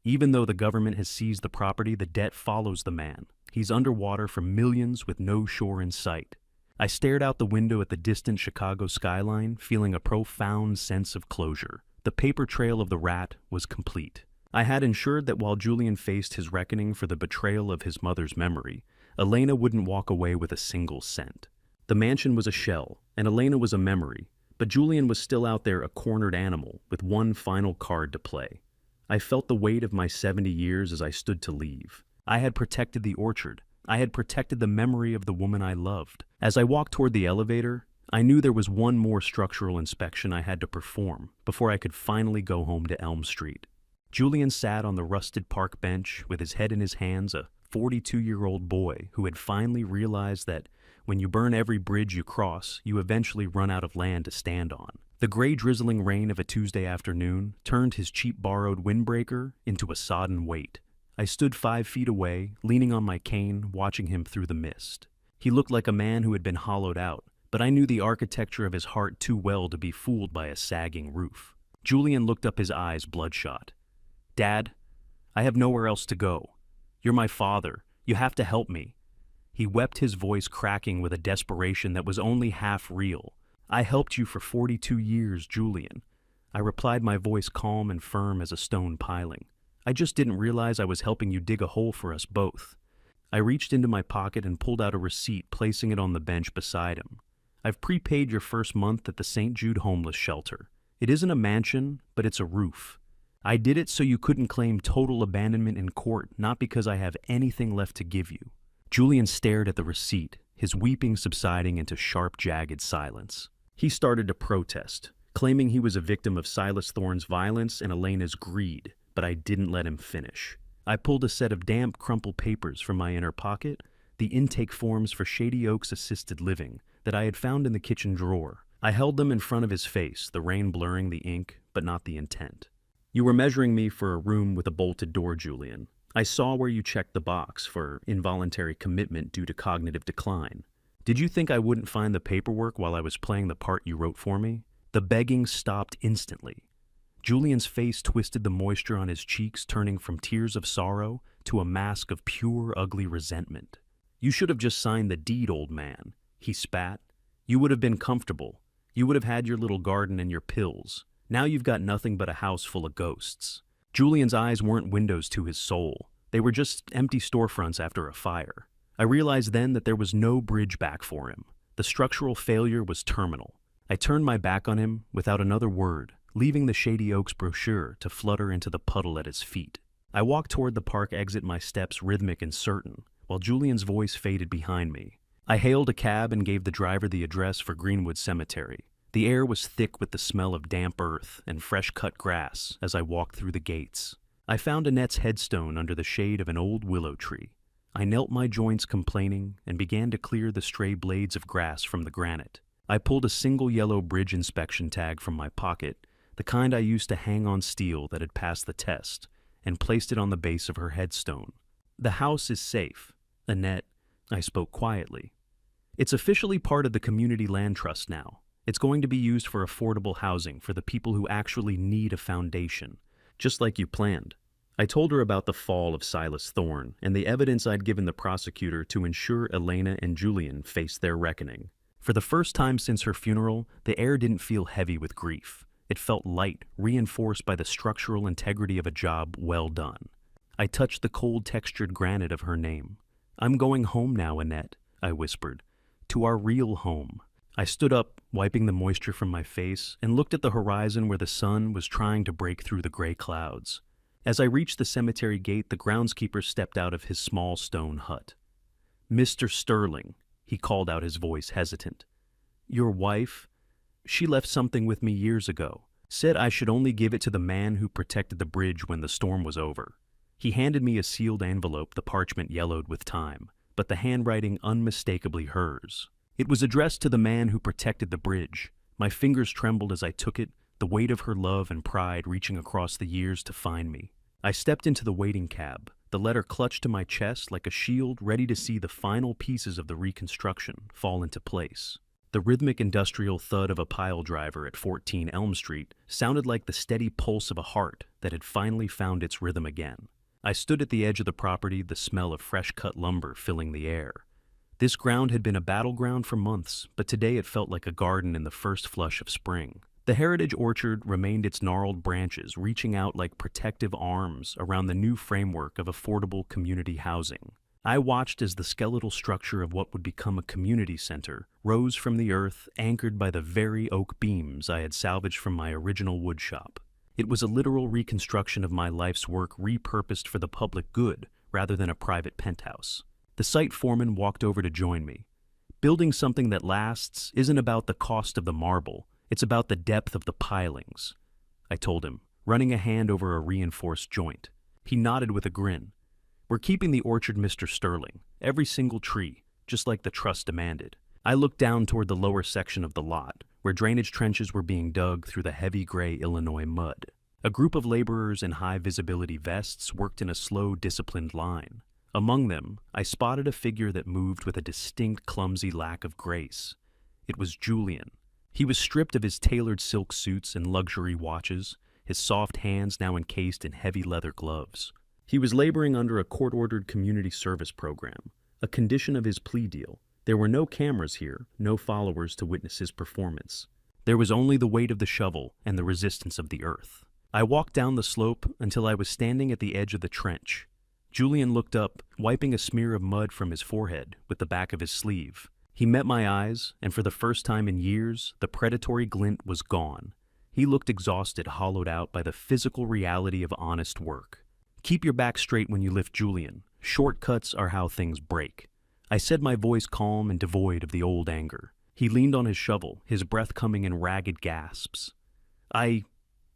Even though the government has seized the property, the debt follows the man. He's underwater for millions with no shore in sight." I stared out the window at the distant Chicago skyline, feeling a profound sense of closure. The paper trail of the rat was complete. I had ensured that while Julian faced his reckoning for the betrayal of his mother's memory, Elena wouldn't walk away with a single cent. The mansion was a shell, and Elena was a memory, but Julian was still out there, a cornered animal, with one final card to play. I felt the weight of my 70 years as I stood to leave. I had protected the orchard. I had protected the memory of the woman I loved. As I walked toward the elevator, I knew there was one more structural inspection I had to perform before I could finally go home to Elm Street. Julian sat on the rusted park bench with his head in his hands, a 42-year-old boy who had finally realized that when you burn every bridge you cross, you eventually run out of land to stand on. The gray drizzling rain of a Tuesday afternoon turned his cheap borrowed windbreaker into a sodden weight. I stood 5 feet away, leaning on my cane, watching him through the mist. He looked like a man who had been hollowed out, but I knew the architecture of his heart too well to be fooled by a sagging roof. Julian looked up, his eyes bloodshot. "Dad, I have nowhere else to go. You're my father. You have to help me." He wept, his voice cracking with a desperation that was only half real. "I helped you for 42 years, Julian." I replied, my voice calm and firm as a stone piling. "I just didn't realize I was helping you dig a hole for us both." I reached into my pocket and pulled out a receipt, placing it on the bench beside him. "I've prepaid your first month at the St. Jude homeless shelter. It isn't a mansion, but it's a roof. I did it so you couldn't claim total abandonment in court, not because I have anything left to give you." Julian stared at the receipt, his weeping subsiding into sharp, jagged silence. He started to protest, claiming he was a victim of Silas Thorne's violence and Elena's greed, but I didn't let him finish. I pulled a set of damp, crumpled papers from my inner pocket, the intake forms for Shady Oaks Assisted Living that I had found in the kitchen drawer. I held them in front of his face, the rain blurring the ink, but not the intent. "You were measuring me for a room with a bolted door, Julian. I saw where you checked the box for involuntary commitment due to cognitive decline. Did you think I wouldn't find the paperwork while I was playing the part you wrote for me?" The begging stopped instantly. Julian's face twisted, the moisture on his cheeks turning from tears of sorrow to a mask of pure, ugly resentment. "You should have just signed the deed, old man," he spat. "You would have been comfortable. You would have had your little garden and your pills. Now you've got nothing but a house full of ghosts." Julian's eyes weren't windows to his soul. They were just empty storefronts after a fire. I realized then that there was no bridge back for him. The structural failure was terminal. I turned my back on him without another word, leaving the Shady Oaks brochure to flutter into the puddle at his feet. I walked toward the park exit, my steps rhythmic and certain, while Julian's voice faded behind me. I hailed a cab and gave the driver the address for Greenwood Cemetery. The air was thick with the smell of damp earth and fresh-cut grass as I walked through the gates. I found Annette's headstone under the shade of an old willow tree. I knelt, my joints complaining, and began to clear the stray blades of grass from the granite. I pulled a single yellow bridge inspection tag from my pocket, the kind I used to hang on steel that had passed the test, and placed it on the base of her headstone. The house is safe, Annette, I spoke quietly. It's officially part of the Community Land Trust now. It's going to be used for affordable housing for the people who actually need a foundation, just like you planned. I told her about the fall of Silas Thorne and the evidence I'd given the prosecutor to ensure Elena and Julian faced their reckoning. For the first time since her funeral, the air didn't feel heavy with grief. It felt light, reinforced by the structural integrity of a job well done. I touched the cold textured granite of her name. "I'm going home now, Annette," I whispered. "To our real home." I stood up, wiping the moisture from my face, and looked at the horizon where the sun was trying to break through the gray clouds. As I reached the cemetery gate, the groundskeeper stepped out of his small stone hut. "Mr. Sterling," he called out, his voice hesitant. "Your wife? She left something with me years ago. Said I should only give it to the man who protected the bridge when the storm was over." He handed me a sealed envelope, the parchment yellowed with time, but the handwriting unmistakably hers. It was addressed to the man who protected the bridge. My fingers trembled as I took it, the weight of her love and pride reaching across the years to find me. I stepped into the waiting cab, the letter clutched to my chest like a shield, ready to see the final pieces of the reconstruction fall into place. The rhythmic industrial thud of a pile driver at 14 Elm Street sounded like the steady pulse of a heart that had finally found its rhythm again. I stood at the edge of the property, the smell of fresh-cut lumber filling the air. This ground had been a battleground for months, but today it felt like a garden in the first flush of spring. The heritage orchard remained, its gnarled branches reaching out like protective arms around the new framework of affordable community housing. I watched as the skeletal structure of what would become a community center rose from the earth, anchored by the very oak beams I had salvaged from my original woodshop. It was a literal reconstruction of my life's work, repurposed for the public good rather than a private penthouse. The site foreman walked over to join me. "Building something that lasts isn't about the cost of the marble, it's about the depth of the pilings," I told him, running a hand over a reinforced joint. He nodded with a grin. "We're keeping the orchard, Mr. Sterling, every single tree, just like the trust demanded." I looked down toward the lower section of the lot, where drainage trenches were being dug through the heavy gray Illinois mud. A group of laborers in high-visibility vests worked in a slow, disciplined line. Among them, I spotted a figure that moved with a distinct, clumsy lack of grace. It was Julian. He was stripped of his tailored silk suits and luxury watches, his soft hands now encased in heavy leather gloves. He was laboring under a court-ordered community service program, a condition of his plea deal. There were no cameras here, no followers to witness his performance. There was only the weight of the shovel and the resistance of the earth. I walked down the slope until I was standing at the edge of the trench. Julian looked up, wiping a smear of mud from his forehead with the back of his sleeve. He met my eyes, and for the first time in years, the predatory glint was gone. He looked exhausted, hollowed out by the physical reality of honest work. "Keep your back straight when you lift, Julian. Shortcuts are how things break." I said, my voice calm and devoid of the old anger. He leaned on his shovel, his breath coming in ragged gasps. I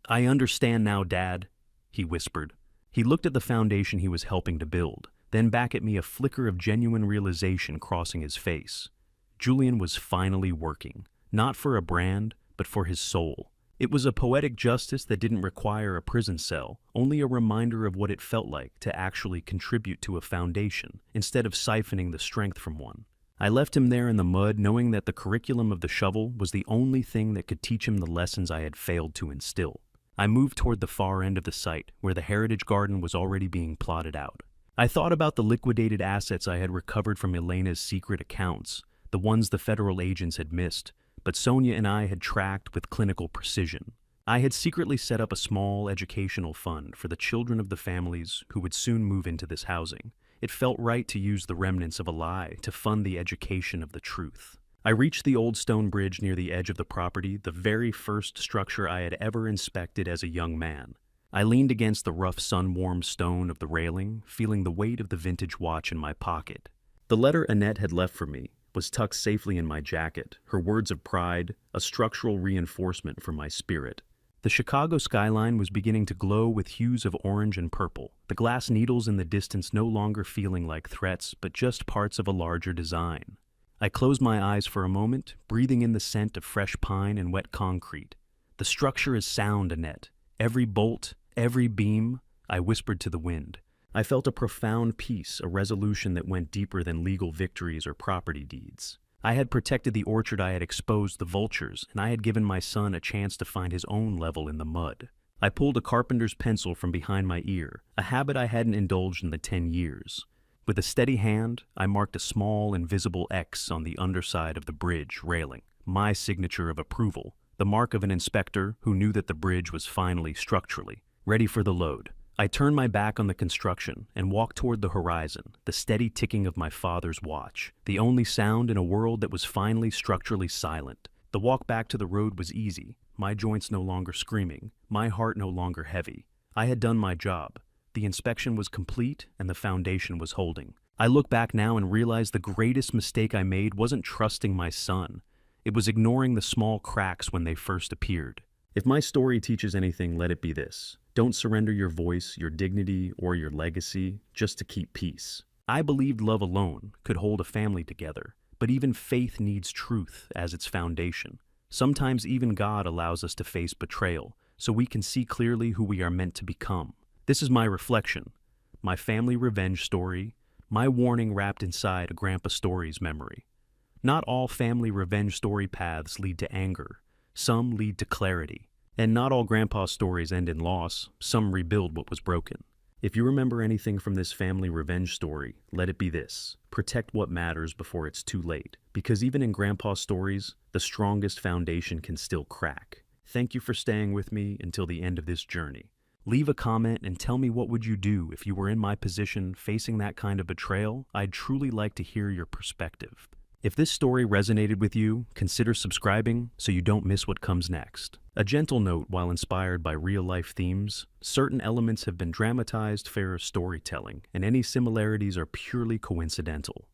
understand now, Dad," he whispered. He looked at the foundation he was helping to build, then back at me, a flicker of genuine realization crossing his face. Julian was finally working, not for a brand, but for his soul. It was a poetic justice that didn't require a prison cell, only a reminder of what it felt like to actually contribute to a foundation, instead of siphoning the strength from one. I left him there in the mud, knowing that the curriculum of the shovel was the only thing that could teach him the lessons I had failed to instill. I moved toward the far end of the site, where the heritage garden was already being plotted out. I thought about the liquidated assets I had recovered from Elena's secret accounts, the ones the federal agents had missed, but Sonia and I had tracked with clinical precision. I had secretly set up a small educational fund for the children of the families who would soon move into this housing. It felt right to use the remnants of a lie to fund the education of the truth. I reached the old stone bridge near the edge of the property, the very first structure I had ever inspected as a young man. I leaned against the rough sun-warmed stone of the railing, feeling the weight of the vintage watch in my pocket. The letter Annette had left for me was tucked safely in my jacket, her words of pride, a structural reinforcement for my spirit. The Chicago skyline was beginning to glow with hues of orange and purple, the glass needles in the distance no longer feeling like threats but just parts of a larger design. I closed my eyes for a moment, breathing in the scent of fresh pine and wet concrete. "The structure is sound, Annette. Every bolt, every beam," I whispered to the wind. I felt a profound peace, a resolution that went deeper than legal victories or property deeds. I had protected the orchard, I had exposed the vultures, and I had given my son a chance to find his own level in the mud. I pulled a carpenter's pencil from behind my ear, a habit I hadn't indulged in the 10 years. With a steady hand, I marked a small, invisible X on the underside of the bridge railing, my signature of approval, the mark of an inspector who knew that the bridge was finally structurally ready for the load. I turned my back on the construction and walked toward the horizon, the steady ticking of my father's watch, the only sound in a world that was finally structurally silent. The walk back to the road was easy, my joints no longer screaming, my heart no longer heavy. I had done my job. The inspection was complete and the foundation was holding. I look back now and realize the greatest mistake I made wasn't trusting my son. It was ignoring the small cracks when they first appeared. If my story teaches anything, let it be this. Don't surrender your voice, your dignity, or your legacy just to keep peace. I believed love alone could hold a family together, but even faith needs truth as its foundation. Sometimes even God allows us to face betrayal, so we can see clearly who we are meant to become. This is my reflection, my family revenge story, my warning wrapped inside a Grandpa Story's memory. Not all family revenge story paths lead to anger. Some lead to clarity. And not all Grandpa stories end in loss. Some rebuild what was broken. If you remember anything from this family revenge story, let it be this. Protect what matters before it's too late. Because even in Grandpa stories, the strongest foundation can still crack. Thank you for staying with me until the end of this journey. Leave a comment and tell me, what would you do if you were in my position facing that kind of betrayal? I'd truly like to hear your perspective. If this story resonated with you, consider subscribing so you don't miss what comes next. A gentle note: while inspired by real-life themes, certain elements have been dramatized for storytelling, and any similarities are purely coincidental.